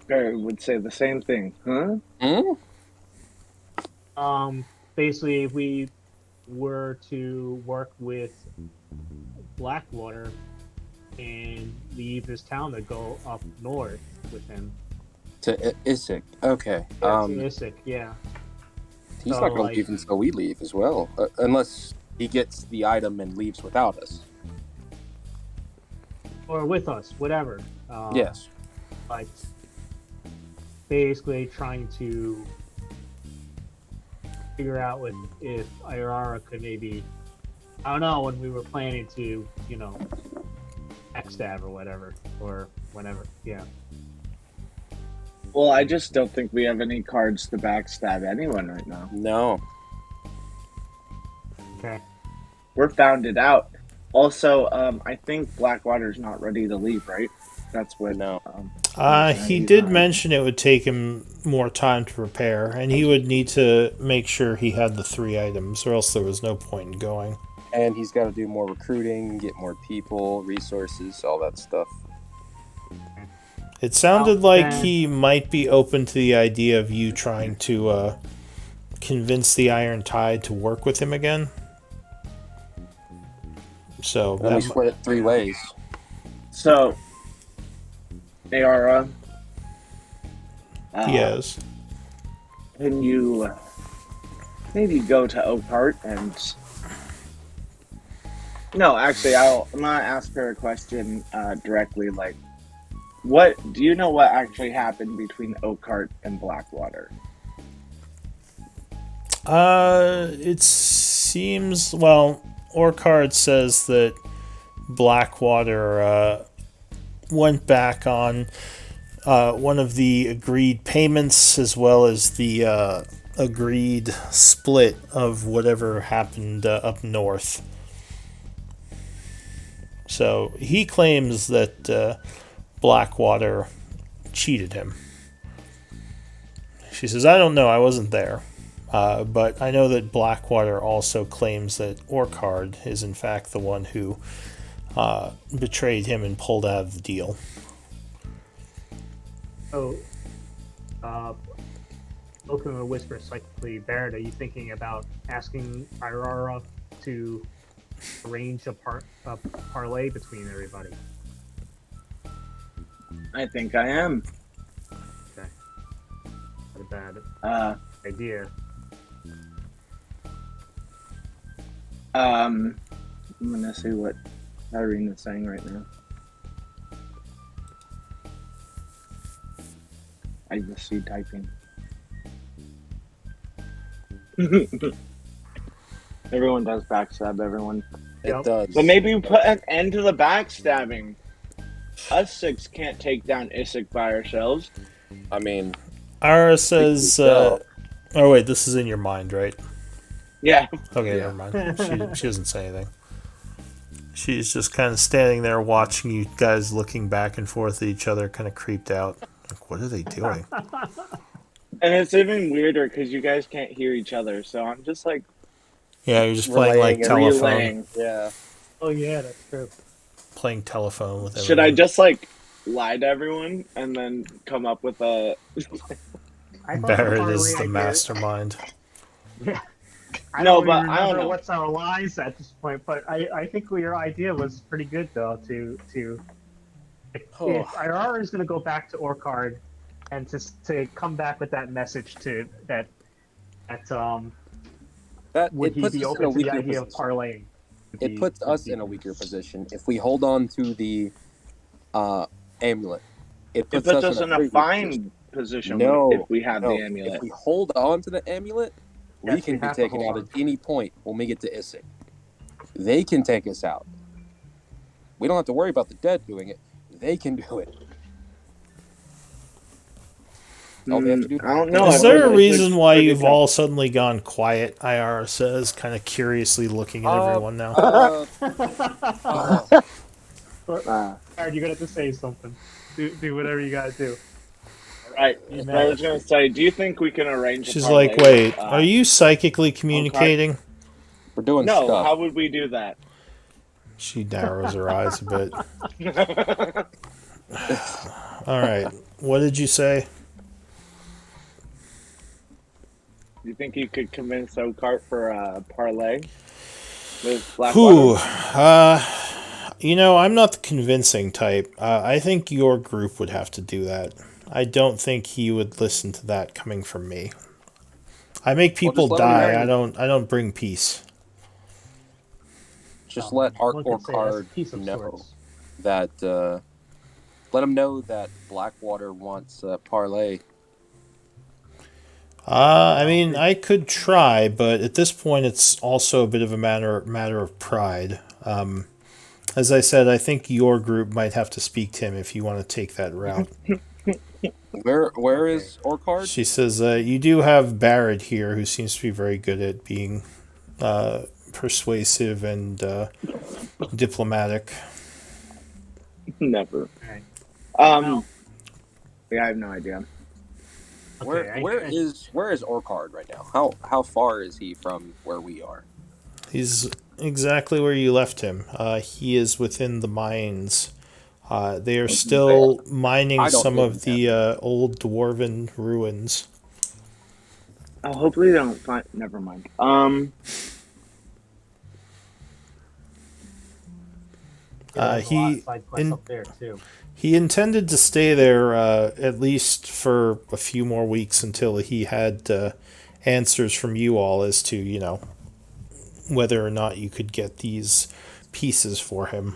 Barrowd would say the same thing, huh? Basically, if we were to work with Blackwater and leave this town to go up north with him. To Isik. Okay. Yeah, to Isik, yeah. He's So, not going to like- leave until we leave as well. Unless he gets the item and leaves without us. Or with us, whatever. Yes. But basically trying to figure out if Irara could maybe, I don't know, when we were planning to, backstab or whatever, or whenever, yeah. Well, I just don't think we have any cards to backstab anyone right now. No. Okay. We're founded out. Also, I think Blackwater's not ready to leave, right? That's what. No. He did mention it would take him more time to prepare, and he would need to make sure he had the 3 items, or else there was no point in going. And he's got to do more recruiting, get more people, resources, all that stuff. It sounded like he might be open to the idea of you trying to convince the Iron Tide to work with him again. So And we split it 3 ways. So, Ayara, yes. can you maybe go to Oakheart and... No, actually, I'm gonna ask her a question directly. Like, what do you know? What actually happened between Oakheart and Blackwater? It seems, well, Orchard says that Blackwater went back on one of the agreed payments, as well as the agreed split of whatever happened up north. So he claims that Blackwater cheated him. She says, I don't know, I wasn't there. But I know that Blackwater also claims that Orchard is in fact the one who betrayed him and pulled out of the deal. So, looking at a whisper psychically, Barrett, are you thinking about asking Irara to arrange a parlay between everybody? I think I am. Okay. Not a bad idea. I'm gonna see what Irena's saying right now. I just see typing. Everyone does backstab everyone. It does. But maybe we put an end to the backstabbing. Us 6 can't take down Isaac by ourselves. I mean, Ara says, oh wait, this is in your mind, right? Yeah. Okay, Yeah. never mind. She doesn't say anything. She's just kind of standing there watching you guys looking back and forth at each other, kind of creeped out. Like, what are they doing? And it's even weirder because you guys can't hear each other, so I'm just like... Yeah, you're just playing like Relaying telephone. relaying. yeah. Oh yeah, that's true. Playing telephone with everyone. Should I just like lie to everyone and then come up with a... I thought Barrett parlay is the idea- mastermind. Yeah. I No, don't but even I don't remember know. what's our lies at this point, but I think your idea was pretty good though. If Irara is going to go back to Orchard and to come back with that message to that would It he puts be us in a open to the weaker idea of position. parlaying? It puts us in a weaker position if we hold on to the amulet. It puts us in a very fine weak position No, if we have no. the amulet. If we hold on to the amulet, we Yes, can we be have to taken hold out on. at any point when we get to Isik. They can take us out. We don't have to worry about the dead doing it. They can do it. All they have to do I don't know. Is I've there heard a reason it's why pretty you've tough. all suddenly gone quiet? IR says, kind of curiously looking at everyone now. Alright, you're gonna have to say something. Do whatever you gotta do. Right. You So I was mad? going to say, do you think we can arrange She's a parlay like, wait, with, are you psychically communicating? We're doing No, stuff. how would we do that? She narrows her eyes a bit. All right, what did you say? Do you think you could convince Oakheart for a parlay with Whew. Blackwater? I'm not the convincing type. I think your group would have to do that. I don't think he would listen to that coming from me. I make people just let him die. know. I don't bring peace. Just let One could say that's a Orchard piece of know sorts. that. Let him know that Blackwater wants parlay. I mean, I could try, but at this point, it's also a bit of a matter of pride. As I said, I think your group might have to speak to him if you want to take that route. Where is Orcard? She says, you do have Barrett here, who seems to be very good at being persuasive and diplomatic. Never. Alright. Um. Yeah, I have no idea. Okay, Where is Orcard right now? How far is he from where we are? He's exactly where you left him. He is within the mines. They are still mining I don't some know of the old dwarven ruins. Oh, hopefully they don't find. Never mind. there's a lot of he side quests in- up there too. He intended to stay there at least for a few more weeks until he had answers from you all as to, whether or not you could get these pieces for him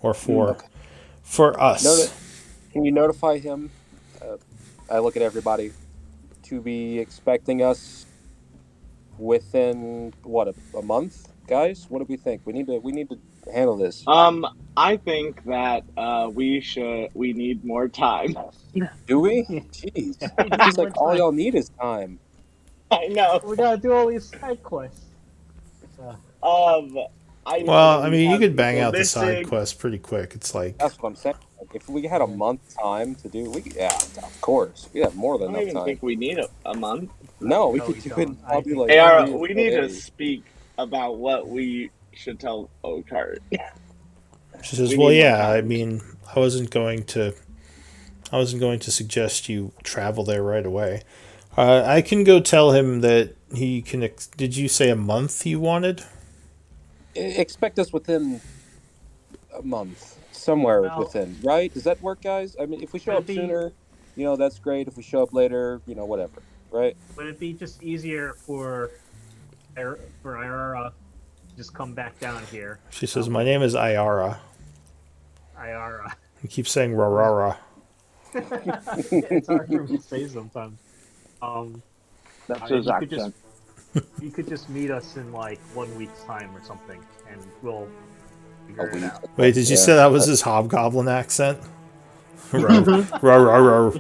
or for us. Can you notify him? I look at everybody to be expecting us within what a month, guys. What do we think? We need to handle this. I think that we need more time. Do we? Yeah. Jeez, We need seems more like all time. y'all need is time. I know. We gotta do all these side quests. Um, I know Well, that I we mean, you have could bang people out the side missing. quest pretty quick. It's like, That's what I'm saying. Like, if we had a month time to do, of course, we have more I than don't enough even time. think we need a month. No, we No, could we do it don't. in probably I like think- AR, 3 we need to days. speak about what we should tell Okart. she says, We well, need more yeah, I time. mean, I wasn't going to suggest you travel there right away. I can go tell him that he can. Did you say a month you wanted? Expect us within a month, somewhere Well- within, right? Does that work, guys? I mean, if we show up Maybe- sooner, that's great. If we show up later, whatever, right? Would it be just easier for Ira to just come back down here? She says, my name is Ayara. Ira. You keep saying rarara. It's hard for me to say sometimes. That's you his could just accent. you could just meet us in like 1 week's time or something, and we'll figure it week. out. Wait, did you Yeah. say that was his hobgoblin accent? Rar.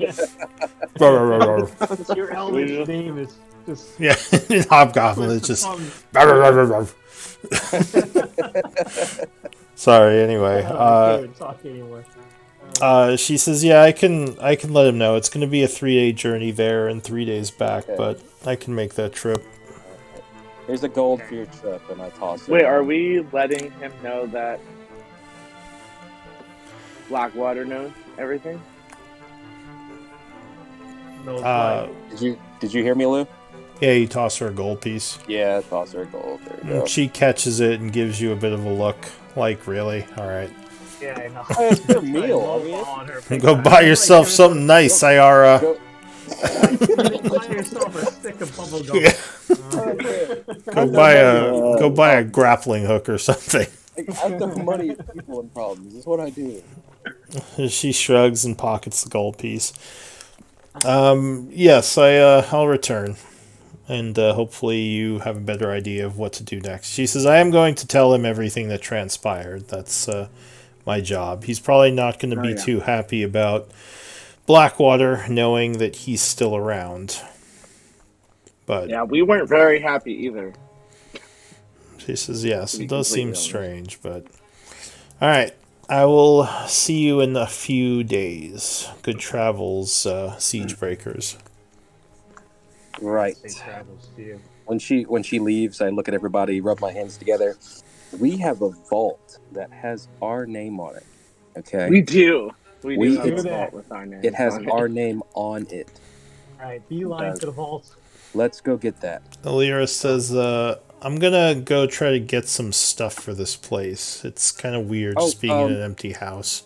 Your elvish name is just Yeah, in hobgoblin it's just. Sorry. Anyway, I can't even talk anymore. she says, "Yeah, I can let him know. It's going to be a 3-day journey there and 3 days back, Okay. but I can make that trip." Here's a gold for your trip, and I toss it. Wait, are we letting him know that Blackwater knows everything? No, it's Uh, Did you hear me, Lou? yeah, you toss her a gold piece. Yeah, toss her a gold. There you go. And she catches it and gives you a bit of a look, like, really? All right. yeah, I know. Hey, it's a Try meal. to I mean, lowball her big Go time. buy yourself Like, something nice, Ayara. Go, buy yourself a stick of bubble gum. Yeah. Go buy a grappling hook or something. I throw money at people in problems. That's what I do. She shrugs and pockets the gold piece. Yes, I'll return, and hopefully you have a better idea of what to do next. She says, I am going to tell him everything that transpired. That's my job. He's probably not going to be too happy about Blackwater knowing that he's still around. But Yeah, we weren't very happy either. she says, yes, To be it does seem completely strange, but... Alright, I will see you in a few days. Good travels, Siegebreakers. Right. Safe travels to you. When she leaves, I look at everybody, rub my hands together. We have a vault that has our name on it. Okay. We do. We We- do have a it's- vault with our name. It has on our name on it. Alright, beeline to the vault. Let's go get that. Alira says, I'm gonna go try to get some stuff for this place. It's kind of weird just being in an empty house.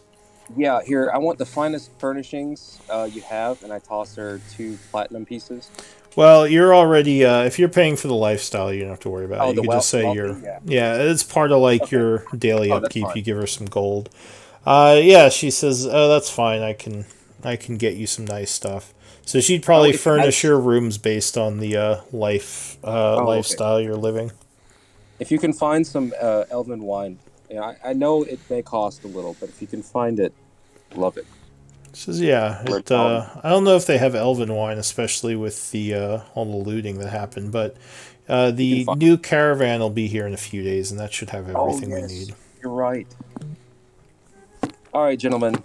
Yeah, here, I want the finest furnishings you have, and I toss her 2 platinum pieces. Well, you're already, if you're paying for the lifestyle, you don't have to worry about it. You the can just say wealthy, you're... yeah. it's part of, like, your daily Oh, that's upkeep. fine. You give her some gold. Yeah, she says, oh, that's fine. I can get you some nice stuff. So she'd probably furnish your rooms based on the lifestyle you're living. If you can find some elven wine, I know it may cost a little, but if you can find it, love it. Says, yeah. I don't know if they have elven wine, especially with the all the looting that happened, but the new caravan will be here in a few days, and that should have everything we need. You're right. All right, gentlemen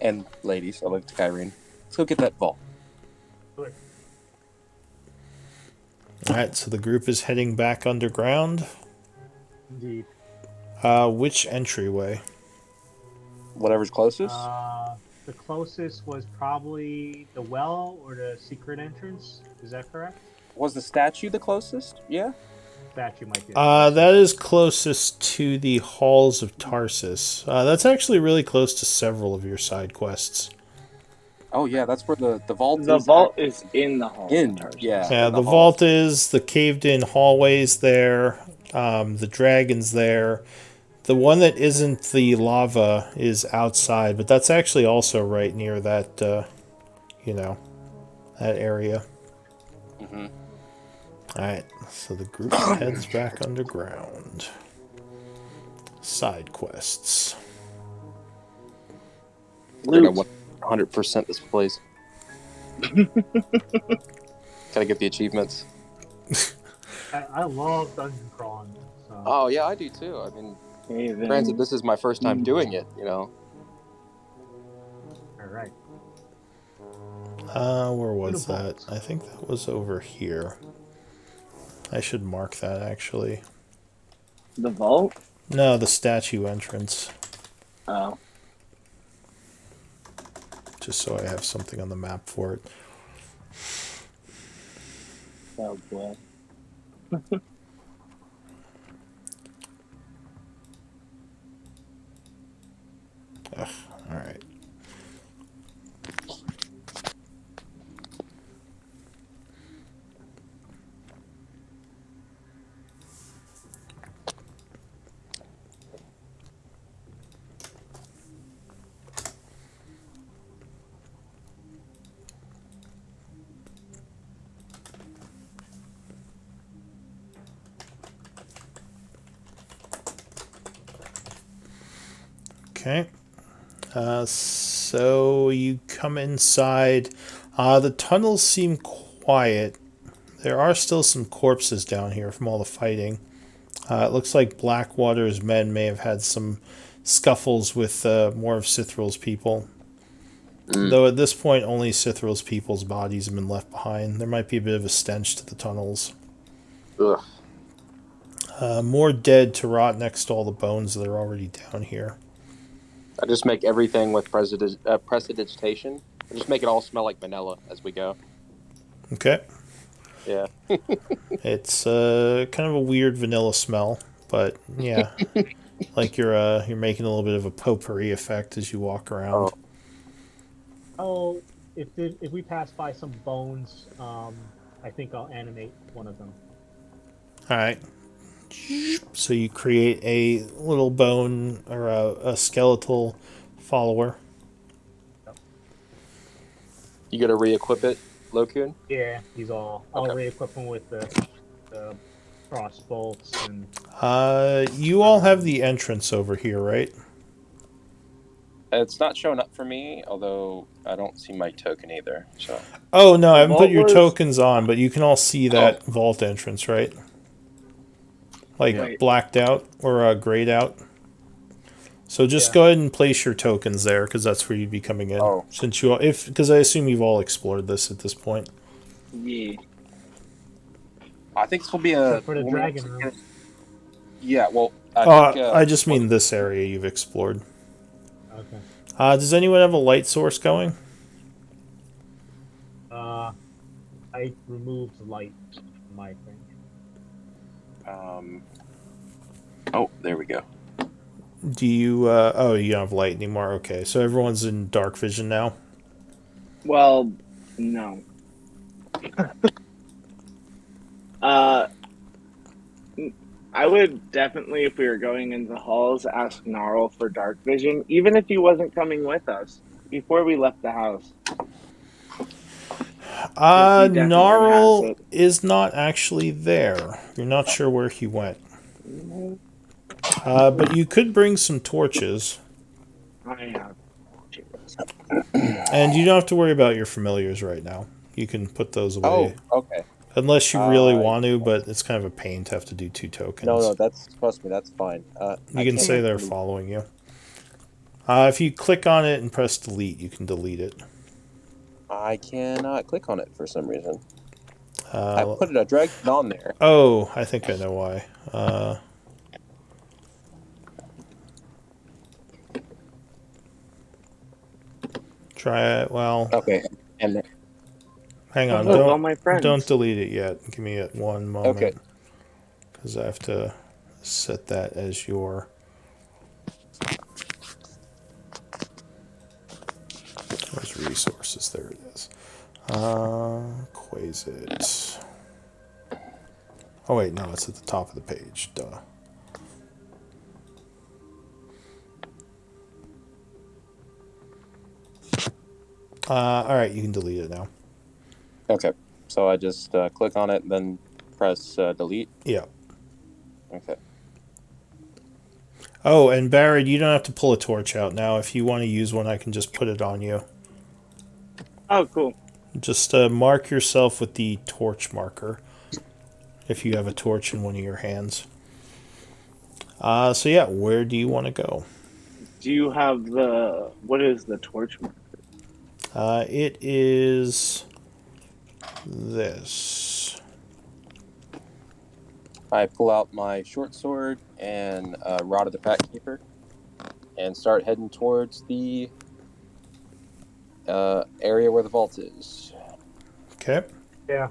and ladies, I look to Kyrene. Let's go get that vault. Good. All right, so the group is heading back underground. Indeed. Which entryway? Whatever's closest. The closest was probably the well or the secret entrance. Is that correct? Was the statue the closest? Yeah. Statue might be. That is closest to the halls of Tarsus. That's actually really close to several of your side quests. Oh yeah, that's where the vault is. The vault is in the hall. Yeah, the vault is, the caved-in hallways there, the dragon's there. The one that isn't the lava is outside, but that's actually also right near that, that area. Mm-hmm. Alright, so the group heads back underground. Side quests. We're gonna 100% this place. Gotta get the achievements. I love dungeon crawling. So. Oh yeah, I do too. I mean, granted, this is my first time doing it. All right. Where was that? I think that was over here. I should mark that, actually. The vault? No, the statue entrance. Oh. Just so I have something on the map for it. Oh, boy. Alright. Okay. So you come inside. The tunnels seem quiet. There are still some corpses down here from all the fighting. It looks like Blackwater's men may have had some scuffles with more of Cithral's people. Though at this point, only Cithral's people's bodies have been left behind. There might be a bit of a stench to the tunnels. Ugh. More dead to rot next to all the bones that are already down here. I just make everything with prestidigitation. I just make it all smell like vanilla as we go. Okay. Yeah. It's kind of a weird vanilla smell, but yeah, like you're making a little bit of a potpourri effect as you walk around. Oh, if we pass by some bones, I think I'll animate one of them. All right. So you create a little bone or a skeletal follower. You gotta re-equip it, Lokun? Yeah, he's all. I'll re-equip him with the cross bolts and. You all have the entrance over here, right? It's not showing up for me, although I don't see my token either. So. Oh no, I haven't put your tokens on, but you can all see that vault entrance, right? Like blacked out or grayed out. So just go ahead and place your tokens there, because that's where you'd be coming in. Oh. Since you all, because I assume you've all explored this at this point. Yeah. I think this will be a for the dragon room. Yeah, well, I just mean this area you've explored. Okay. Does anyone have a light source going? I removed light from my thing. Oh, there we go. Do you? Oh, you don't have light anymore. Okay, so everyone's in dark vision now. Well, no. I would definitely, if we were going into the halls, ask Gnarl for dark vision, even if he wasn't coming with us before we left the house. Gnarl is not actually there. You're not sure where he went. But you could bring some torches. I have torches. And you don't have to worry about your familiars right now. You can put those away. Oh, okay. Unless you really want to, but it's kind of a pain to have to do 2 tokens. No, trust me, that's fine. You can say they're following you. If you click on it and press delete, you can delete it. I cannot click on it for some reason. I dragged it on there. Oh, I think I know why. Try it. Well, okay, and hang on. Look, all my friends. Don't delete it yet. Give me one moment. Okay. Because I have to set that as your. Where's resources? There it is. Quasit. Oh wait, no, it's at the top of the page. Duh. All right, you can delete it now. Okay, so I just click on it, and then press delete. Yeah. Okay. Oh, and Barrett, you don't have to pull a torch out now. If you want to use one, I can just put it on you. Oh, cool. Just mark yourself with the torch marker if you have a torch in one of your hands. So yeah, where do you want to go? Do you have what is the torch marker? It is this. I pull out my short sword and Rod of the Pack Keeper and start heading towards the area where the vault is. Okay. Yeah.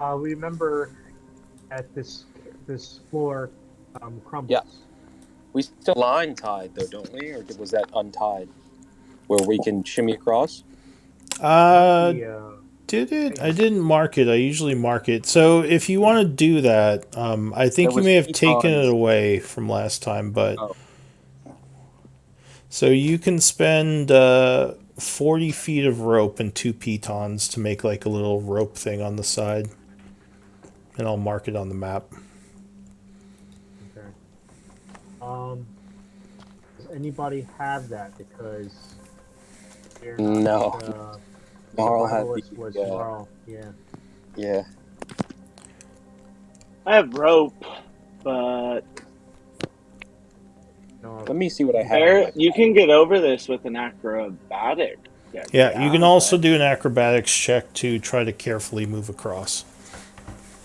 Remember at this floor crumbles. Yeah. We still line tied though, don't we? Or was that untied? Where we can shimmy across? Did it? I didn't mark it. I usually mark it. So if you want to do that, I think you may have taken it away from last time, but so you can spend 40 feet of rope and 2 pitons to make like a little rope thing on the side, and I'll mark it on the map. Okay. Does anybody have that? Because no. Marl had Marl. Yeah. Yeah. I have rope, but No. Let me see what I have. You can get over this with an acrobatic. Yeah, you can also do an acrobatics check to try to carefully move across.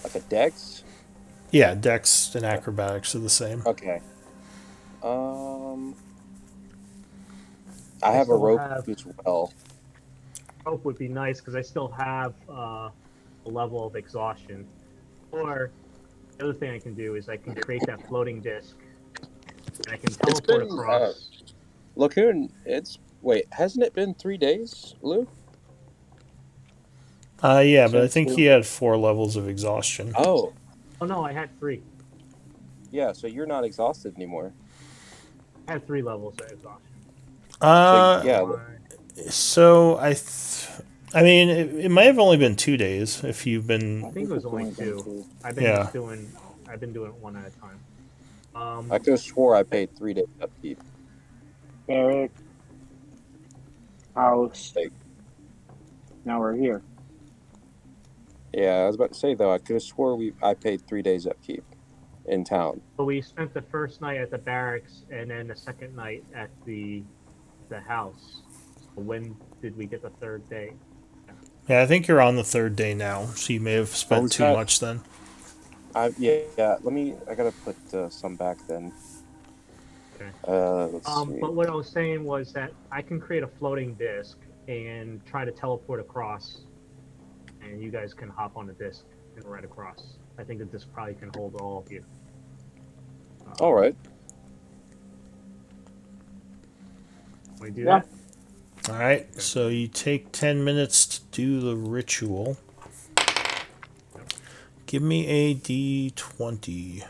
Like a dex? Yeah, dex and acrobatics are the same. Okay. I have a rope as well. Rope would be nice because I still have a level of exhaustion. Or the other thing I can do is I can create that floating disc. And I can teleport across. Lacoon, hasn't it been 3 days, Lou? Yeah, but I think he had 4 levels of exhaustion. Oh no, I had 3. Yeah, so you're not exhausted anymore. I had 3 levels of exhaustion. So I mean, it might have only been 2 days if you've been. I think it was only 2. I've been doing it one at a time. I could have swore I paid 3 days upkeep. Barrack, house. Now we're here. Yeah, I was about to say though, I could have swore I paid 3 days upkeep in town. But we spent the first night at the barracks and then the second night at the house. So when did we get the third day? Yeah, I think you're on the 3rd day now, so you may have spent too much then. Yeah. I gotta put some back then. Okay. Let's see. But what I was saying was that I can create a floating disc and try to teleport across, and you guys can hop on the disc and ride across. I think the disc probably can hold all of you. All right. Can we do that? All right, so you take 10 minutes to do the ritual. Give me a D20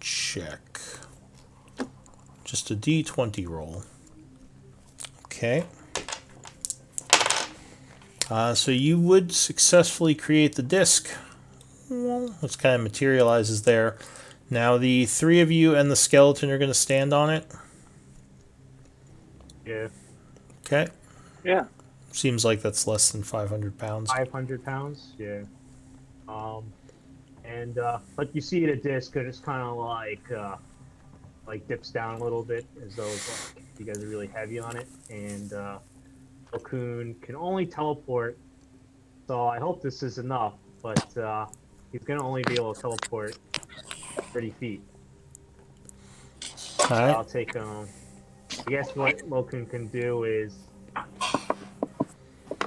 check. Just a D20 roll. Okay. So you would successfully create the disc. Well, which kind of materializes there. Now the 3 of you and the skeleton are going to stand on it. Yeah. Okay. Yeah. Seems like that's less than 500 pounds. 500 pounds. Yeah. Um, and but you see the disc, it just kind of like dips down a little bit as though it's like you guys are really heavy on it, and Cocoon can only teleport. So I hope this is enough, but he's gonna only be able to teleport 30 feet. All right. I'll take I guess what Loken can do is.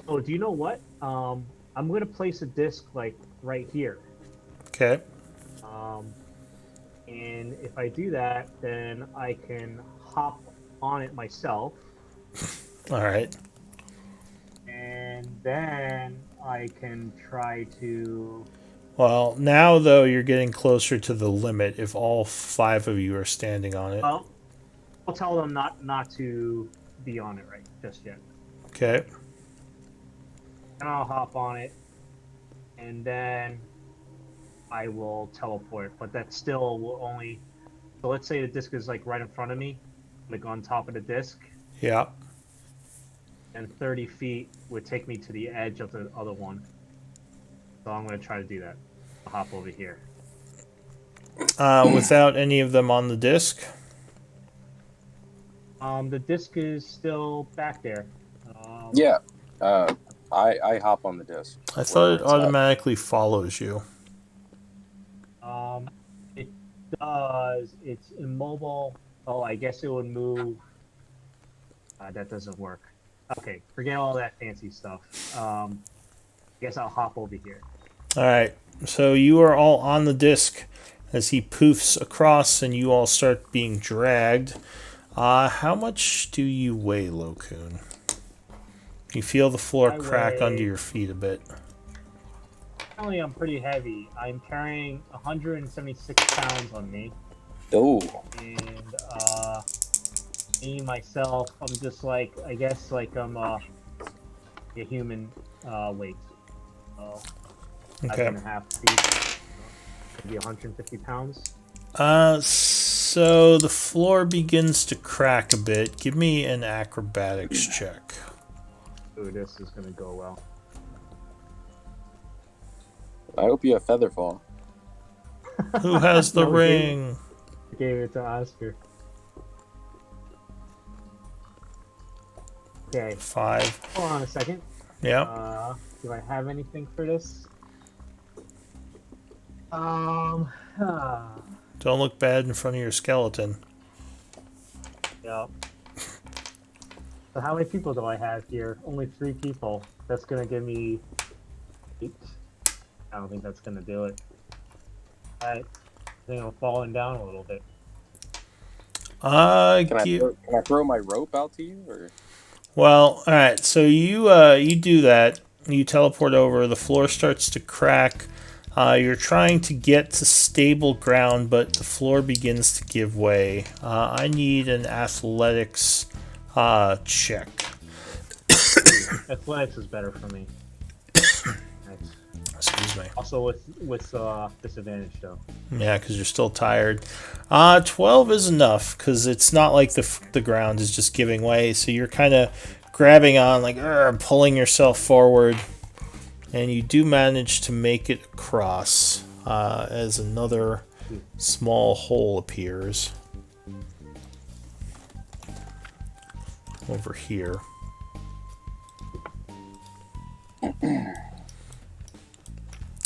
Oh, do you know what? I'm gonna place a disc like right here. Okay. Um, and if I do that, then I can hop on it myself, All right. and then I can try to. Well, now though you're getting closer to the limit. If all 5 of you are standing on it. Well, I'll tell them not to be on it right just yet. Okay. And I'll hop on it, and then I will teleport. But that still will only. So let's say the disc is like right in front of me, like on top of the disc, Yeah. and 30 feet would take me to the edge of the other one. So I'm going to try to do that. I'll hop over here. Without any of them on the disc. The disc is still back there. Yeah. I hop on the disc. I thought it Wherever it's at. automatically follows you. It does. It's immobile. Oh, I guess it would move. That doesn't work. Okay, forget all that fancy stuff. I guess I'll hop over here. All right. So you are all on the disc as he poofs across, and you all start being dragged. How much do you weigh, Locoon? You feel the floor I crack weigh- under your feet a bit. Apparently, I'm pretty heavy. I'm carrying 176 pounds on me, Oh, and me myself, I'm just like I guess like I'm a human weight. So Okay. 5.5 feet, maybe 150 pounds. So the floor begins to crack a bit. Give me an acrobatics check. Ooh, this is gonna go well. I hope you have feather fall. Who has the No, ring? I gave it to Oscar. Okay, 5. hold on a second. Yeah. Do I have anything for this? Um, Don't look bad in front of your skeleton. yeah. So how many people do I have here? Only 3 people. That's gonna give me 8. I don't think that's gonna do it. Alright. I think I'm falling down a little bit. Can I You, throw my rope out to you, or well, all right. So you do that. You teleport over. The floor starts to crack. You're trying to get to stable ground, but the floor begins to give way. I need an athletics check. Athletics is better for me. Nice. Excuse me. Also with disadvantage though. Yeah, because you're still tired. 12 is enough because it's not like the ground is just giving way. So you're kind of grabbing on, like pulling yourself forward, and you do manage to make it across as another small hole appears over here.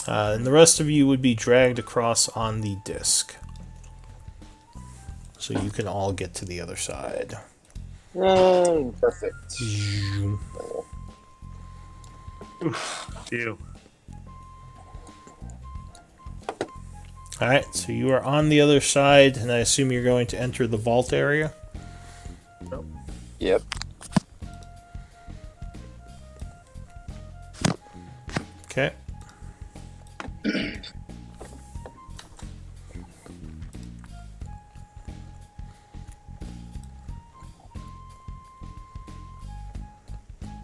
And the rest of you would be dragged across on the disc. So you can all get to the other side. perfect? Ew. Alright, so you are on the other side, and I assume you're going to enter the vault area. Yep. Okay.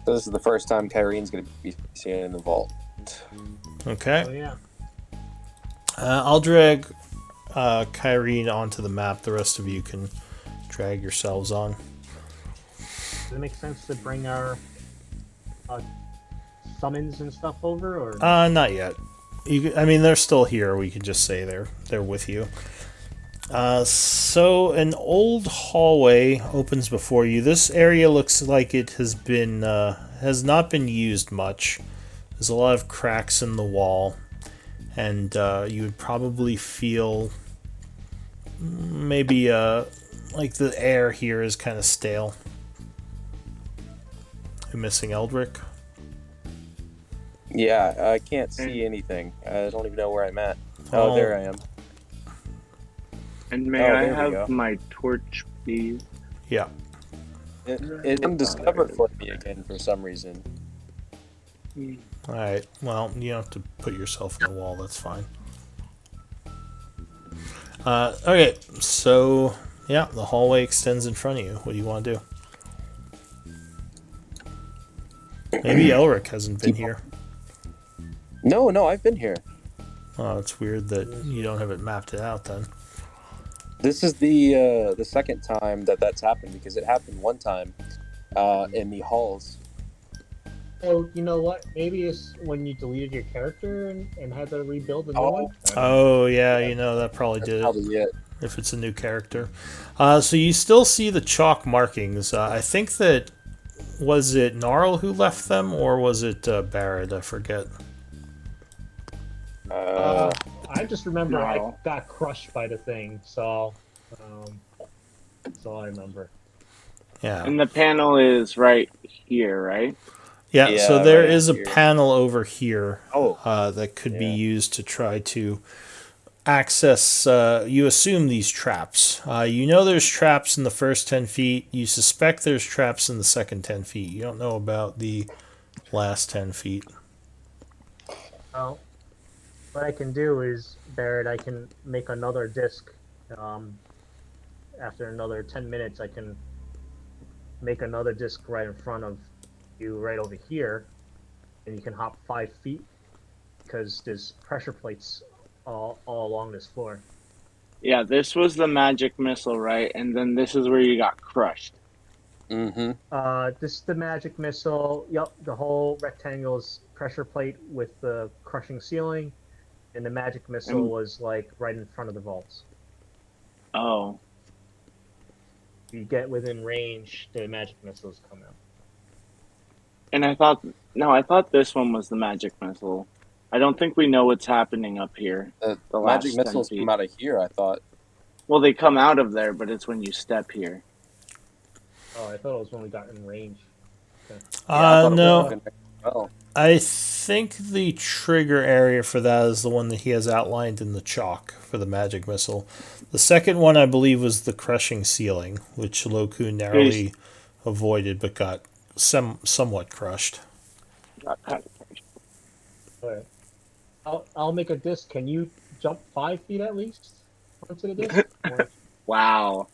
So this is the first time Kyrene's going to be seen in the vault. Okay. Oh yeah. I'll drag Kyrene onto the map. The rest of you can drag yourselves on. Does it make sense to bring our uh, summons and stuff over, or Not yet. I mean, they're still here. We could just say they're with you. So an old hallway opens before you. This area looks like it has not been used much. There's a lot of cracks in the wall, and you would probably feel maybe like the air here is kind of stale. You missing Eldrick? Yeah, I can't see anything. I don't even know where I'm at. Oh. Oh, there I am. And may Oh, I there we go. have my torch, please? Yeah. It undiscovered for me again for some reason. All right. Well, you don't have to put yourself in the wall. That's fine. Okay. So yeah, the hallway extends in front of you. What do you want to do? Maybe Elric hasn't been here. No, I've been here. Oh, it's weird that you don't have it mapped out then. This is the second time that's happened because it happened one time in the halls. oh, you know what? Maybe it's when you deleted your character and had to rebuild a new Oh. one. Oh yeah, you know that probably That's did it. probably it. If it's a new character. So you still see the chalk markings. I think that was it Gnarl who left them, or was it Barrett? I forget. I just remember I No. got crushed by the thing, so that's all I remember. Yeah. And the panel is right here, right? Yeah, Yeah, so there right is a here. panel over here Oh. that could be Yeah. used to try to access, you assume, these traps. You know there's traps in the first 10 feet. You suspect there's traps in the second 10 feet. You don't know about the last 10 feet. Well, what I can do is, Barrett, I can make another disc. After another 10 minutes, I can make another disc right in front of you, right over here, and you can hop 5 feet because there's pressure plates all along this floor. Yeah, this was the magic missile, right? And then this is where you got crushed. Mm-hmm. This is the magic missile. Yep, the whole rectangle is pressure plate with the crushing ceiling, and the magic missile And- was like right in front of the vaults. Oh. If you get within range, the magic missiles come out. And I thought this one was the magic missile. I don't think we know what's happening up here. The The magic last 10 missiles feet. come out of here, I thought. Well, they come out of there, but it's when you step here. Oh, I thought it was when we got in range. Yeah, I thought it No. was connected. Oh, I think the trigger area for that is the one that he has outlined in the chalk for the magic missile. The second one, I believe, was the crushing ceiling, which Loku narrowly avoided but got somewhat crushed. Got kind of crushed. All right. I'll make a disc. Can you jump 5 feet at least onto the disc? Or- Wow.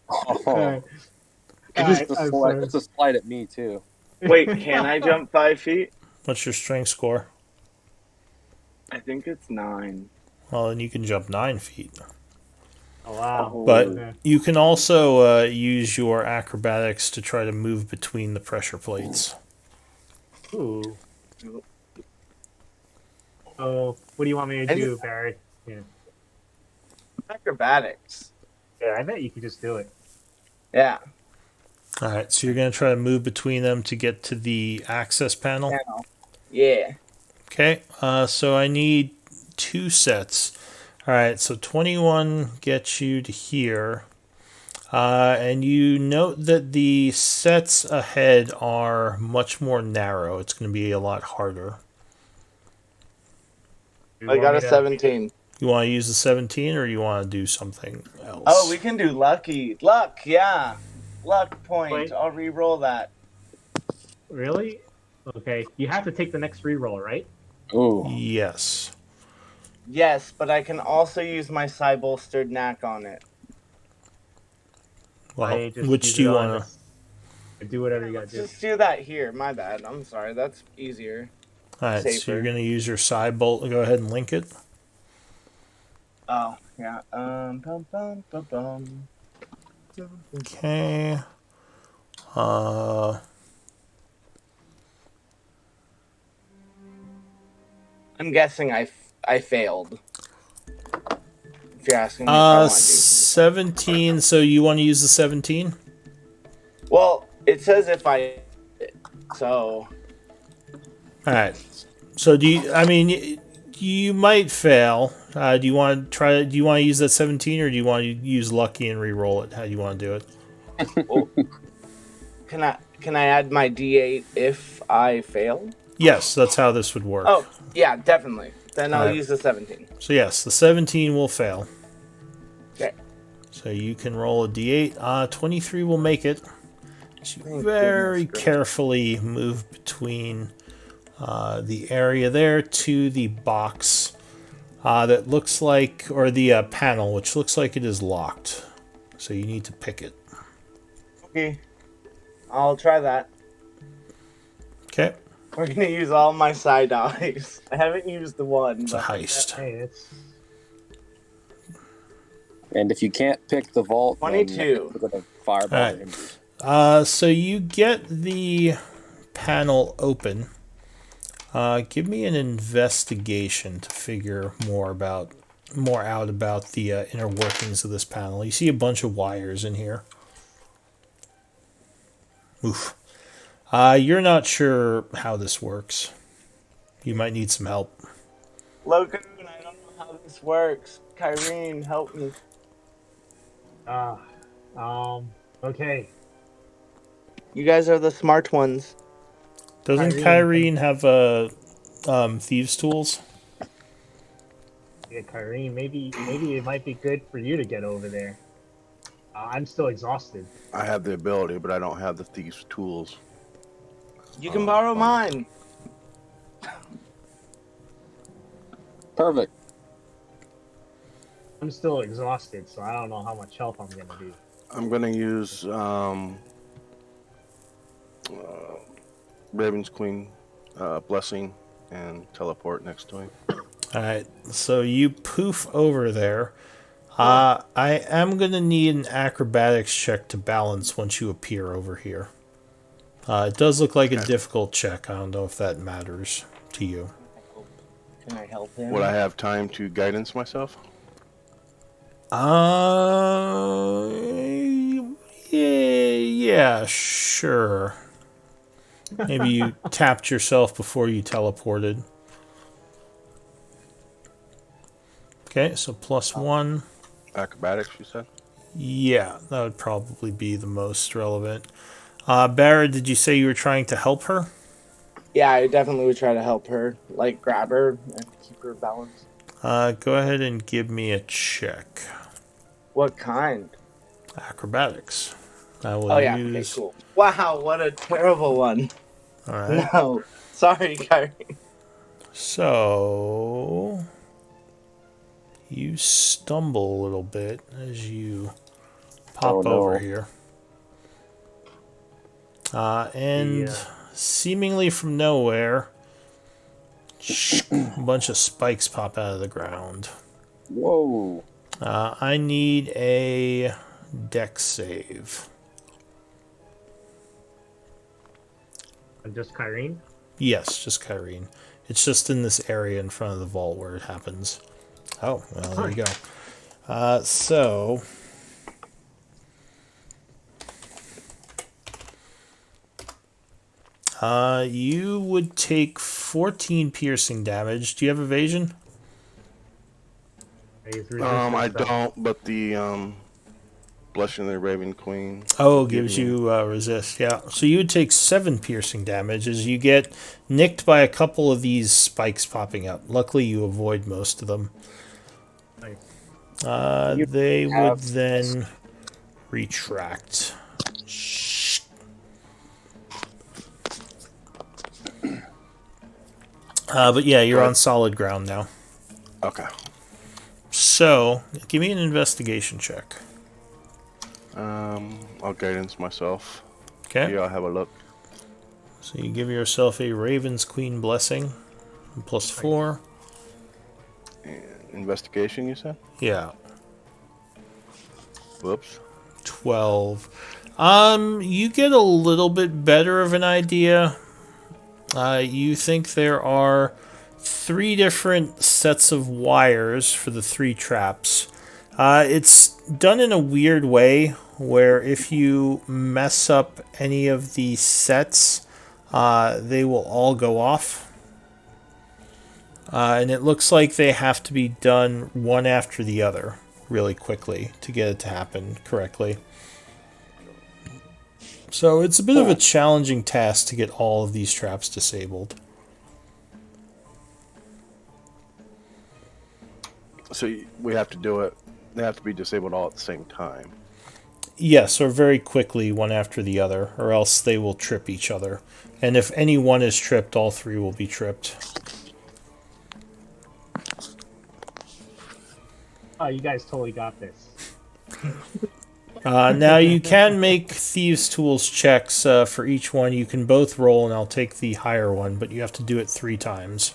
oh. Alright, It's a slide at me too. Wait, can I jump 5 feet? What's your strength score? I think it's 9. Well, then you can jump 9 feet. Oh, wow. Oh. But Okay. you can also use your acrobatics to try to move between the pressure plates. Ooh. Oh, what do you want me to do, Barry? Yeah. Acrobatics. Yeah, I bet you could just do it. Yeah. All right, so you're going to try to move between them to get to the access panel. Yeah. Okay, so I need 2 sets. All right, so 21 gets you to here. And you note that the sets ahead are much more narrow. It's going to be a lot harder. You I want got me a to- 17. You want to use the 17 or you want to do something else? Oh, we can do lucky. Luck, yeah. Luck point. Wait. I'll re-roll that. Really? Okay. You have to take the next reroll, right? Ooh. Yes. Yes, but I can also use my Psy-bolstered knack on it. Well, I just which use do you it on want to... this- Do whatever you gotta do. Just do that here. My bad. I'm sorry. That's easier. All right, so Safer. you're going to use your side bolt. Go ahead and link it. Oh, yeah. Bum, bum, bum, bum. Okay. Uh, I'm guessing I failed. If you're asking me if I want to do 17. So you want to use the 17? well, it says if I so All right. So do you? I mean, you might fail. Do you want to try? Do you want to use that 17, or do you want to use lucky and re-roll it? How do you want to do it? well, can I add my D8 if I fail? Yes, that's how this would work. Oh, yeah, definitely. Then I'll Alright. use the 17. So yes, the 17 will fail. Okay. So you can roll a d8. 23 will make it. So you Thank very goodness carefully move between the area there to the box that looks like, or the panel, which looks like it is locked. So you need to pick it. Okay. I'll try that. Okay. We're gonna use all my side eyes. I haven't used the one. It's a But heist. Hey, it's And if you can't pick the vault, then 22. we're gonna fireball Alright. him. So you get the panel open. Give me an investigation to figure more out about the inner workings of this panel. You see a bunch of wires in here. Oof. You're not sure how this works. You might need some help. Logan, I don't know how this works. Kyrene, help me. okay. You guys are the smart ones. Doesn't Kyrene have thieves' tools? Yeah, Kyrene, maybe it might be good for you to get over there. I'm still exhausted. I have the ability, but I don't have the thief's tools. You can borrow mine. Perfect. I'm still exhausted, so I don't know how much help I'm gonna do. I'm gonna use Raven's Queen blessing and teleport next to him. Alright, so you poof over there. I am going to need an acrobatics check to balance once you appear over here. It does look like a difficult check. I don't know if that matters to you. Can I help him? Would I have time to guidance myself? Yeah, sure. Maybe you tapped yourself before you teleported. Okay, so +1. Acrobatics, you said? Yeah, that would probably be the most relevant. Barrett, did you say you were trying to help her? Yeah, I definitely would try to help her. Like, grab her and keep her balanced. Go ahead and give me a check. What kind? Acrobatics. I will Oh, yeah, use... okay, cool. Wow, what a terrible one. Alright. No. Sorry, Kyrie. So... you stumble a little bit as you pop over here. And seemingly from nowhere, a bunch of spikes pop out of the ground. Whoa. I need a dex save. Just Kyrene? Yes, just Kyrene. It's just in this area in front of the vault where it happens. Oh, well, there you go. So... you would take 14 piercing damage. Do you have evasion? I don't, but the Blessing of the Raven Queen. Oh, gives you resist, yeah. So you would take 7 piercing damage as you get nicked by a couple of these spikes popping up. Luckily, you avoid most of them. They would then retract. But yeah, you're on solid ground now. Okay. So, give me an investigation check. I'll guidance myself. Okay. Yeah, I'll have a look. So you give yourself a Raven's Queen blessing, +4. And investigation, you said? Yeah. Whoops. 12. You get a little bit better of an idea. You think there are 3 different sets of wires for the 3 traps. It's done in a weird way where if you mess up any of the sets, they will all go off. And it looks like they have to be done one after the other really quickly to get it to happen correctly. So it's a bit of a challenging task to get all of these traps disabled. So we have to do it. They have to be disabled all at the same time. Yes, or very quickly, one after the other, or else they will trip each other. And if any one is tripped, all 3 will be tripped. Oh, you guys totally got this. Now you can make Thieves' Tools checks for each one. You can both roll, and I'll take the higher one, but you have to do it 3 times.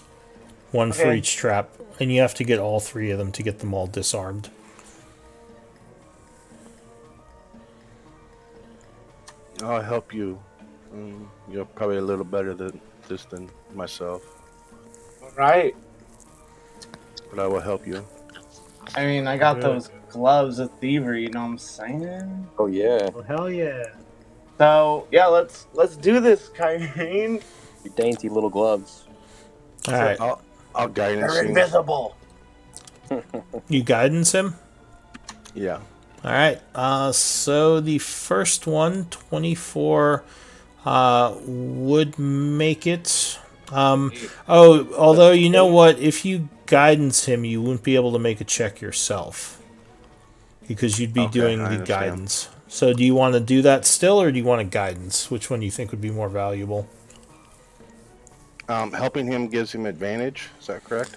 One for each trap, and you have to get all 3 of them to get them all disarmed. I'll help you. You're probably a little better than this than myself, All right. but I will help you. I mean, I got Good. those gloves of thievery. You know what I'm saying? Oh yeah, Well, hell yeah. So yeah, let's do this, Kyrene. your dainty little gloves. All right, I'll guidance They're you. invisible. you guidance him. Yeah. All right. So the first one, 24, would make it. Although you know what, if you guidance him, you wouldn't be able to make a check yourself because you'd be Okay, doing I the understand. guidance. So do you want to do that still, or do you want to guidance? Which one do you think would be more valuable? Helping him gives him advantage. Is that correct?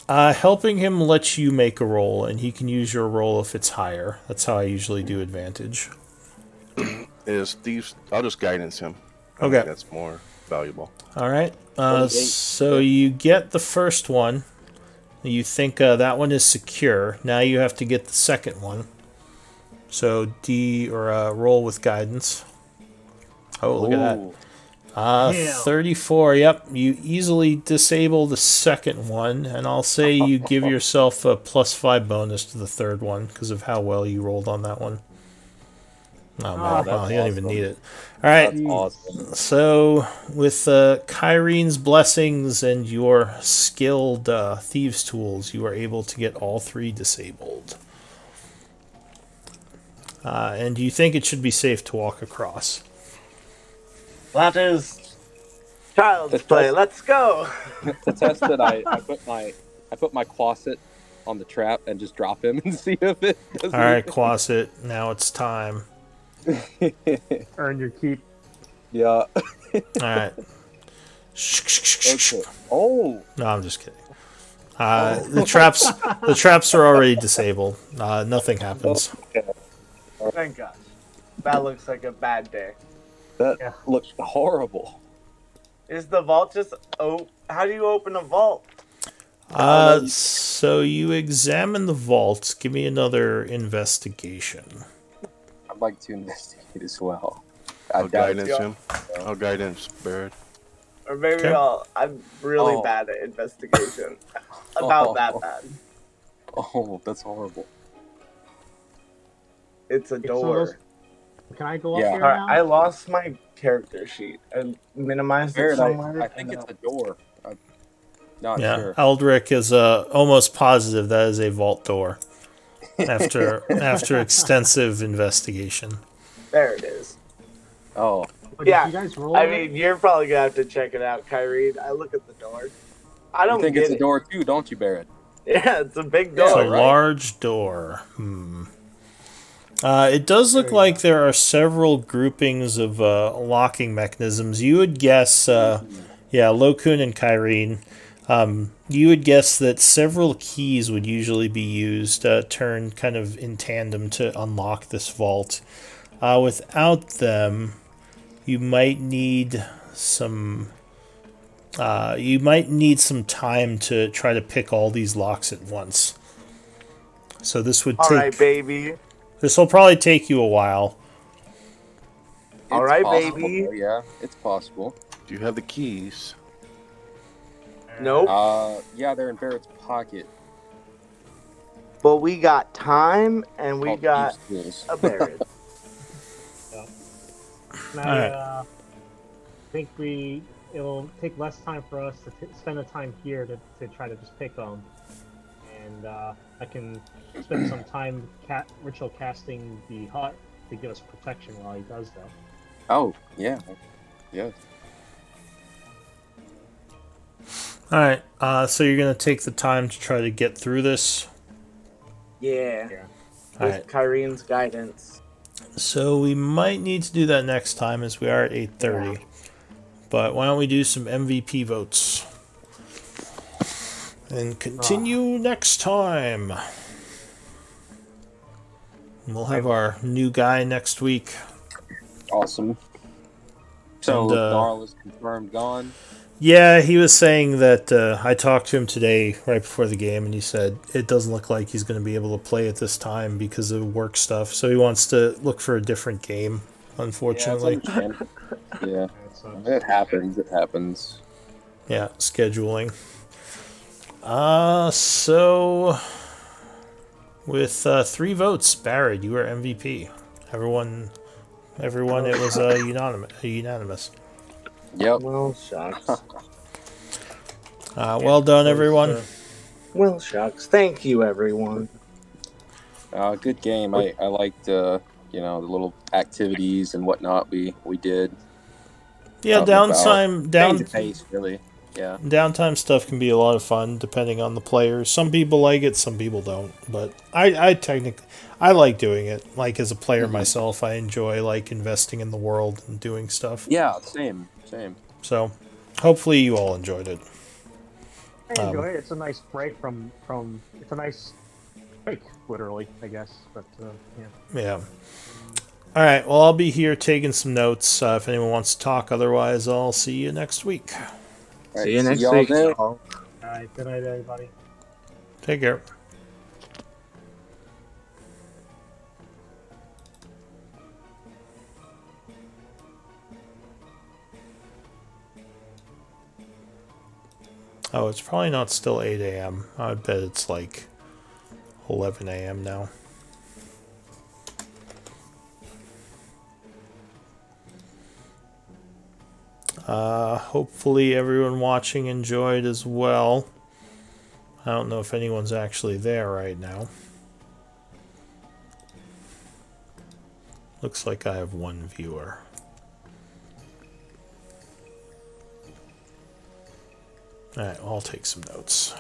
Helping him lets you make a roll, and he can use your roll if it's higher. That's how I usually do advantage. Is thieves? I'll just guidance him. I Okay. think that's more valuable. All right. 28. So you get the first one. You think that one is secure. Now you have to get the second one. So roll with guidance. Oh, look at that. Ooh. Yeah. 34. Yep, you easily disable the second one, and I'll say you give yourself a +5 bonus to the third one because of how well you rolled on that one. Oh man, that's wow, you don't even awesome. need it. All right. That's awesome. So, with Kyrene's blessings and your skilled thieves' tools, you are able to get all 3 disabled. And you think it should be safe to walk across. That is child's play. Let's go. To test it, I put my Quasit on the trap and just drop him and see if it does All right, anything. Quasit, now it's time. Earn your keep. Yeah. All right. Okay. Oh. No, I'm just kidding. The traps are already disabled. Nothing happens. Thank God. That looks like a bad day. That Yeah. looks horrible. Is the vault just how do you open a vault? So you examine the vault. Give me another investigation. I'd like to investigate as well. I'll doubt guidance him. I'll guidance Barrett. Or maybe Okay. I'm really Oh. bad at investigation. About Oh. that bad. Oh, that's horrible. It's a It's door. Can I go up Yeah. there Alright, now? I lost my character sheet. I minimized it Barrett, somewhere. I think it's a door. I'm not Yeah, sure. Eldrick is almost positive that is a vault door. After extensive investigation. There it is. Oh, Oh, yeah, did you guys roll I it? mean, you're probably gonna have to check it out, Kyrie. I look at the door. I you don't think get it's a it. door too, don't you, Barrett? Yeah, it's a big It's door. a right. large door. It does look like there are several groupings of locking mechanisms. You would guess, Lokun and Kyrene, you would guess that several keys would usually be used, turned kind of in tandem to unlock this vault. Without them, you might need some time to try to pick all these locks at once. So this would All take. right, baby. This will probably take you a while. All It's right, possible, baby. though, yeah, it's possible. Do you have the keys? Nope. Yeah, they're in Barrett's pocket. But we got time and we Called got Thieves' Tools. a Barrett. And All right. think it'll take less time for us to spend the time here to try to just pick them, and I can spend some time ritual casting the hut to give us protection while he does that. Oh, yeah. Yeah. All right. So you're gonna take the time to try to get through this. Yeah. Yeah. All With right. Kyrene's guidance. So we might need to do that next time, as we are at 8:30. But why don't we do some MVP votes and continue next time? We'll have our new guy next week. Awesome. So, And, Gnarl is confirmed gone. Yeah, he was saying that I talked to him today right before the game, and he said it doesn't look like he's going to be able to play at this time because of work stuff. So he wants to look for a different game, unfortunately. Yeah, it's understandable. Yeah. So It happens. It happens. Yeah, scheduling. So with 3 votes, Barrett, you are MVP. Everyone, it was unanimous. Yep. Well, shucks. Well done, everyone. Well, shucks. Thank you, everyone. Good game. I liked the little activities and whatnot we did. Yeah, Change of pace, really. Yeah. downtime stuff can be a lot of fun depending on the players. Some people like it, some people don't. But I technically I like doing it. Like as a player myself, I enjoy like investing in the world and doing stuff. Yeah, same. So hopefully you all enjoyed it. I enjoy it. It's a nice break from. It's a nice break, literally, I guess. But yeah. Yeah. All right. Well, I'll be here taking some notes if anyone wants to talk. Otherwise, I'll see you next week. Right, See you next y'all week. then. Y'all. All right. Good night, everybody. Take care. Oh, it's probably not still 8 a.m. I bet it's like 11 a.m. now. Hopefully everyone watching enjoyed as well. I don't know if anyone's actually there right now. Looks like I have 1 viewer. Alright, well, I'll take some notes.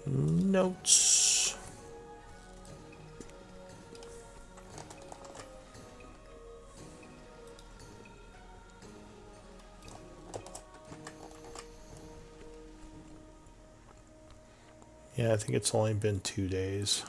Notes. Yeah, I think it's only been 2 days.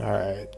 Alright.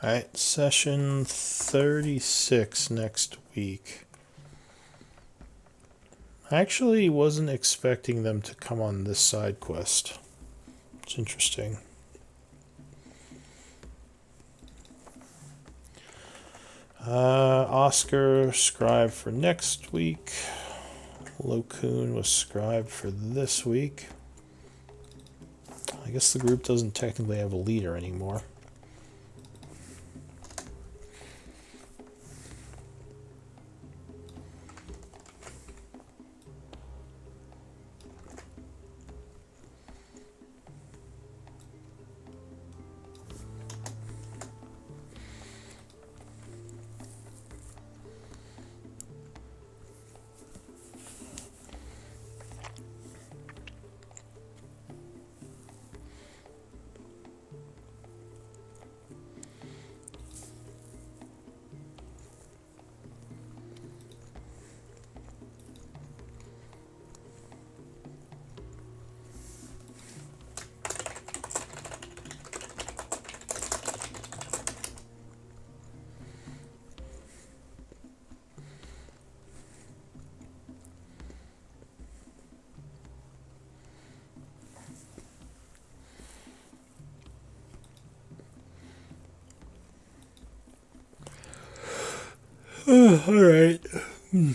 Alright, session 36 next week. I actually wasn't expecting them to come on this side quest. It's interesting. Oscar scribe for next week. Locoon was scribe for this week. I guess the group doesn't technically have a leader anymore. Alright.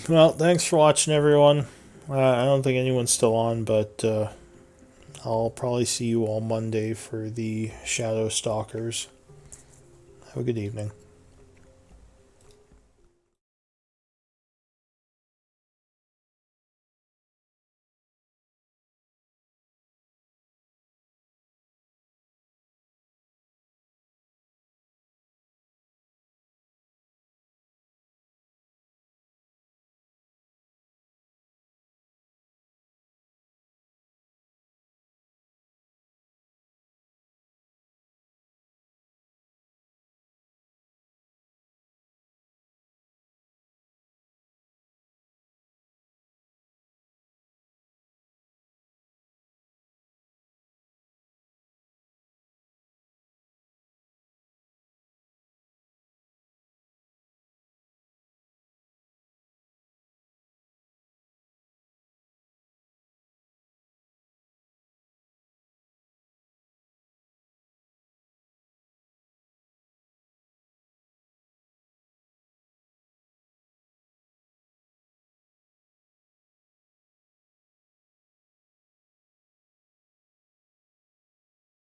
Well, thanks for watching, everyone. I don't think anyone's still on, but I'll probably see you all Monday for the Shadow Stalkers. Have a good evening.